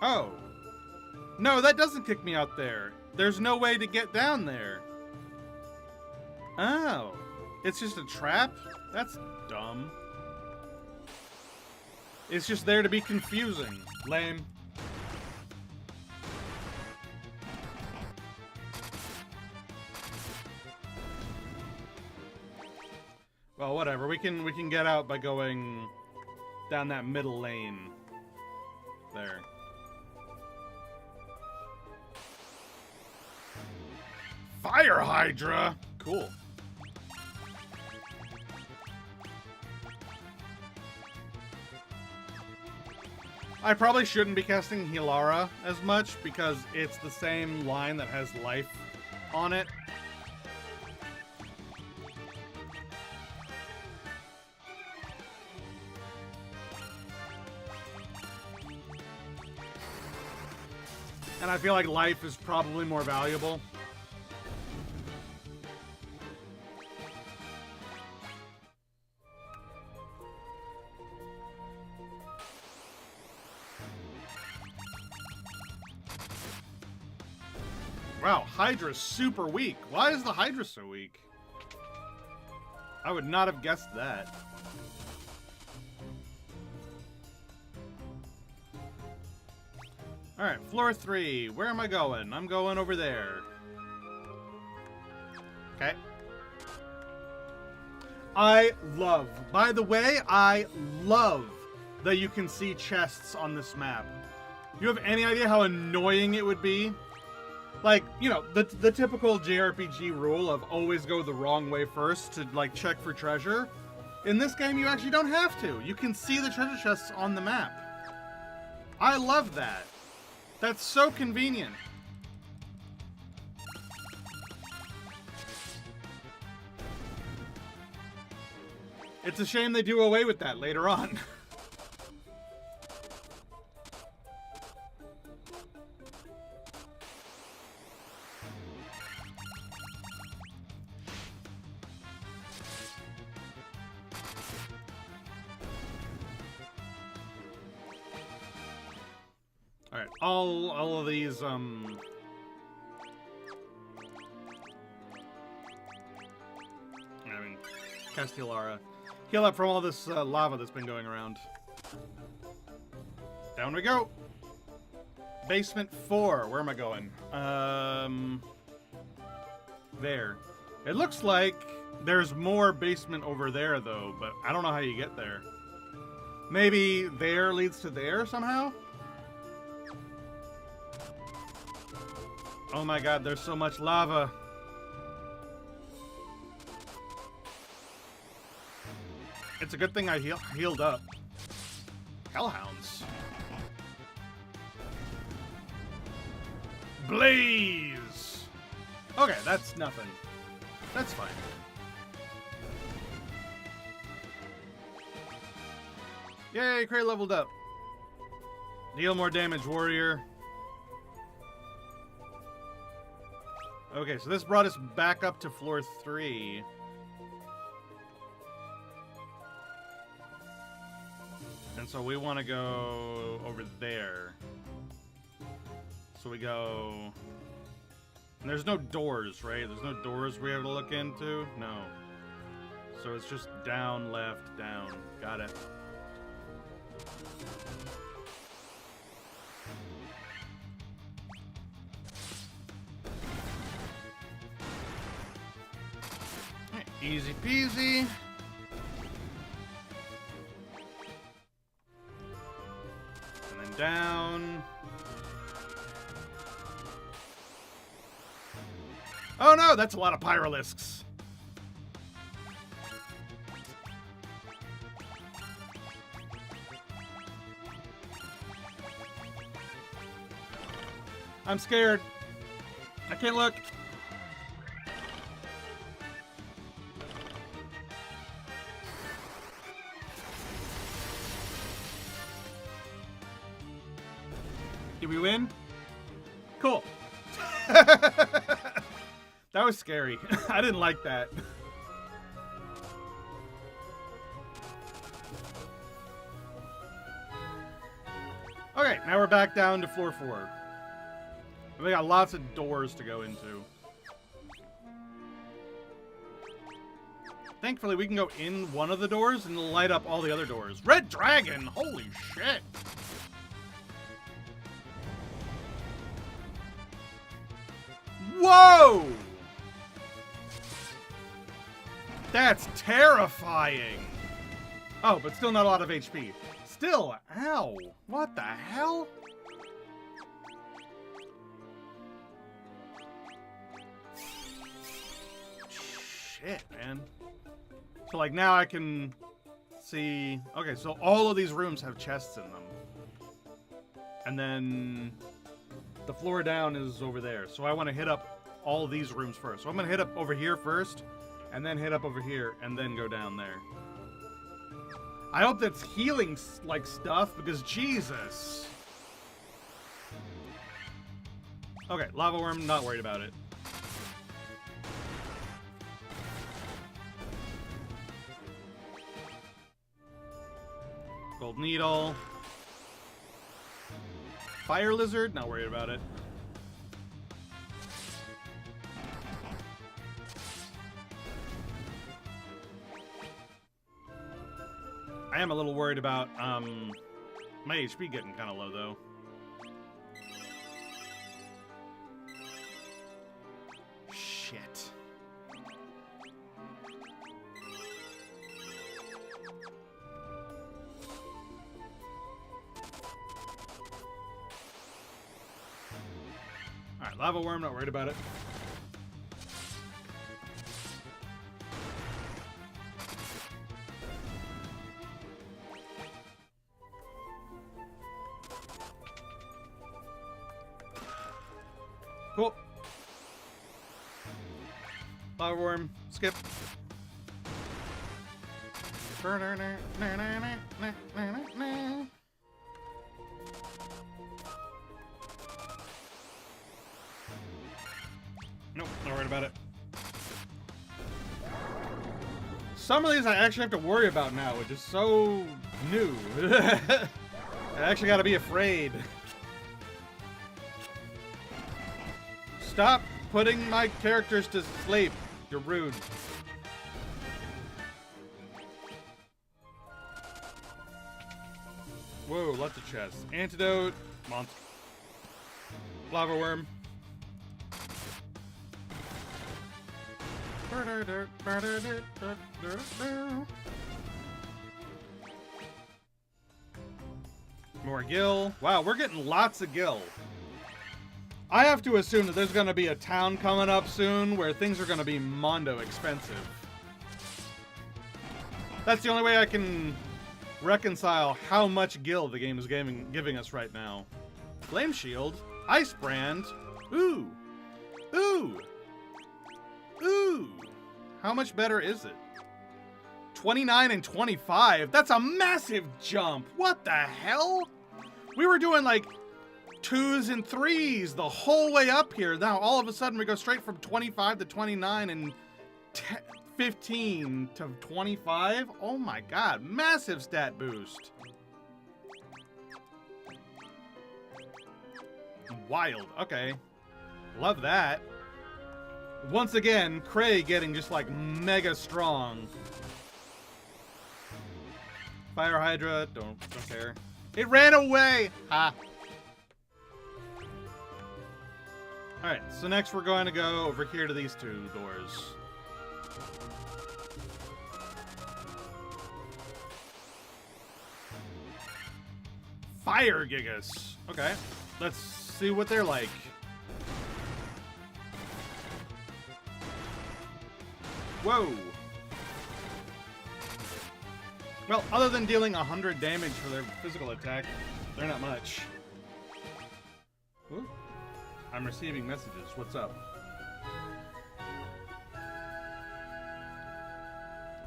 Oh. No, that doesn't kick me out there. There's no way to get down there. Oh. It's just a trap? That's dumb. It's just there to be confusing. Lame. Well, whatever. We can get out by going down that middle lane. There. Fire Hydra! Cool. I probably shouldn't be casting Hillara as much because it's the same line that has life on it. And I feel like life is probably more valuable. Wow, Hydra's super weak. Why is the Hydra so weak? I would not have guessed that. Alright, floor 3. Where am I going? I'm going over there. Okay. By the way, I love that you can see chests on this map. You have any idea how annoying it would be? Like, you know, the typical JRPG rule of always go the wrong way first to, like, check for treasure. In this game, you actually don't have to. You can see the treasure chests on the map. I love that. That's so convenient. It's a shame they do away with that later on. Alright, all of these, I mean, Castellara. Heal up from all this lava that's been going around. Down we go. Basement 4. Where am I going? There. It looks like there's more basement over there, though, but I don't know how you get there. Maybe there leads to there somehow? Oh my god, there's so much lava. It's a good thing I healed up. Hellhounds. Blaze! Okay, that's nothing. That's fine. Yay, Cray leveled up. Deal more damage, warrior. Okay, so this brought us back up to floor 3. And so we want to go over there. So we go... And there's no doors, right? There's no doors we have to look into? No. So it's just down, left, down. Got it. Easy peasy. And then down. Oh no, that's a lot of Pyrolisks. I'm scared. I can't look. Did we win? Cool. That was scary. I didn't like that. Okay, now we're back down to floor 4. We got lots of doors to go into. Thankfully, we can go in one of the doors and light up all the other doors. Red Dragon! Holy shit! Whoa! That's terrifying! Oh, but still not a lot of HP. Still, ow! What the hell? Shit, man. So, like, now I can see... Okay, so all of these rooms have chests in them. And then... the floor down is over there. So I want to hit up all these rooms first. So I'm going to hit up over here first, and then hit up over here, and then go down there. I hope that's healing, like, stuff, because Jesus. Okay, lava worm, not worried about it. Gold needle. Fire lizard, not worried about it. am a little worried about my HP getting kind of low though. Shit. Alright, lava worm, not worried about it. Cool. Lava worm, skip. Nope, not worried about it. Some of these I actually have to worry about now, which is so new. I actually gotta be afraid. Stop putting my characters to sleep. You're rude. Whoa, lots of chests. Antidote, monster. Lava worm. More gil. Wow, we're getting lots of gil. I have to assume that there's going to be a town coming up soon where things are going to be mondo expensive. That's the only way I can reconcile how much gil the game is giving us right now. Flame shield, ice brand. Ooh, ooh, ooh. How much better is it? 29 and 25. That's a massive jump. What the hell? We were doing like 2s and 3s the whole way up here. Now all of a sudden we go straight from 25 to 29 and 15 to 25. Oh my god, massive stat boost. Wild. Okay, love that. Once again, Cray getting just like mega strong. Fire Hydra, don't care. It ran away. Ha. Alright, so next we're going to go over here to these two doors. Fire Gigas. Okay, let's see what they're like. Whoa. Well, other than dealing 100 damage for their physical attack, they're not much. Ooh. I'm receiving messages. What's up?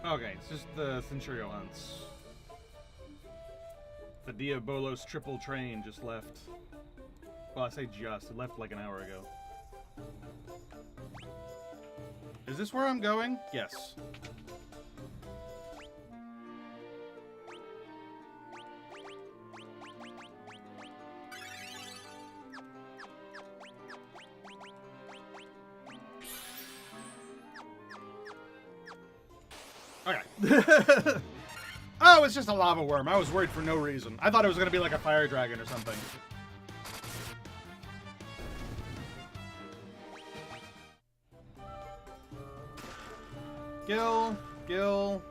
Okay, it's just the Centurio hunts. The Diabolos triple train just left. Well, I say just. It left like an hour ago. Is this where I'm going? Yes. Okay. Oh, it's just a lava worm. I was worried for no reason. I thought it was going to be like a fire dragon or something. Gil.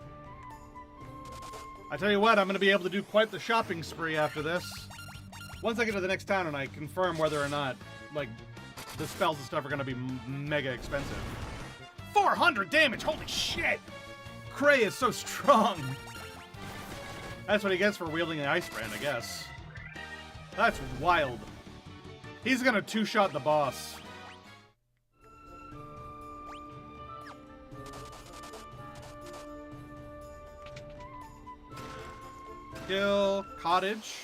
I tell you what, I'm going to be able to do quite the shopping spree after this. Once I get to the next town and I confirm whether or not, like, the spells and stuff are going to be mega expensive. 400 damage! Holy shit! Cray is so strong! That's what he gets for wielding the ice brand, I guess. That's wild. He's going to two-shot the boss. Gil, cottage.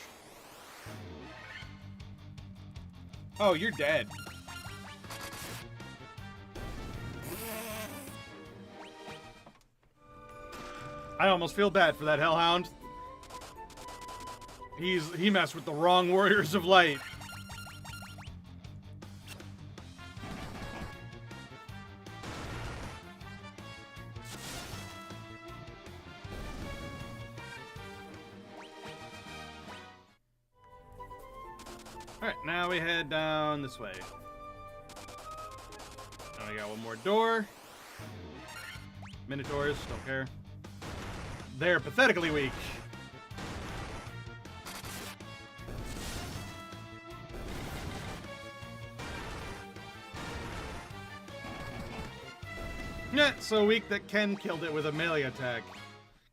Oh, you're dead. I almost feel bad for that Hellhound. He messed with the wrong Warriors of Light. Alright, now we head down this way. Now we got one more door. Minotaurs, don't care. They're pathetically weak. Yeah, so weak that Ken killed it with a melee attack.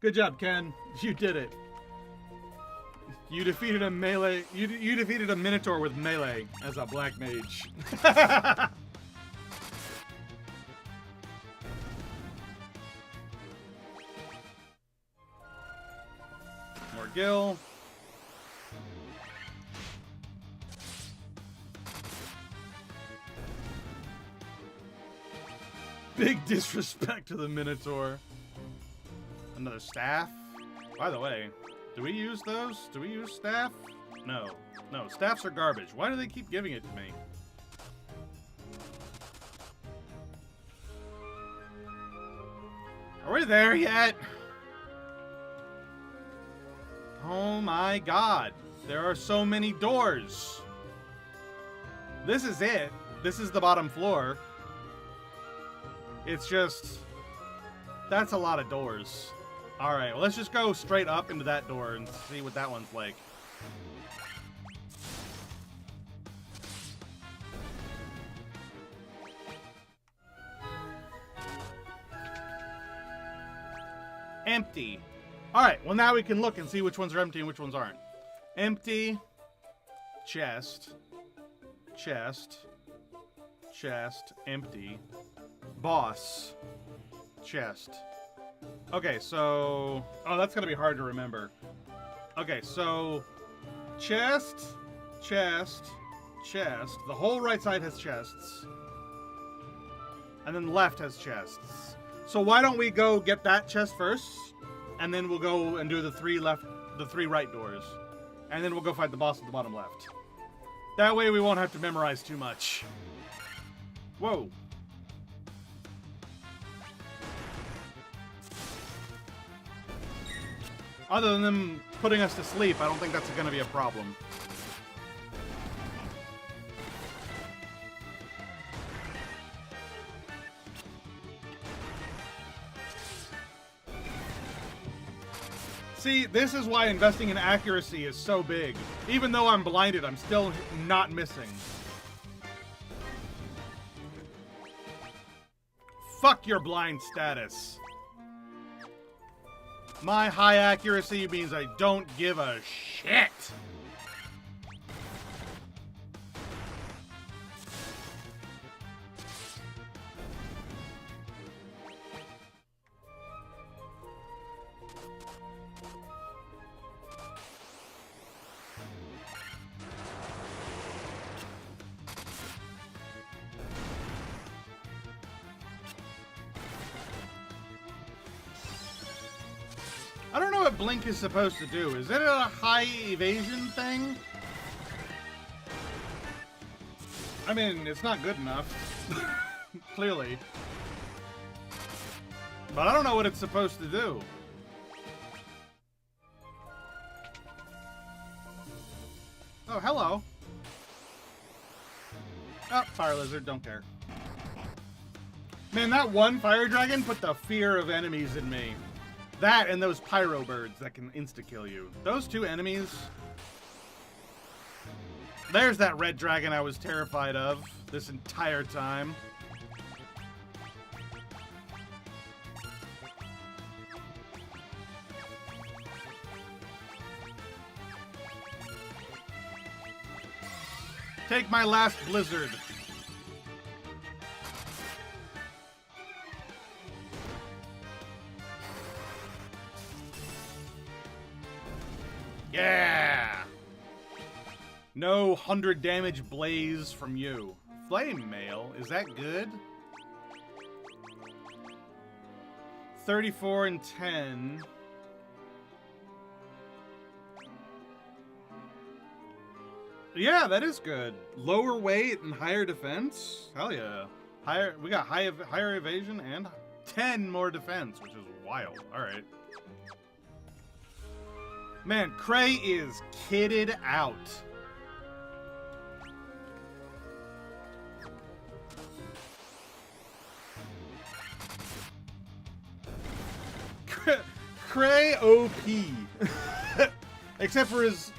Good job, Ken. You did it. You defeated a melee. You defeated a Minotaur with melee as a black mage. More Gil. Big disrespect to the Minotaur. Another staff. By the way, do we use those? Do we use staff? No. No, staffs are garbage. Why do they keep giving it to me? Are we there yet? Oh my god. There are so many doors. This is it. This is the bottom floor. It's just... That's a lot of doors. Alright, well, let's just go straight up into that door and see what that one's like. Empty. Alright, well now we can look and see which ones are empty and which ones aren't. Empty. Chest. Chest. Chest. Empty. Boss. Chest. Okay, so... Oh, that's gonna be hard to remember. Okay, so... Chest. Chest. Chest. The whole right side has chests. And then the left has chests. So why don't we go get that chest first? And then we'll go and do the three right doors. And then we'll go fight the boss at the bottom left. That way we won't have to memorize too much. Whoa. Other than them putting us to sleep, I don't think that's going to be a problem. See, this is why investing in accuracy is so big. Even though I'm blinded, I'm still not missing. Fuck your blind status. My high accuracy means I don't give a shit. I don't know what Blink is supposed to do. Is it a high evasion thing? I mean, it's not good enough. Clearly. But I don't know what it's supposed to do. Oh, hello. Oh, fire lizard, don't care. Man, that one fire dragon put the fear of enemies in me. That and those pyro birds that can insta-kill you. Those two enemies. There's that red dragon I was terrified of this entire time. Take my last blizzard. Yeah! No 100 damage blaze from you. Flame mail, is that good? 34 and 10. Yeah, that is good. Lower weight and higher defense? Hell yeah. We got higher evasion and 10 more defense, which is wild. Alright. Man, Cray is kitted out. Cray OP. Except for his,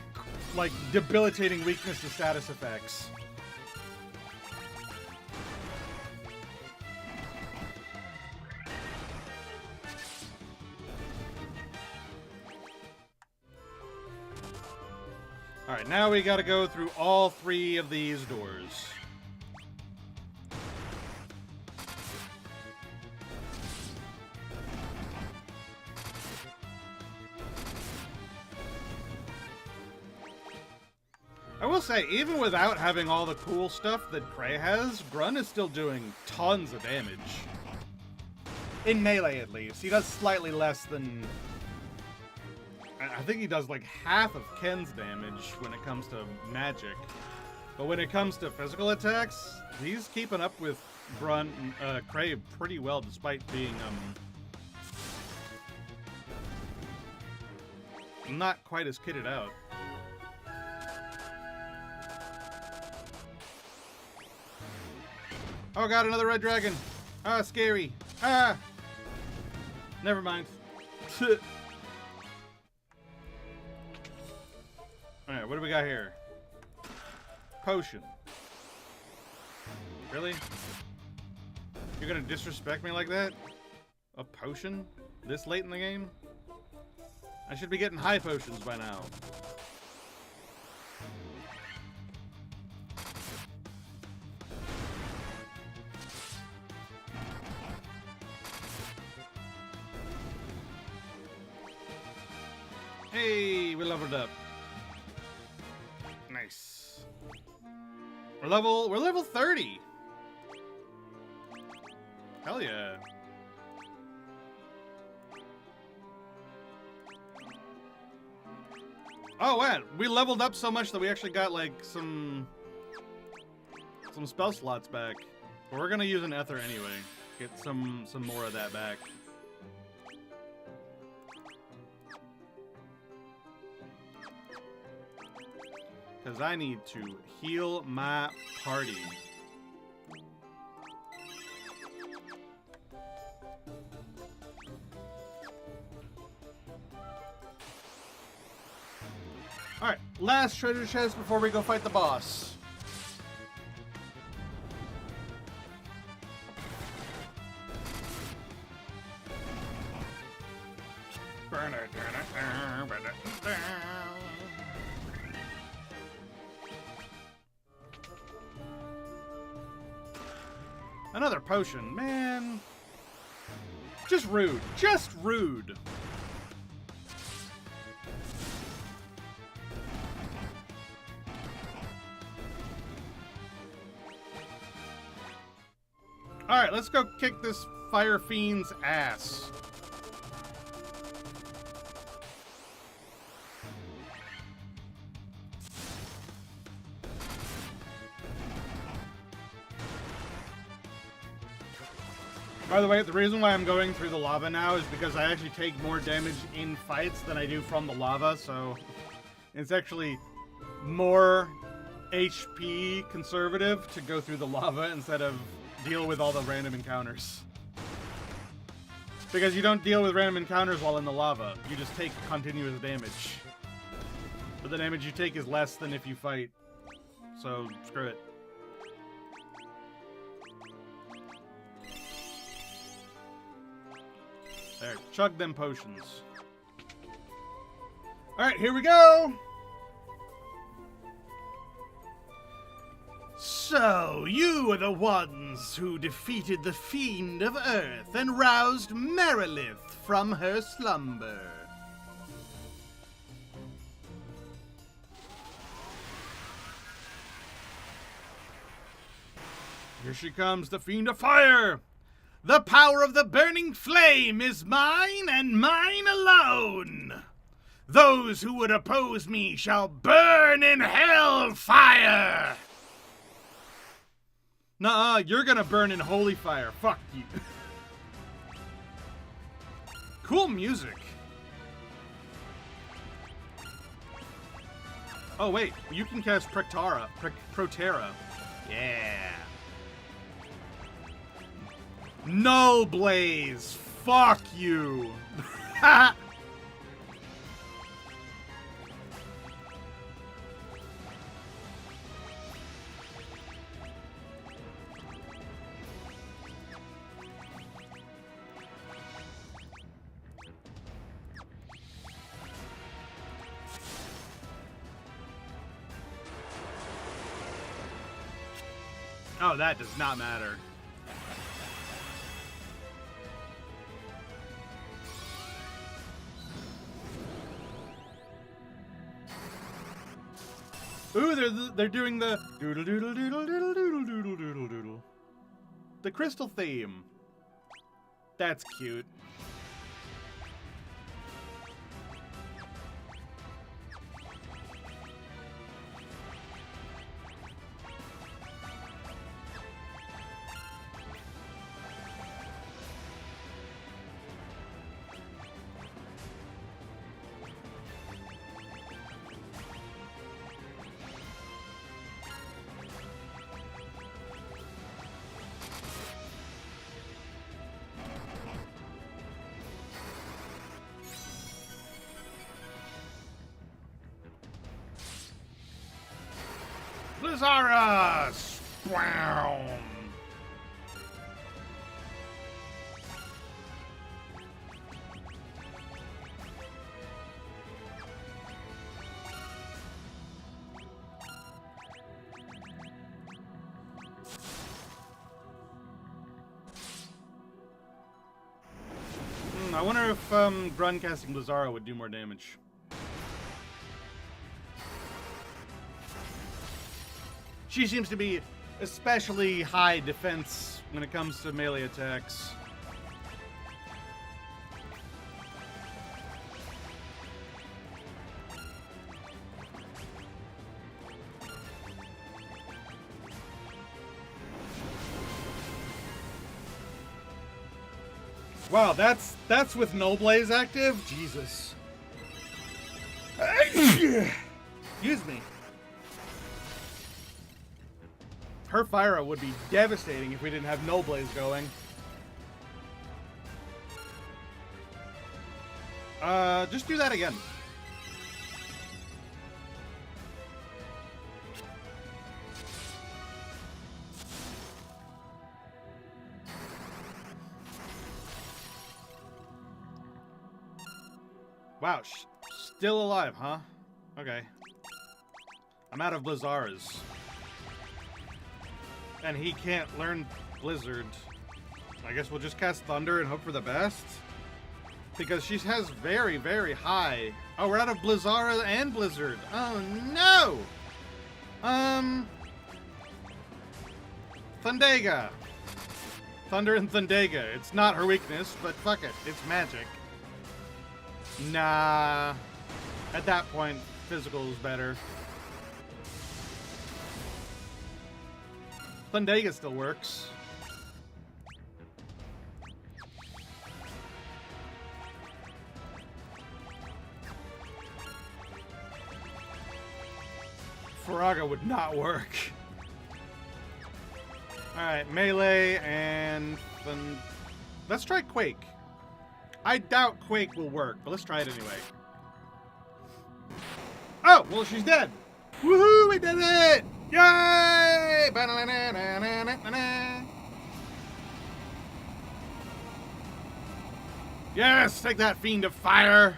like, debilitating weakness to status effects. Alright, now we gotta go through all 3 of these doors. I will say, even without having all the cool stuff that Cray has, Grun is still doing tons of damage. In melee, at least. He does slightly less than... I think he does like half of Ken's damage when it comes to magic. But when it comes to physical attacks, he's keeping up with Cray pretty well, despite being not quite as kitted out. Oh god, another red dragon! Ah, scary! Ah! Never mind. Alright, what do we got here? Potion. Really? You're gonna disrespect me like that? A potion? This late in the game? I should be getting high potions by now. Hey, we leveled up. Nice. We're level 30. Hell yeah. Oh man, we leveled up so much that we actually got like some spell slots back. But we're gonna use an Ether anyway. Get some more of that back. Because I need to heal my party. Alright, last treasure chest before we go fight the boss. Another potion, man. Just rude. Just rude. Alright, let's go kick this Fire Fiend's ass. By the way, the reason why I'm going through the lava now is because I actually take more damage in fights than I do from the lava, so it's actually more HP conservative to go through the lava instead of deal with all the random encounters. Because you don't deal with random encounters while in the lava, you just take continuous damage. But the damage you take is less than if you fight, so screw it. There, chug them potions. Alright, here we go! So, you are the ones who defeated the Fiend of Earth and roused Merilith from her slumber. Here she comes, the Fiend of Fire! The power of the burning flame is mine and mine alone. Those who would oppose me shall burn in hell fire. Nuh-uh, you're gonna burn in holy fire. Fuck you. Cool music. Oh wait, you can cast Protera. Yeah. Null Blaze! Fuck you! Oh, that does not matter. Ooh, they're doing the doodle doodle doodle doodle doodle doodle doodle doodle. The crystal theme. That's cute. Blizzara! Swoom! I wonder if Grun casting Blizzara would do more damage. She seems to be especially high defense when it comes to melee attacks. Wow, that's with No Blaze active? Jesus. Excuse me. Her Fyra would be devastating if we didn't have No Blaze going. Just do that again. Wow, still alive, huh? Okay. I'm out of Blizzaras. And he can't learn Blizzard. I guess we'll just cast Thunder and hope for the best. Because she has very, very high... Oh, we're out of Blizzara and Blizzard. Oh, no! Thundega. Thunder and Thundega. It's not her weakness, but fuck it. It's magic. Nah. At that point, physical is better. Thundega still works. Faraga would not work. Alright, melee and... Let's try Quake. I doubt Quake will work, but let's try it anyway. Oh, well, she's dead. Woohoo, we did it! Yay! Yes, take that, Fiend of Fire!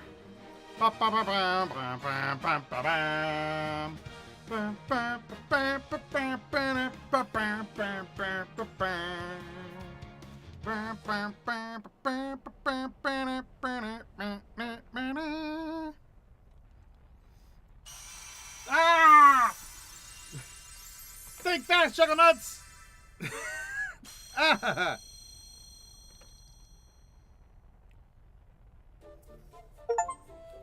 Ah! Think fast, Sugar Nuts! Ah!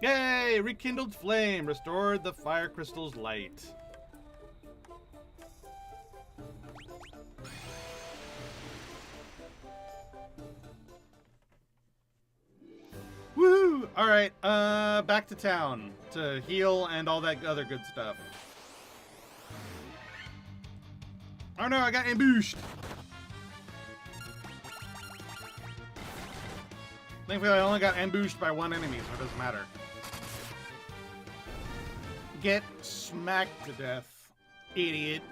Yay! Rekindled flame, restored the fire crystal's light. Woo! Alright, back to town to heal and all that other good stuff. Oh no, I got ambushed! Thankfully, I only got ambushed by one enemy, so it doesn't matter. Get smacked to death, idiot.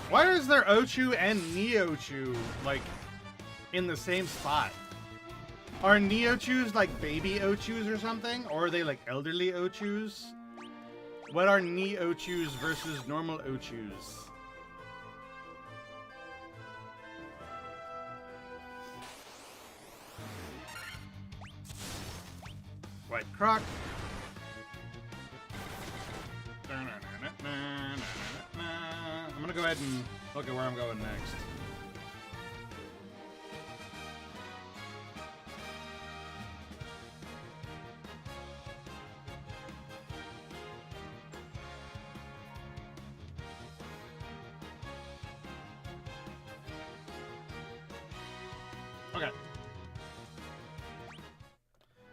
Why is there Ochu and Neochu, like, in the same spot? Are Neochus like baby Ochus or something? Or are they like elderly Ochus? What are Neochus versus normal Ochus? White Croc. I'm gonna go ahead and look at where I'm going next. Okay.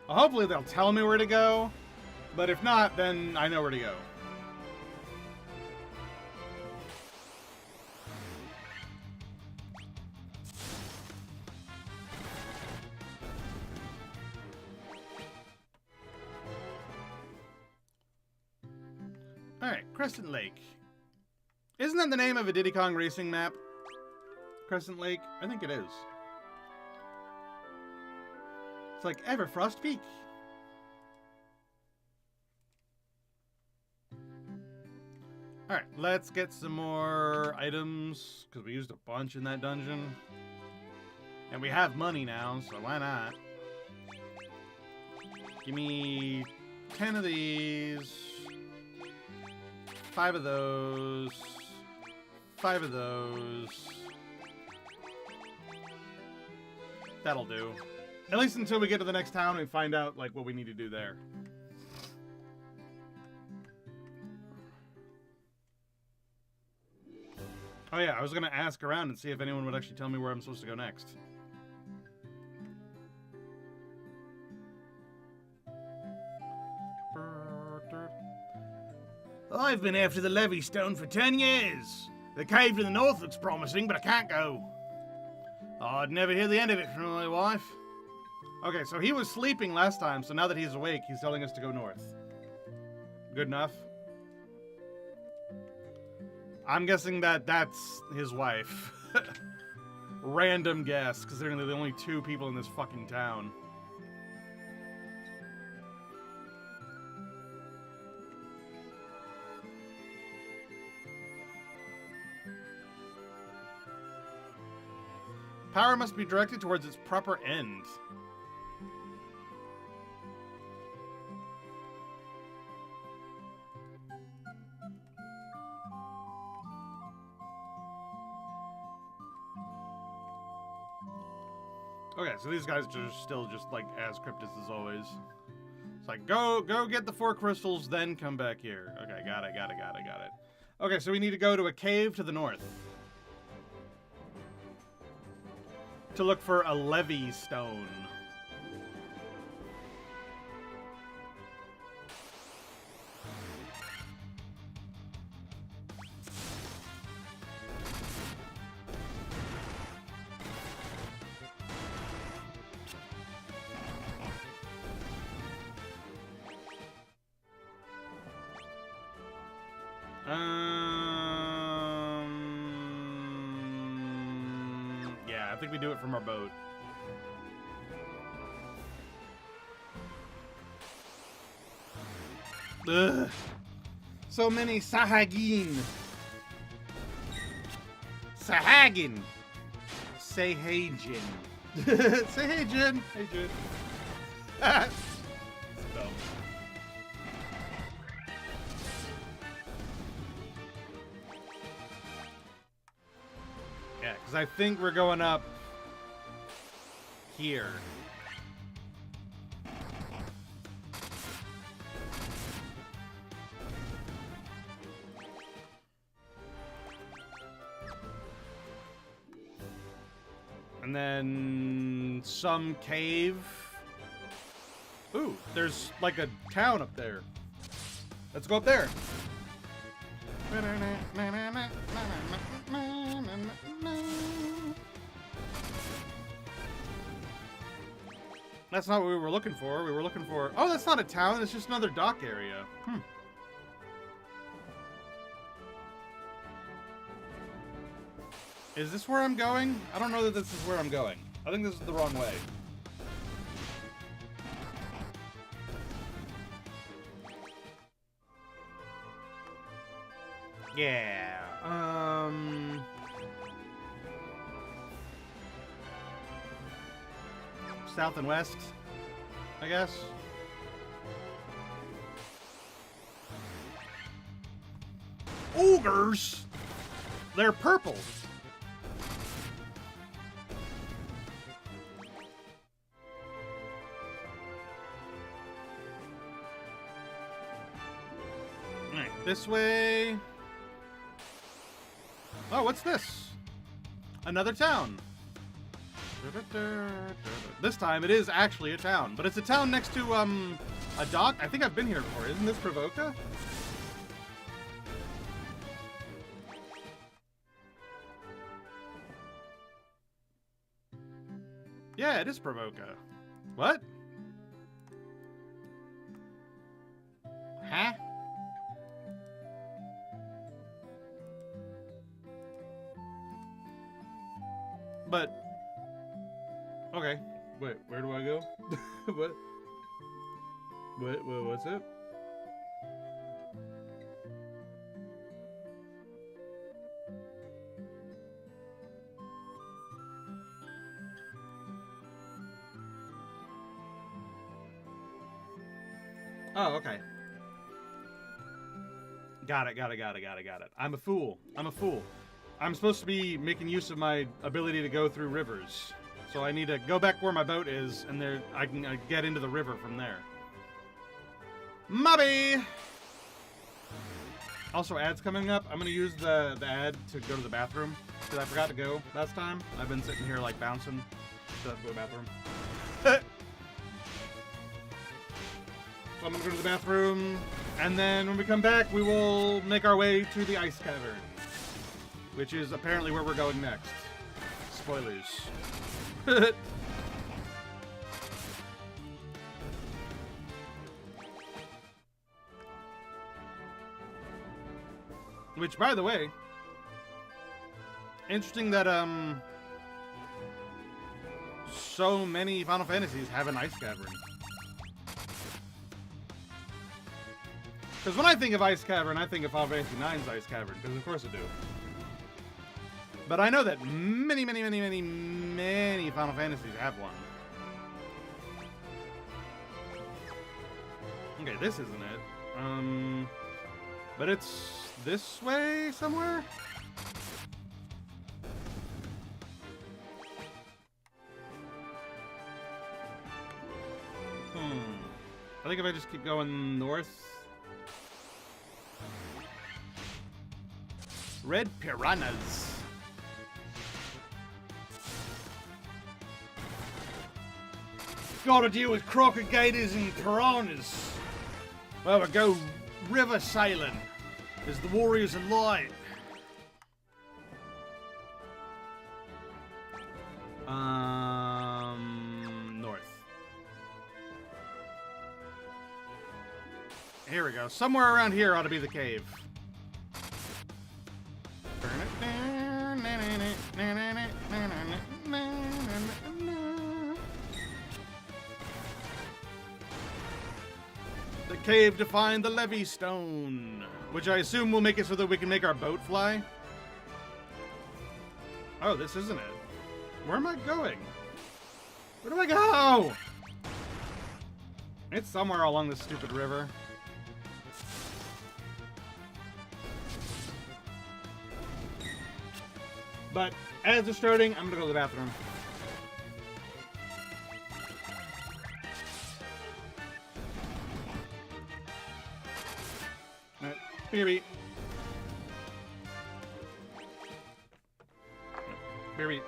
Well, hopefully they'll tell me where to go, but if not, then I know where to go. Alright, Crescent Lake. Isn't that the name of a Diddy Kong Racing map? Crescent Lake? I think it is. It's like Everfrost Peak. Alright, let's get some more items, because we used a bunch in that dungeon. And we have money now, so why not? Give me 10 of these. 5 of those. 5 of those. That'll do. At least until we get to the next town and find out, like, what we need to do there. Oh yeah, I was gonna ask around and see if anyone would actually tell me where I'm supposed to go next. I've been after the Levy Stone for 10 years. The cave to the north looks promising, but I can't go. I'd never hear the end of it from my wife. Okay, so he was sleeping last time, so now that he's awake, he's telling us to go north. Good enough? I'm guessing that that's his wife. Random guess, because they're the only 2 people in this fucking town. Power must be directed towards its proper end. Okay, so these guys are still just like as cryptid as always. It's like, go get the 4 crystals, then come back here. Okay, got it. Okay, so we need to go to a cave to the north. To look for a Levy Stone. Yeah, I think we do it from our boat. Ugh. So many Sahagin. Sahagin. Say hey, Jin. Say hey, Jin. Hey, Jin. It's dumb. Yeah, because I think we're going up here. And then some cave. Ooh, there's like a town up there. Let's go up there. That's not what we were looking for. We were looking for... Oh, that's not a town. It's just another dock area. Is this where I'm going? I don't know that this is where I'm going. I think this is the wrong way. Yeah. South and west, I guess. Ogres? They're purple. Alright, this way. Oh, what's this? Another town. This time it is actually a town, but it's a town next to a dock. I think I've been here before. Isn't this Provoca? Yeah, it is Provoca. What? Huh? But okay. Wait, where do I go? What? What's it? Oh, okay. Got it. I'm a fool. I'm supposed to be making use of my ability to go through rivers. So I need to go back where my boat is, and there I can get into the river from there. Mobby! Also, ads coming up. I'm going to use the ad to go to the bathroom, because I forgot to go last time. I've been sitting here, like, bouncing. So I have to go to the bathroom. So I'm going to go to the bathroom, and then when we come back, we will make our way to the ice cavern, which is apparently where we're going next. Spoilers. Which, by the way, interesting that so many Final Fantasies have an ice cavern. Because when I think of Ice Cavern, I think of Final Fantasy IX's Ice Cavern, because of course I do. But I know that many Final Fantasies have one. Okay, this isn't it. But it's this way somewhere? I think if I just keep going north. Red piranhas. Gotta deal with crocodiles and piranhas. Well, we go river sailing as the warriors of light. North. Here we go. Somewhere around here ought to be the cave. The cave to find the Levy Stone, which I assume will make it so that we can make our boat fly. Oh, this isn't it. Where am I going? Where do I go? It's somewhere along this stupid river. But as they're starting, I'm gonna go to the bathroom. Alright, BRB. BRB.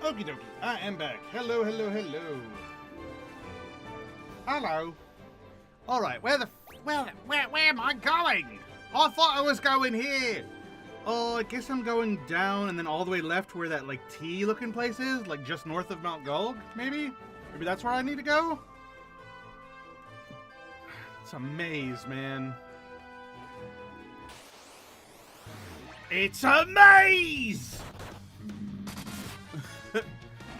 Okie dokie, I am back. Hello, hello, hello. Hello. Alright, where am I going? I thought I was going here. Oh, I guess I'm going down and then all the way left where that, like, T-looking place is. Like, just north of Mount Gulg, maybe? Maybe that's where I need to go? It's a maze, man. It's a maze!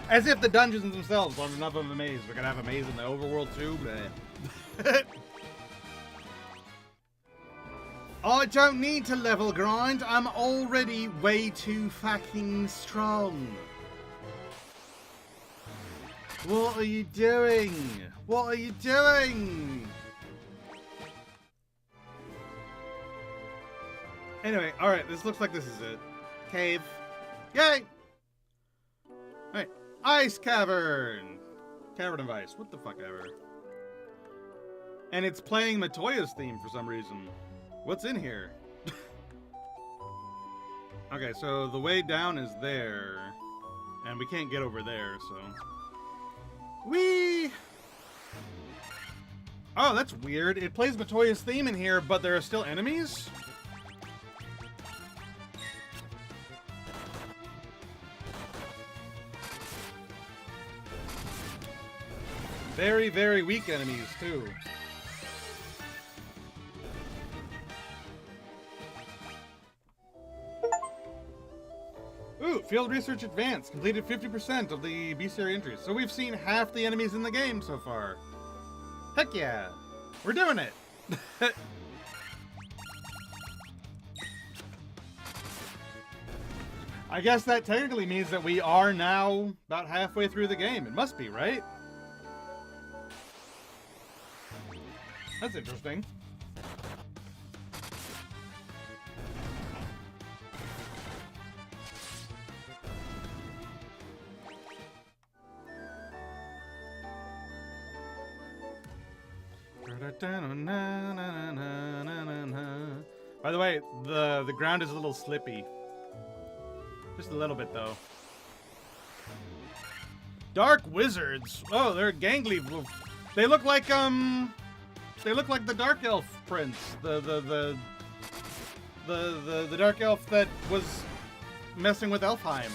As if the dungeons themselves aren't enough of a maze. We're gonna have a maze in the overworld too. Bleh. I don't need to level grind. I'm already way too fucking strong. What are you doing? What are you doing? Anyway, alright, this looks like this is it. Cave. Yay! Alright, Ice Cavern! Cavern of Ice, what the fuck ever. And it's playing Matoya's theme for some reason. What's in here? Okay, so the way down is there. And we can't get over there, so... Whee! Oh, that's weird. It plays Matoya's theme in here, but there are still enemies? Very, very weak enemies, too. Ooh, Field Research Advanced. Completed 50% of the bestiary entries. So we've seen half the enemies in the game so far. Heck yeah. We're doing it. I guess that technically means that we are now about halfway through the game. It must be, right? That's interesting. By the way, the ground is a little slippy. Just a little bit, though. Dark Wizards. Oh, they're gangly. They look like the Dark Elf prince. The Dark Elf that was messing with Elfheim.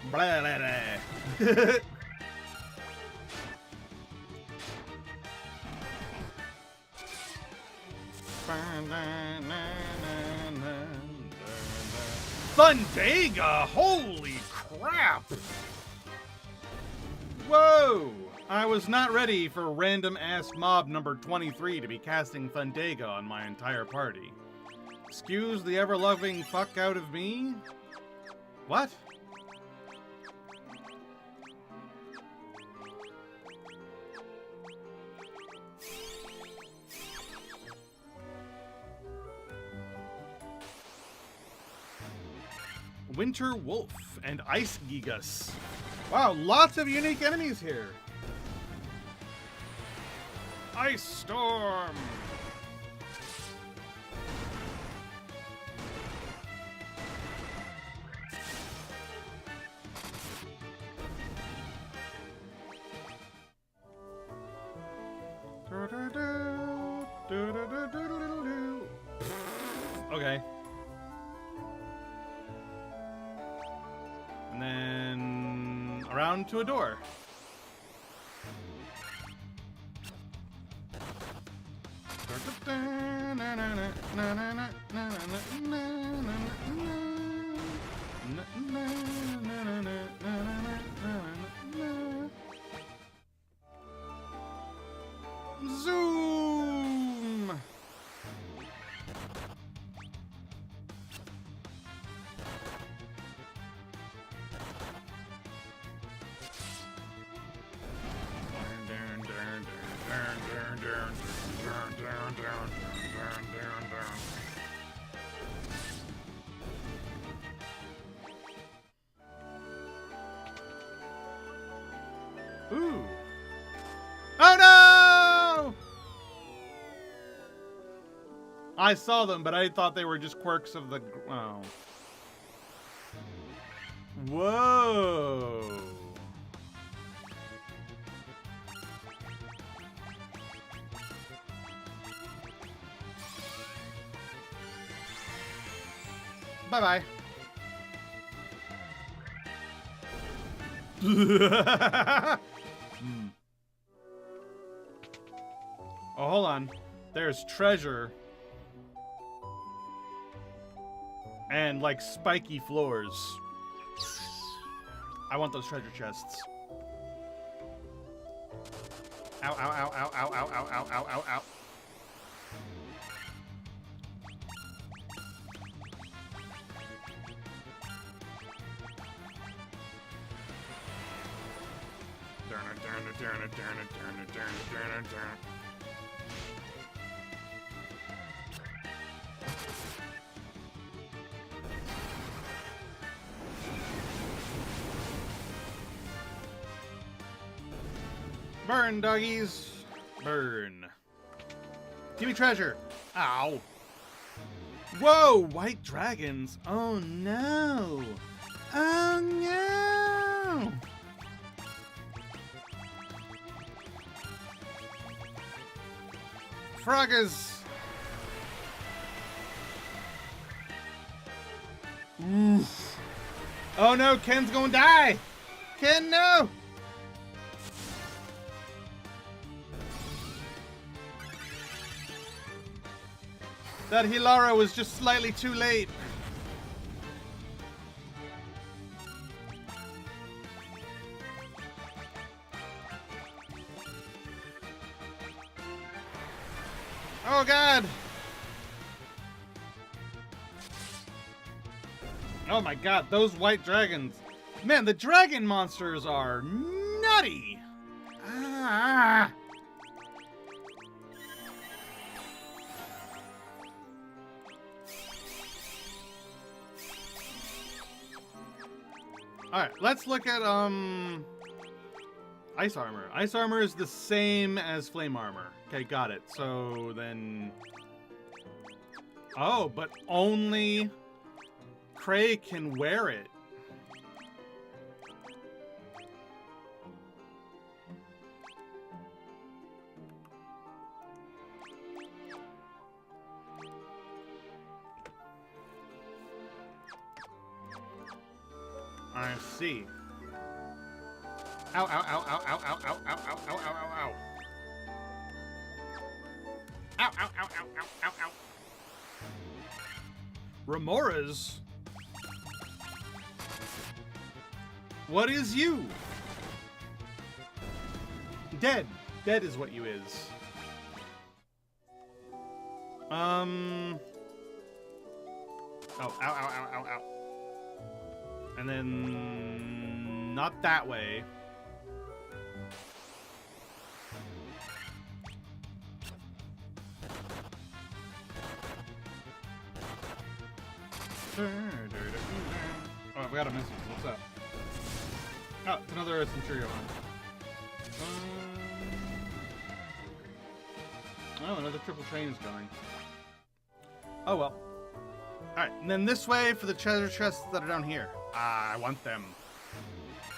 Blah, blah, blah. Thundega! Holy crap! Whoa! I was not ready for random-ass mob number 23 to be casting Thundega on my entire party. Excuse the ever-loving fuck out of me? What? Winter Wolf and Ice Gigas. Wow, lots of unique enemies here. Ice Storm. Okay. And then around to a door. Zoom! Ooh. Oh no! I saw them, but I thought they were just quirks of the... Oh. Whoa. Bye-bye. Oh, hold on. There's treasure. And, like, spiky floors. I want those treasure chests. Ow, ow, ow, ow, ow, ow, ow, ow, ow, ow, ow. Burn, doggies. Burn. Give me treasure. Ow. Whoa, white dragons. Oh no. Oh no. Froggas. Oof. Oh no, Ken's gonna die. Ken, no. That Hilara was just slightly too late. Oh God! Oh my God, those white dragons. Man, the dragon monsters are nutty! Ah! Alright, let's look at, ice armor. Ice armor is the same as flame armor. Okay, got it. So then... Oh, but only Cray can wear it. I see. Ow, ow, ow, ow, ow, ow, ow, ow, ow, ow, ow, ow, ow. Ow, ow, ow, ow, ow, ow, ow. Remoras? What is you? Dead. Dead is what you is. Oh, ow, ow, ow, ow, ow. And then... Not that way. Oh, I forgot a message. What's up? Oh, it's another Centurio hunt. Oh, another triple train is going. Oh well. Alright, and then this way for the treasure chests that are down here. Ah, I want them.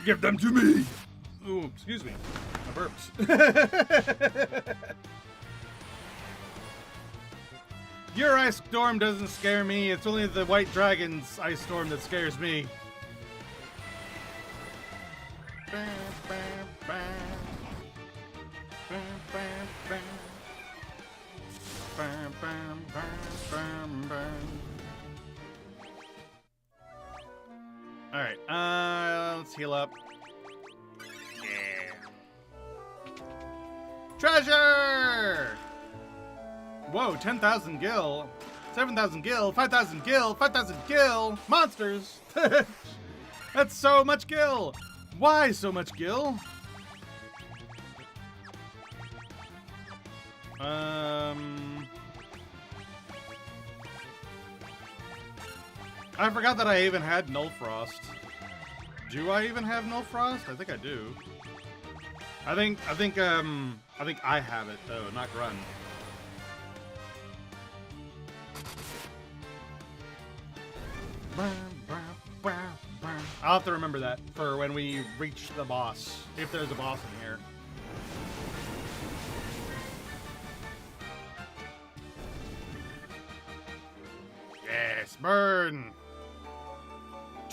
Give them to me! Ooh, excuse me. I burped. Your ice storm doesn't scare me. It's only the white dragon's ice storm that scares me. Alright, let's heal up. Yeah. Treasure! Whoa, 10,000 gil. 7,000 gil, 5,000 gil, 5,000 gil! Monsters! That's so much gil! Why so much gil? I forgot that I even had Null Frost. Do I even have Null Frost? I think I do. I think I have it though, not Grun. I'll have to remember that for when we reach the boss, if there's a boss in here. Yes, burn!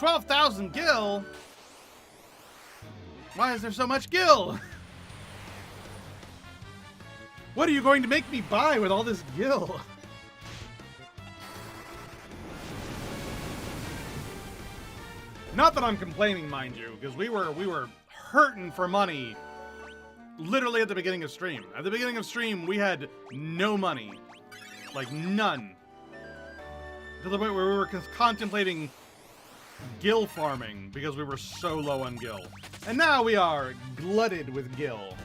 12,000 gil? Why is there so much gil? What are you going to make me buy with all this gil? Not that I'm complaining, mind you, because we were hurting for money literally at the beginning of stream. At the beginning of stream, we had no money. Like, none. To the point where we were contemplating gil farming because we were so low on gil. And now we are glutted with gil.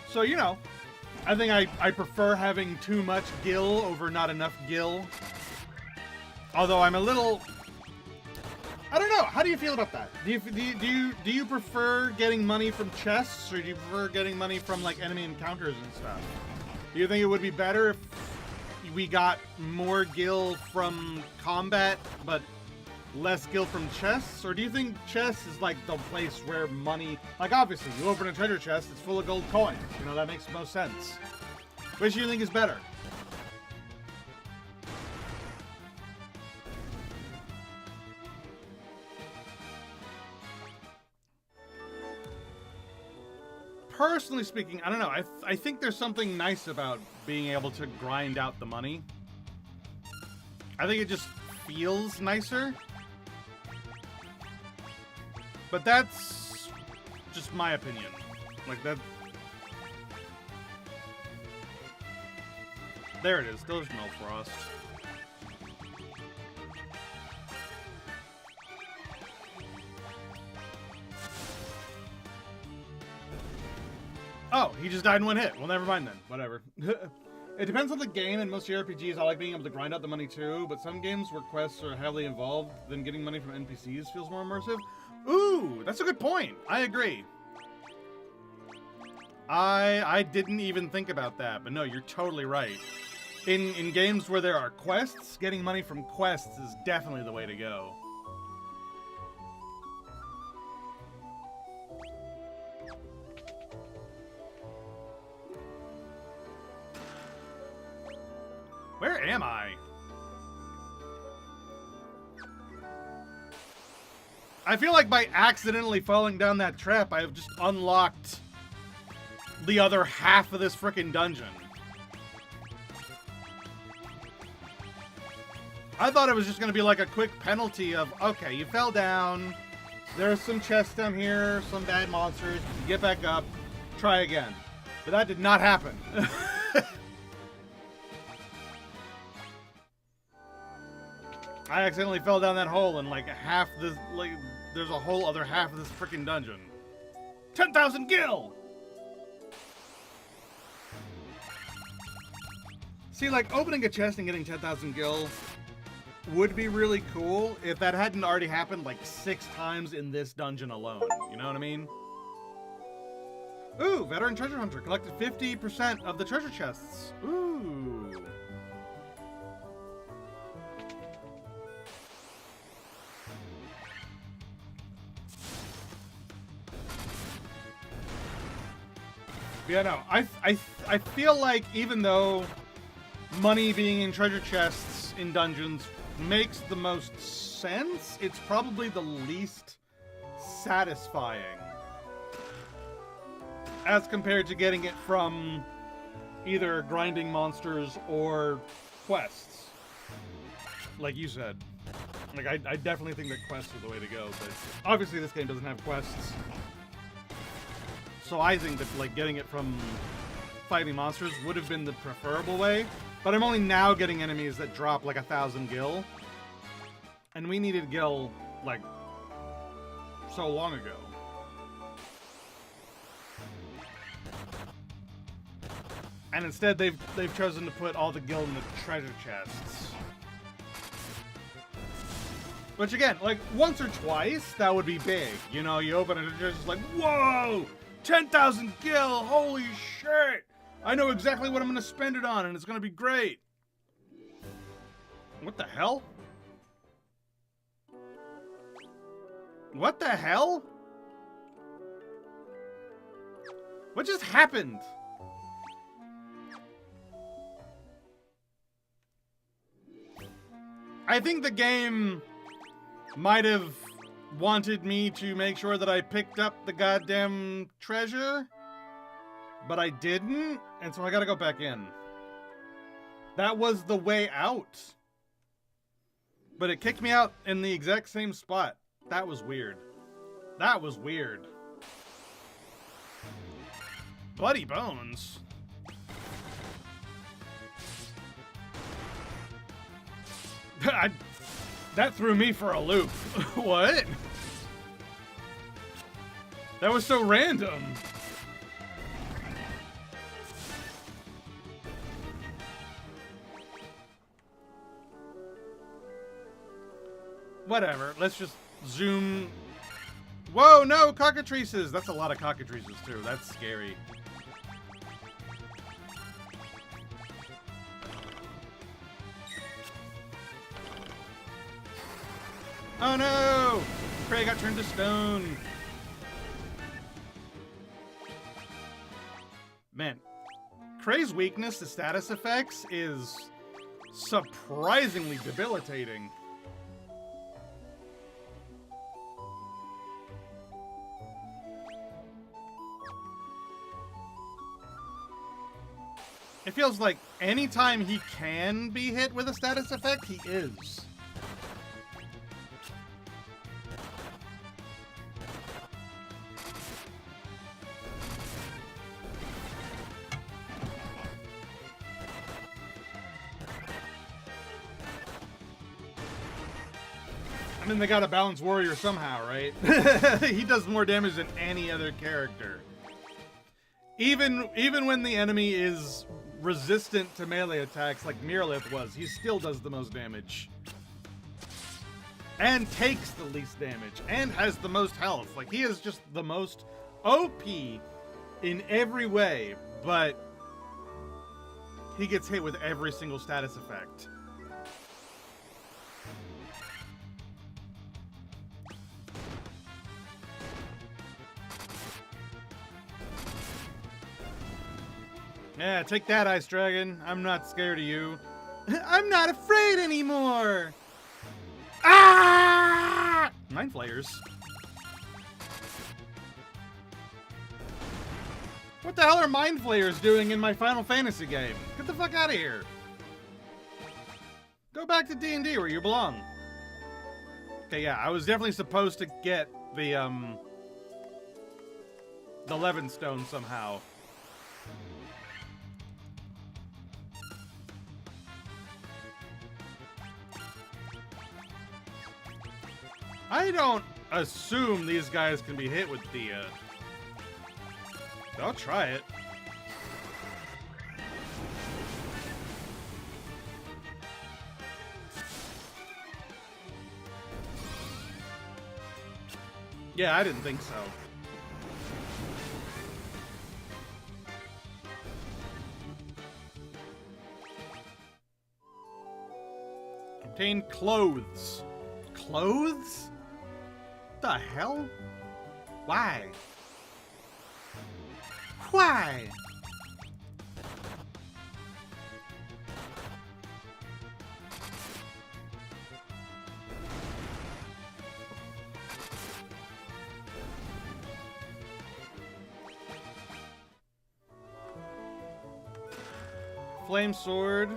So, you know, I think I prefer having too much gil over not enough gil. Although I'm a little... I don't know. How do you feel about that? Do you prefer getting money from chests, or do you prefer getting money from, like, enemy encounters and stuff? Do you think it would be better if we got more gil from combat, but less gil from chests? Or do you think chests is like the place where money... Like, obviously, you open a treasure chest, it's full of gold coins. You know, that makes the most sense. Which do you think is better? Personally speaking, I don't know. I think there's something nice about being able to grind out the money. I think it just feels nicer. But that's just my opinion. Like that. There it is. There's no frost. Oh, he just died in one hit. Well, never mind then. Whatever. It depends on the game. In most JRPGs, I like being able to grind out the money too, but some games where quests are heavily involved, then getting money from NPCs feels more immersive. Ooh, that's a good point. I agree. I didn't even think about that, but no, you're totally right. In games where there are quests, getting money from quests is definitely the way to go. Where am I? I feel like by accidentally falling down that trap, I have just unlocked the other half of this frickin' dungeon. I thought it was just gonna be like a quick penalty of, okay, you fell down, there's some chests down here, some bad monsters, you get back up, try again. But that did not happen. I accidentally fell down that hole and like half this, like, there's a whole other half of this freaking dungeon. 10,000 gil! See, like, opening a chest and getting 10,000 gil would be really cool if that hadn't already happened like 6 times in this dungeon alone. You know what I mean? Ooh, Veteran Treasure Hunter collected 50% of the treasure chests. Ooh. Yeah, no, I feel like even though money being in treasure chests in dungeons makes the most sense, it's probably the least satisfying as compared to getting it from either grinding monsters or quests. Like you said. Like, I definitely think that quests are the way to go, but obviously this game doesn't have quests. So I think that, like, getting it from fighting monsters would have been the preferable way. But I'm only now getting enemies that drop, like, 1,000 gil. And we needed gil, like, so long ago. And instead, they've chosen to put all the gil in the treasure chests. Which, again, like, once or twice, that would be big. You know, you open it, it's just like, whoa! 10,000 gil! Holy shit! I know exactly what I'm gonna spend it on, and it's gonna be great! What the hell? What the hell? What just happened? I think the game might have wanted me to make sure that I picked up the goddamn treasure, but I didn't, and so I gotta go back in. That was the way out. But it kicked me out in the exact same spot. That was weird. That was weird. Bloody bones. That threw me for a loop. What? That was so random. Whatever, let's just zoom. Whoa, no, cockatrices! That's a lot of cockatrices, too. That's scary. Oh no! Prey got turned to stone. Man, Kray's weakness to status effects is surprisingly debilitating. It feels like anytime he can be hit with a status effect, he is. I mean, they gotta balance Warrior somehow, right? He does more damage than any other character. Even when the enemy is resistant to melee attacks like Miralith was, he still does the most damage. And takes the least damage. And has the most health. Like, he is just the most OP in every way, but he gets hit with every single status effect. Yeah, take that, Ice Dragon. I'm not scared of you. I'm not afraid anymore! Ah! Mind Flayers. What the hell are Mind Flayers doing in my Final Fantasy game? Get the fuck out of here. Go back to D&D where you belong. Okay, yeah, I was definitely supposed to get the Levin Stone somehow. I don't assume these guys can be hit with the, I'll try it. Yeah, I didn't think so. Obtain clothes. Clothes? The hell? Why? Why? Flame sword.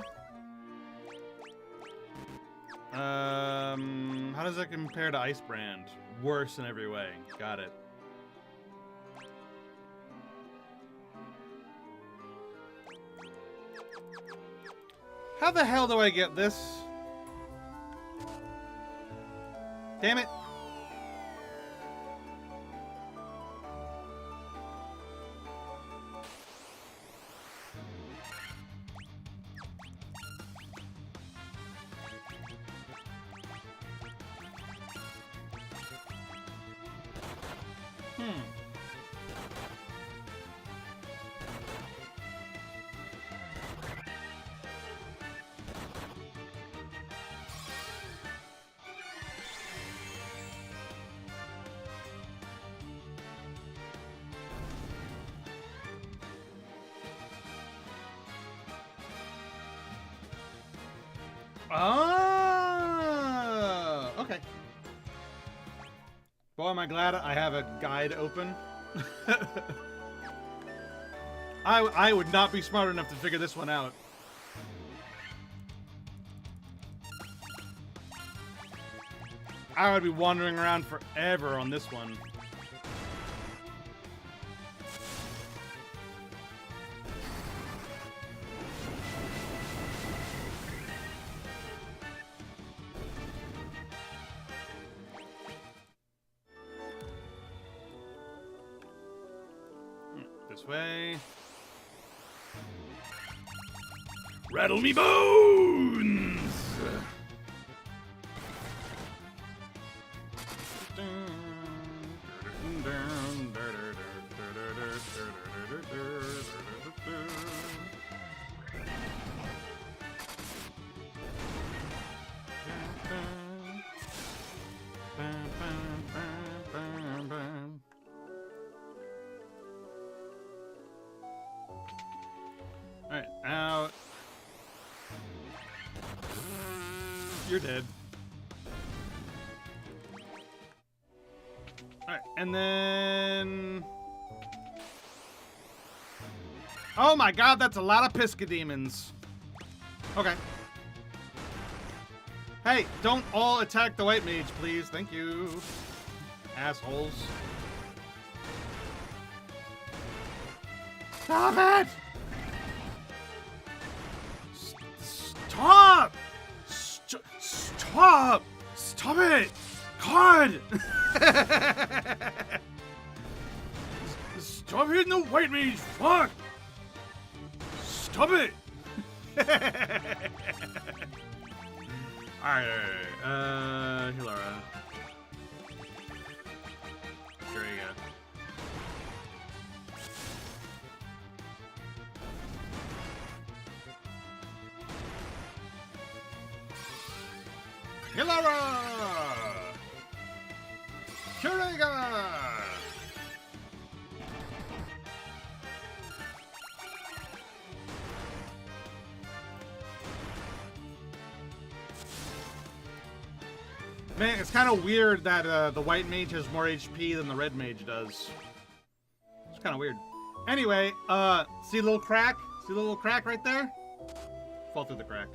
How does that compare to Ice Brand? Worse in every way. Got it. How the hell do I get this? Damn it. Okay. Boy, am I glad I have a guide open. I would not be smart enough to figure this one out. I would be wandering around forever on this one. This way. Rattle me bones! Alright, out. You're dead. Alright, and then... Oh my god, that's a lot of Pisca demons. Okay. Hey, don't all attack the white mage, please. Thank you. Assholes. Stop it! Stop! Stop! Stop it! God! Stop hitting the white mage! Fuck! Stop it! Alright, Hilara. Here you go. Hilara! Kurega! Man, it's kind of weird that the white mage has more HP than the red mage does. It's kind of weird. Anyway, see the little crack? See the little crack right there? Fall through the crack.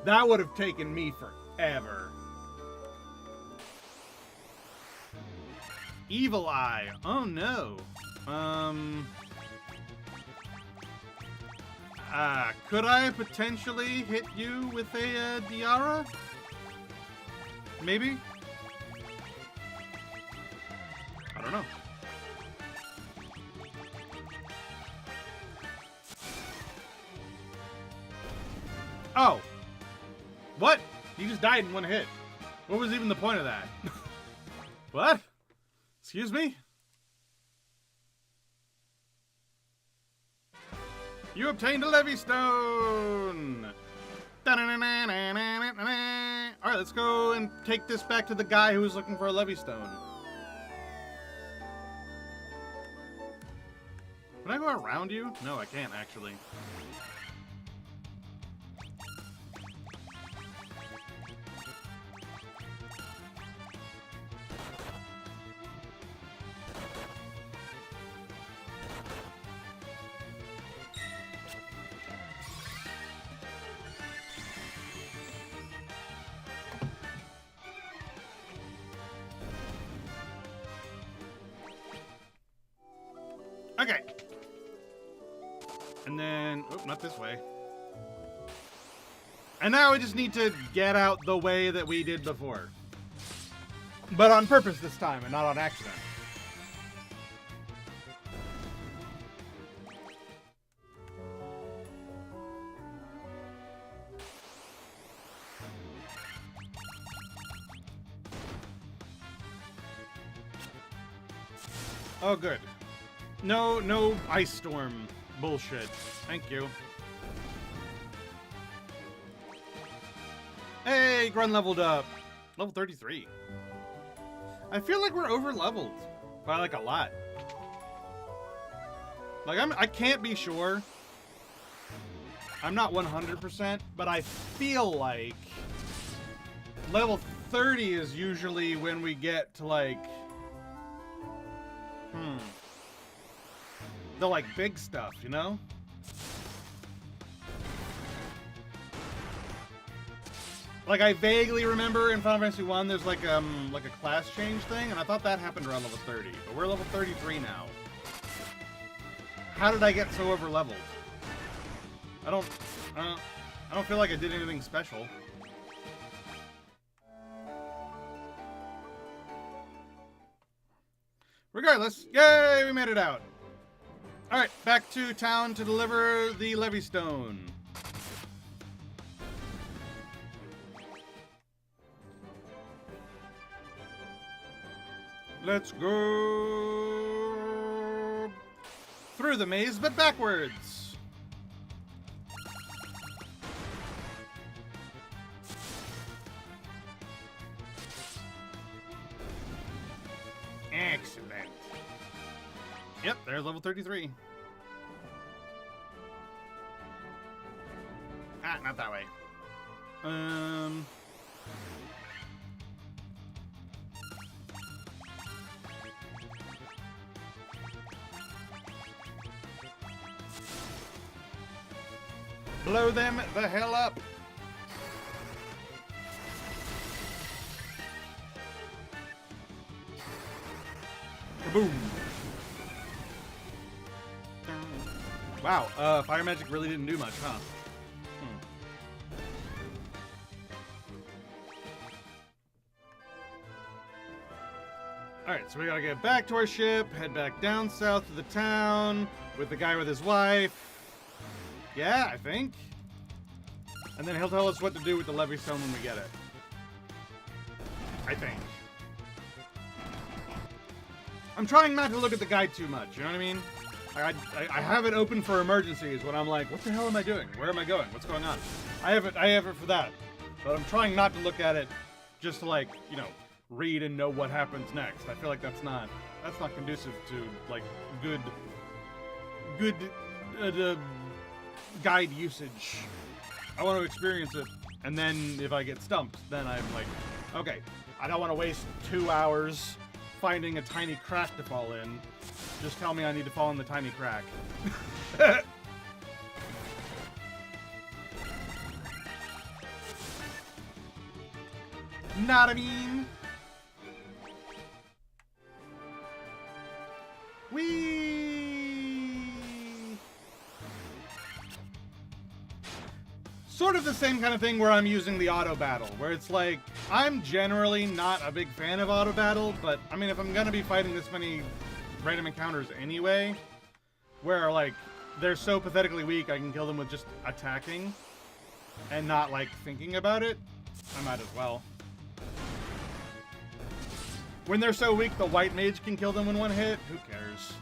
That would have taken me forever. Evil Eye. Oh no. Could I potentially hit you with a Diara? Maybe? I don't know. Oh. What? He just died in one hit. What was even the point of that? What? Excuse me? You obtained a Levy Stone! Alright, let's go and take this back to the guy who was looking for a Levy Stone. Can I go around you? No, I can't actually. Okay. And then, oh, not this way. And now we just need to get out the way that we did before. But on purpose this time, and not on accident. Oh, good. No ice storm bullshit. Thank you. Hey, Grun leveled up. Level 33. I feel like we're over leveled by like a lot. Like I can't be sure. I'm not 100%, but I feel like level 30 is usually when we get to like, the like big stuff, you know? Like I vaguely remember in Final Fantasy 1 there's like a class change thing, and I thought that happened around level 30, but we're level 33 now. How did I get so over leveled? I don't feel like I did anything special. Regardless, yay, we made it out. All right, back to town to deliver the Levy Stone. Let's go through the maze, but backwards. Excellent. Yep, there's level 33. Ah, not that way. Blow them the hell up. Kaboom. Wow, fire magic really didn't do much, huh? Alright, so we gotta get back to our ship, head back down south to the town with the guy with his wife. Yeah, I think. And then he'll tell us what to do with the Levy Stone when we get it. I think. I'm trying not to look at the guide too much, you know what I mean? I have it open for emergencies when I'm like, what the hell am I doing? Where am I going? What's going on? I have it for that. But I'm trying not to look at it just to like, you know, read and know what happens next. I feel like that's not conducive to like good guide usage. I want to experience it, and then if I get stumped, then I'm like, okay, I don't want to waste 2 hours finding a tiny crack to fall in. Just tell me I need to fall in the tiny crack. Not I mean. Whee! Sort of the same kind of thing where I'm using the auto battle, where it's like, I'm generally not a big fan of auto battle, but I mean, if I'm gonna be fighting this many random encounters anyway, where like, they're so pathetically weak I can kill them with just attacking and not like thinking about it, I might as well. When they're so weak, the white mage can kill them in one hit. Who cares?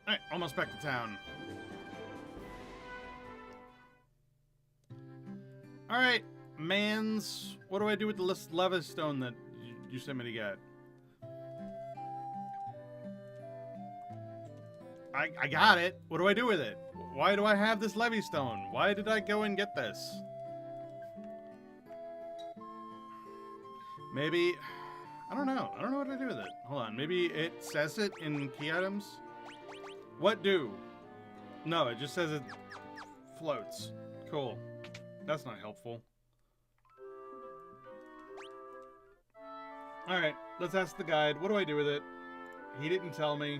Alright, almost back to town. Alright, mans. What do I do with the Levy Stone that you sent me to get? I got it. What do I do with it? Why do I have this Levy Stone? Why did I go and get this? Maybe... I don't know. I don't know what to do with it. Hold on. Maybe it says it in key items? What do? No, it just says it floats. Cool. That's not helpful. Alright, let's ask the guide. What do I do with it? He didn't tell me.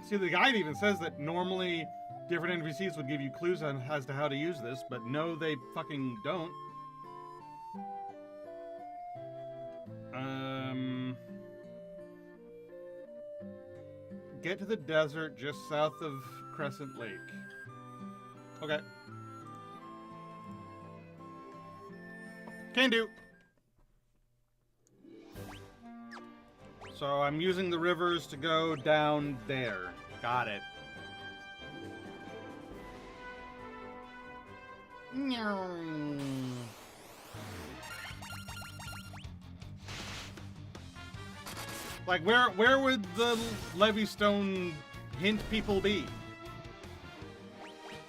See, the guide even says that normally different NPCs would give you clues on as to how to use this, but no, they fucking don't. get to the desert just south of Crescent Lake. Okay. Can do. So I'm using the rivers to go down there. Got it. Like, where would the Levystone hint people be?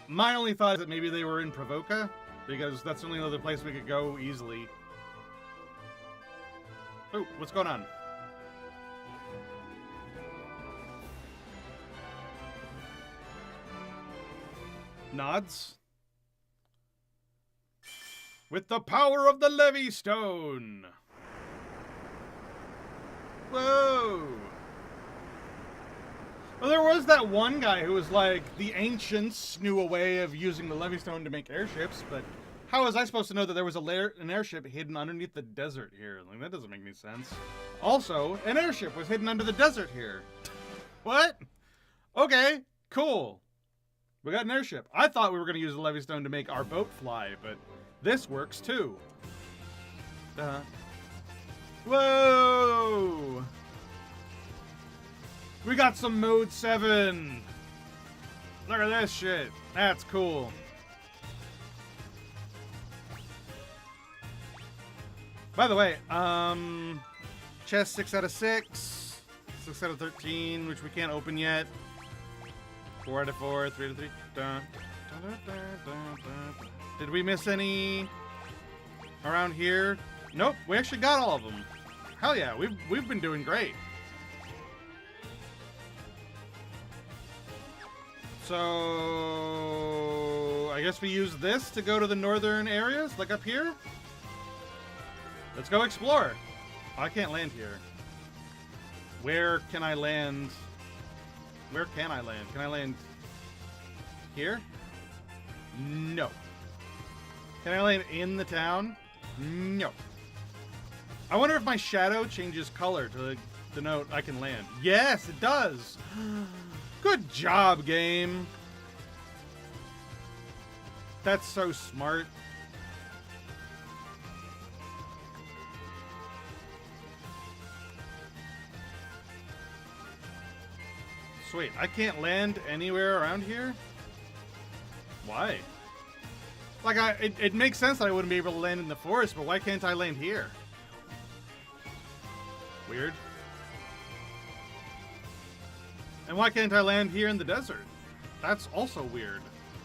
My only thought is that maybe they were in Provoca, because that's the only other place we could go easily. Oh, what's going on? Nods. With the power of the Levystone! Whoa! Well, there was that one guy who was like, the ancients knew a way of using the Levystone to make airships, but how was I supposed to know that there was an airship hidden underneath the desert here? Like, that doesn't make any sense. Also, an airship was hidden under the desert here. What? Okay, cool. We got an airship. I thought we were going to use the Levystone to make our boat fly, but this works too. Whoa! We got some Mode 7! Look at this shit. That's cool. By the way, chest 6 out of 6. 6 out of 13, which we can't open yet. 4 out of 4, 3 out of 3. Dun, dun, dun, dun, dun, dun. Did we miss any around here? Nope, we actually got all of them. Hell yeah, we've been doing great. So I guess we use this to go to the northern areas, like up here. Let's go explore. Oh, I can't land here. Where can I land? Where can I land? Can I land here? No. Can I land in the town? No. I wonder if my shadow changes color to denote I can land. Yes, it does. Good job, game. That's so smart. Sweet. I can't land anywhere around here? Why? Like, it makes sense that I wouldn't be able to land in the forest, but why can't I land here? Weird. And why can't I land here in the desert? That's also weird.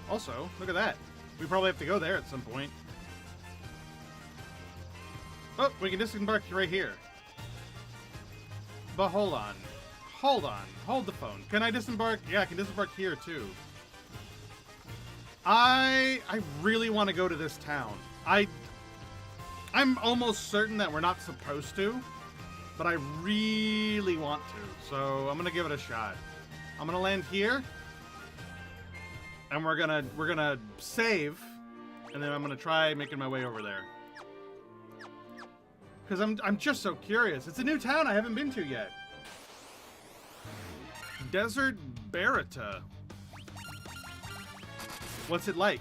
Also, look at that. We probably have to go there at some point. Oh, we can disembark right here. But hold on. Hold on. Hold the phone. Can I disembark? Yeah, I can disembark here too. I really want to go to this town. I'm almost certain that we're not supposed to, but I really want to. So I'm gonna give it a shot. I'm gonna land here, and we're gonna save, and then I'm gonna try making my way over there. Because I'm just so curious. It's a new town I haven't been to yet. Desert Barata. What's it like?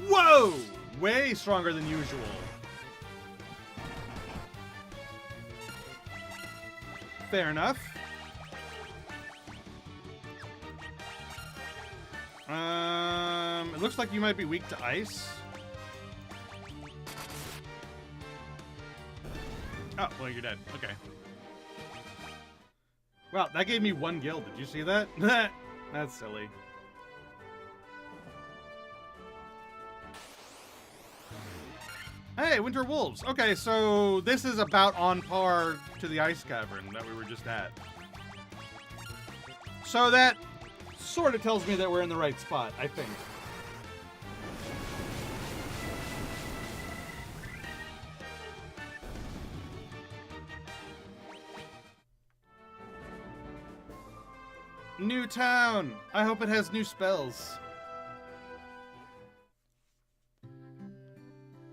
Whoa! Way stronger than usual. Fair enough. It looks like you might be weak to ice. Oh, well, you're dead. Okay. Wow, that gave me 1 guild. Did you see that? That's silly. Hey, Winter Wolves. Okay, so this is about on par to the Ice Cavern that we were just at. So that sort of tells me that we're in the right spot, I think. New town! I hope it has new spells.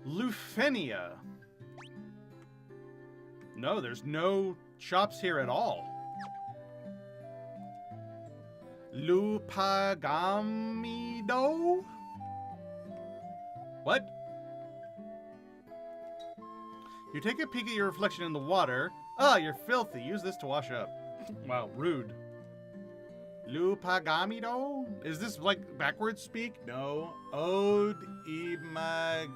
Lufenia. No, there's no shops here at all. Lupagamido? What? You take a peek at your reflection in the water. Ah, you're filthy. Use this to wash up. Wow, rude. Lupagamido? Is this like backwards speak? No. Ode imag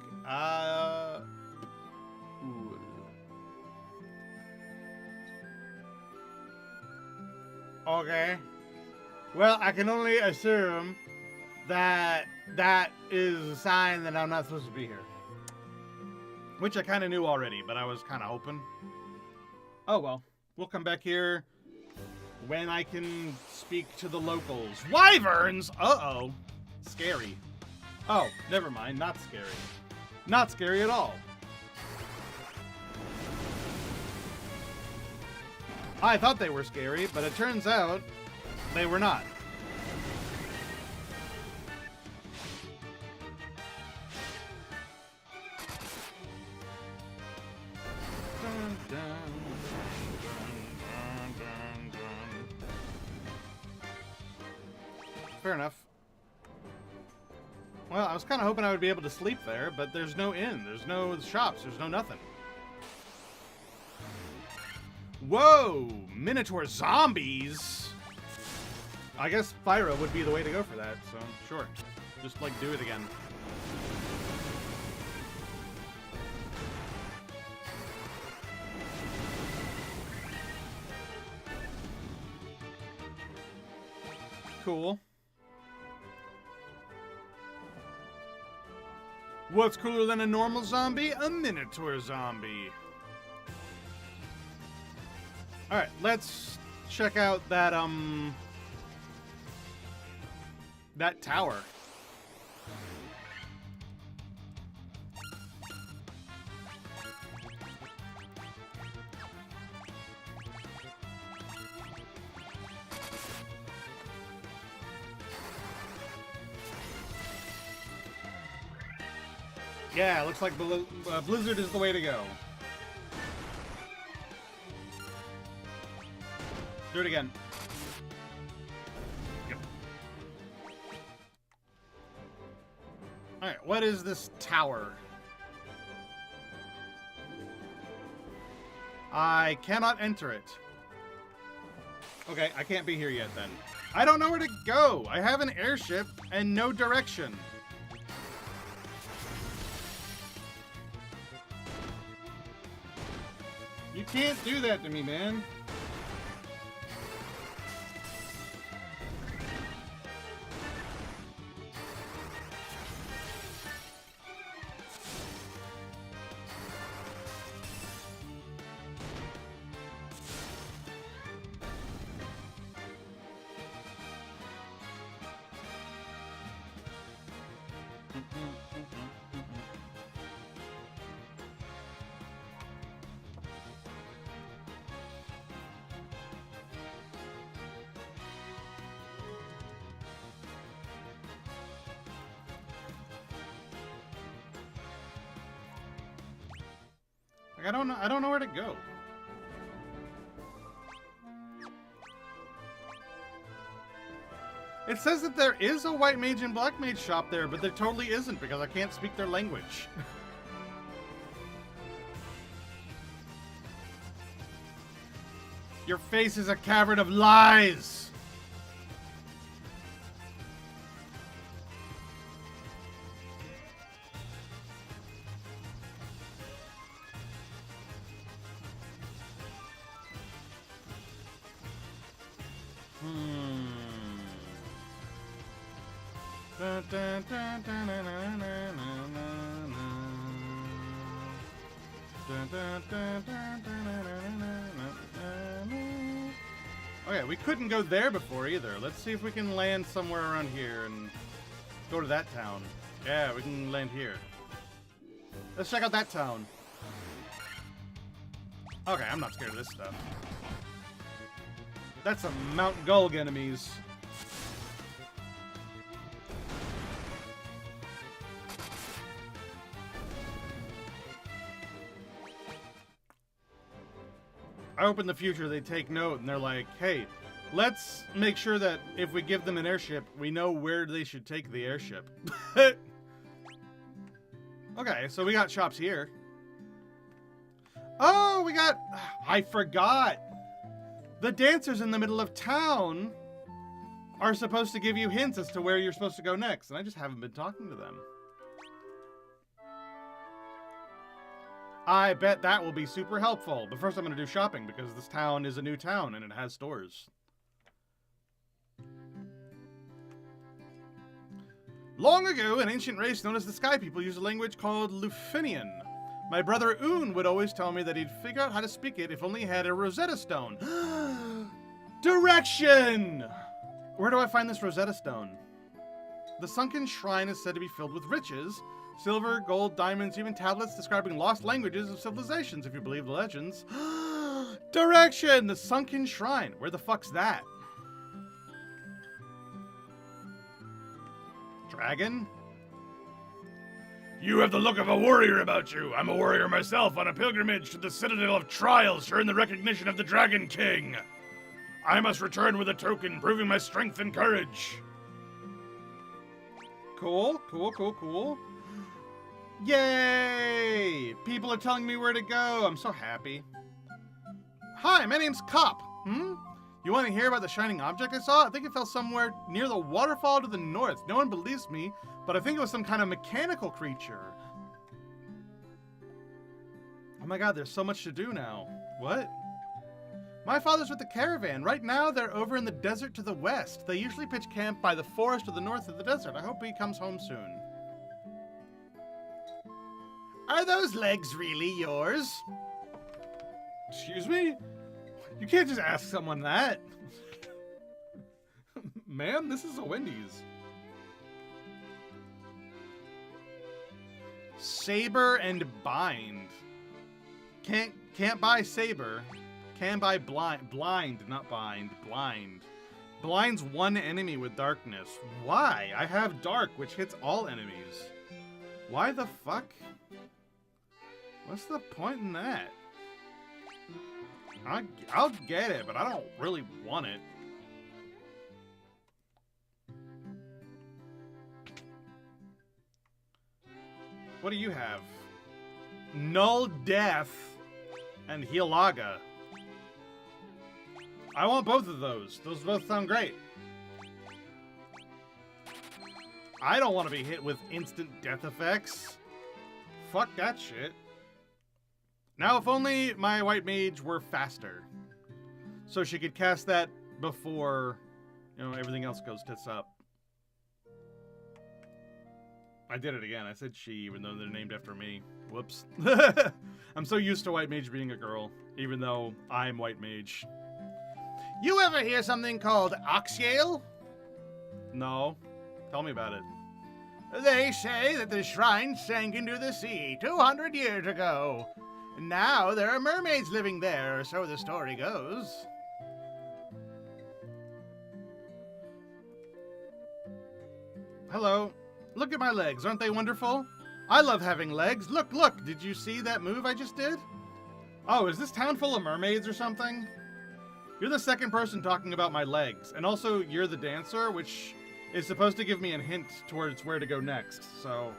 Okay. Well, I can only assume that that is a sign that I'm not supposed to be here. Which I kind of knew already, but I was kind of hoping. Oh, well. We'll come back here when I can speak to the locals. Wyverns! Uh-oh. Scary. Oh, never mind. Not scary. Not scary at all. I thought they were scary, but it turns out they were not. Fair enough. Well, I was kind of hoping I would be able to sleep there, but there's no inn, there's no shops, there's no nothing. Whoa! Minotaur zombies! I guess Fyra would be the way to go for that, so sure. Just, like, do it again. Cool. What's cooler than a normal zombie? A Minotaur zombie. Alright, let's check out that, that tower. Yeah, looks like Blizzard is the way to go. Do it again. Yep. Alright, what is this tower? I cannot enter it. Okay, I can't be here yet then. I don't know where to go. I have an airship and no direction. You can't do that to me, man. Like, I don't know where to go. It says that there is a white mage and black mage shop there, but there totally isn't because I can't speak their language. Your face is a cavern of lies! Okay, we couldn't go there before either. Let's see if we can land somewhere around here and go to that town. Yeah, we can land here. Let's check out that town. Okay, I'm not scared of this stuff. That's some Mount Gulg enemies. I hope in the future they take note and they're like, hey, let's make sure that if we give them an airship, we know where they should take the airship. Okay, so we got shops here. Oh, we got... I forgot. The dancers in the middle of town are supposed to give you hints as to where you're supposed to go next, and I just haven't been talking to them. I bet that will be super helpful. But first I'm going to do shopping because this town is a new town and it has stores. Long ago, an ancient race known as the Sky People used a language called Lufinian. My brother Un would always tell me that he'd figure out how to speak it if only he had a Rosetta Stone. Direction! Where do I find this Rosetta Stone? The sunken shrine is said to be filled with riches. Silver, gold, diamonds, even tablets describing lost languages of civilizations, if you believe the legends. Direction! The sunken shrine. Where the fuck's that? Dragon? You have the look of a warrior about you. I'm a warrior myself on a pilgrimage to the Citadel of Trials to earn the recognition of the Dragon King. I must return with a token proving my strength and courage. Cool, cool, cool, cool. Yay! People are telling me where to go. I'm so happy. Hi, my name's Cop. You want to hear about the shining object I saw? I think it fell somewhere near the waterfall to the north. No one believes me, but I think it was some kind of mechanical creature. Oh my god, there's so much to do now. What? My father's with the caravan. Right now, they're over in the desert to the west. They usually pitch camp by the forest to the north of the desert. I hope he comes home soon. Are those legs really yours? Excuse me? You can't just ask someone that. Ma'am, this is a Wendy's. Saber and bind. Can't buy saber. Can buy blind. Blind, not bind. Blind. Blinds one enemy with darkness. Why? I have dark, which hits all enemies. Why the fuck? What's the point in that? I'll get it, but I don't really want it. What do you have? Null Death and Healaga. I want both of those. Those both sound great. I don't want to be hit with instant death effects. Fuck that shit. Now, if only my white mage were faster. So she could cast that before, everything else goes tits up. I did it again. I said she, even though they're named after me. Whoops. I'm so used to white mage being a girl, even though I'm white mage. You ever hear something called Oxyale? No. Tell me about it. They say that the shrine sank into the sea 200 years ago. Now there are mermaids living there, so the story goes. Hello. Look at my legs. Aren't they wonderful? I love having legs. Look, look. Did you see that move I just did? Oh, is this town full of mermaids or something? You're the second person talking about my legs. And also, you're the dancer, which is supposed to give me a hint towards where to go next, so...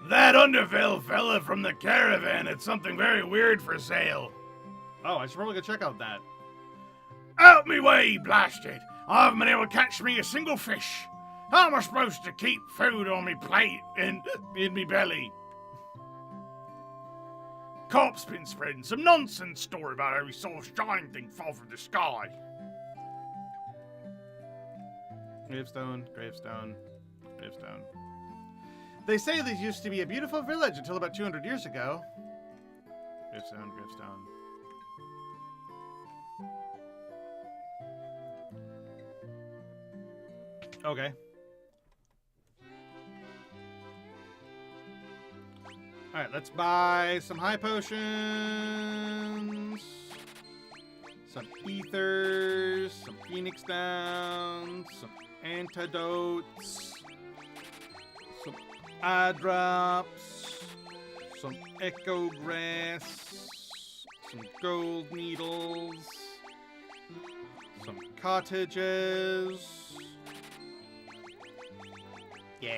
That Underfell fella from the caravan had something very weird for sale. Oh, I should probably go check out that. Out me way, blasted! I haven't been able to catch me a single fish. How am I supposed to keep food on me plate and in me belly? Cop's been spreading some nonsense story about how he saw a shining thing fall from the sky. Gravestone, gravestone, gravestone. They say this used to be a beautiful village until about 200 years ago. Gravestone, gravestone. Okay. Alright, let's buy some high potions, some ethers, some phoenix downs, some antidotes, some eye drops, some echo grass, some gold needles, some cottages. Yeah.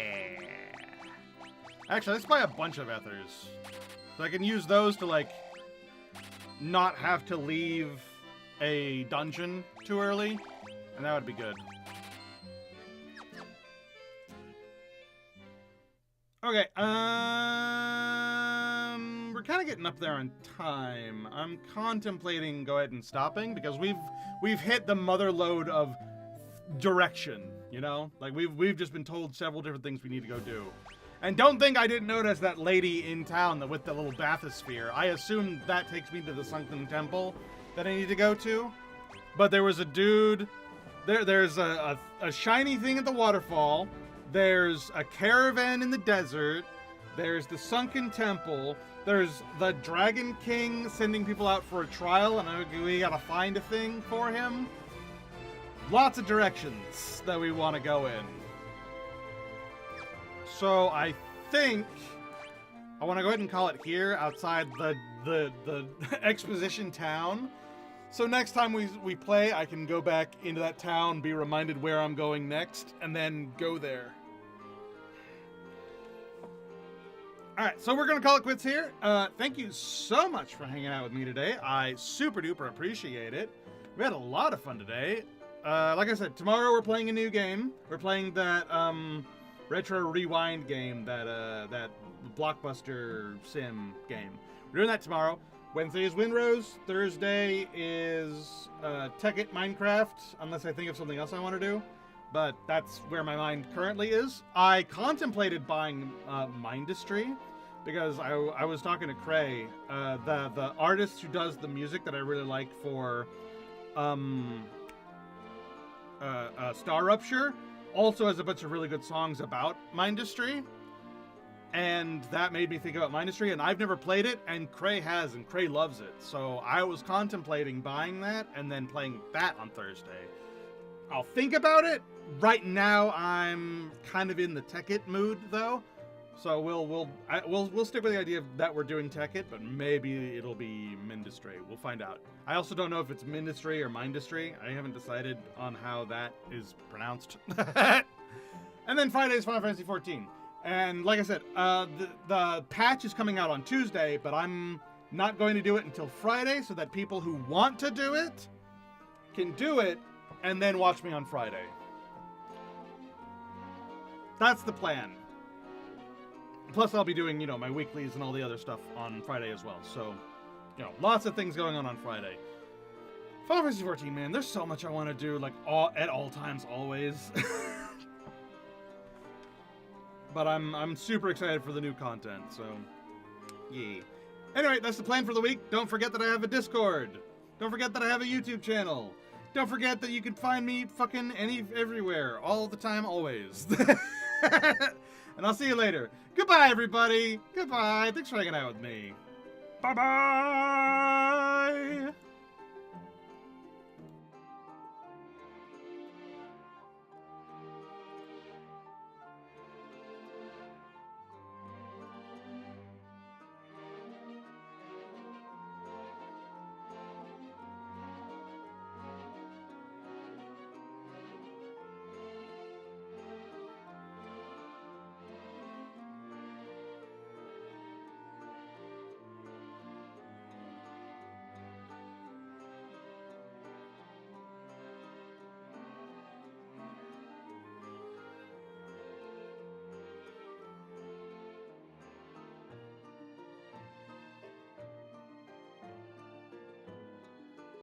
Actually, let's buy a bunch of ethers. So I can use those to, like, not have to leave a dungeon too early. And that would be good. Okay, we're kind of getting up there on time. I'm contemplating go ahead and stopping because we've hit the mother lode of direction, you know? Like we've just been told several different things we need to go do. And don't think I didn't notice that lady in town with the little bathysphere. I assumed that takes me to the sunken temple that I need to go to. But there was a dude, there's a shiny thing at the waterfall. There's a caravan in the desert. There's the sunken temple. There's the Dragon King sending people out for a trial, and we gotta find a thing for him. Lots of directions that we want to go in. So I think I want to go ahead and call it here outside the exposition town. So next time we play, I can go back into that town, be reminded where I'm going next, and then go there. Alright, so we're going to call it quits here. Thank you so much for hanging out with me today. I super duper appreciate it. We had a lot of fun today. Like I said, tomorrow we're playing a new game. We're playing that Retro Rewind game, that blockbuster sim game. We're doing that tomorrow. Wednesday is Windrose. Thursday is Tekkit Minecraft, unless I think of something else I want to do. But that's where my mind currently is. I contemplated buying Mindustry because I was talking to Cray, the artist who does the music that I really like for Star Rupture, also has a bunch of really good songs about Mindustry. And that made me think about Mindustry, and I've never played it, and Cray has, and Cray loves it. So I was contemplating buying that and then playing that on Thursday. I'll think about it. Right now, I'm kind of in the Tekkit mood, though. So we'll stick with the idea that we're doing Tekkit, but maybe it'll be Mindustry. We'll find out. I also don't know if it's Mindustry or Mindustry. I haven't decided on how that is pronounced. And then Friday is Final Fantasy XIV. And like I said, the patch is coming out on Tuesday, but I'm not going to do it until Friday so that people who want to do it can do it and then watch me on Friday. That's the plan. Plus, I'll be doing, my weeklies and all the other stuff on Friday as well. So, lots of things going on Friday. Final Fantasy XIV, man, there's so much I want to do, like, at all times, always. But I'm super excited for the new content, so, yeah. Anyway, that's the plan for the week. Don't forget that I have a Discord. Don't forget that I have a YouTube channel. Don't forget that you can find me fucking everywhere, all the time, always. And I'll see you later. Goodbye, everybody. Goodbye. Thanks for hanging out with me. Bye-bye.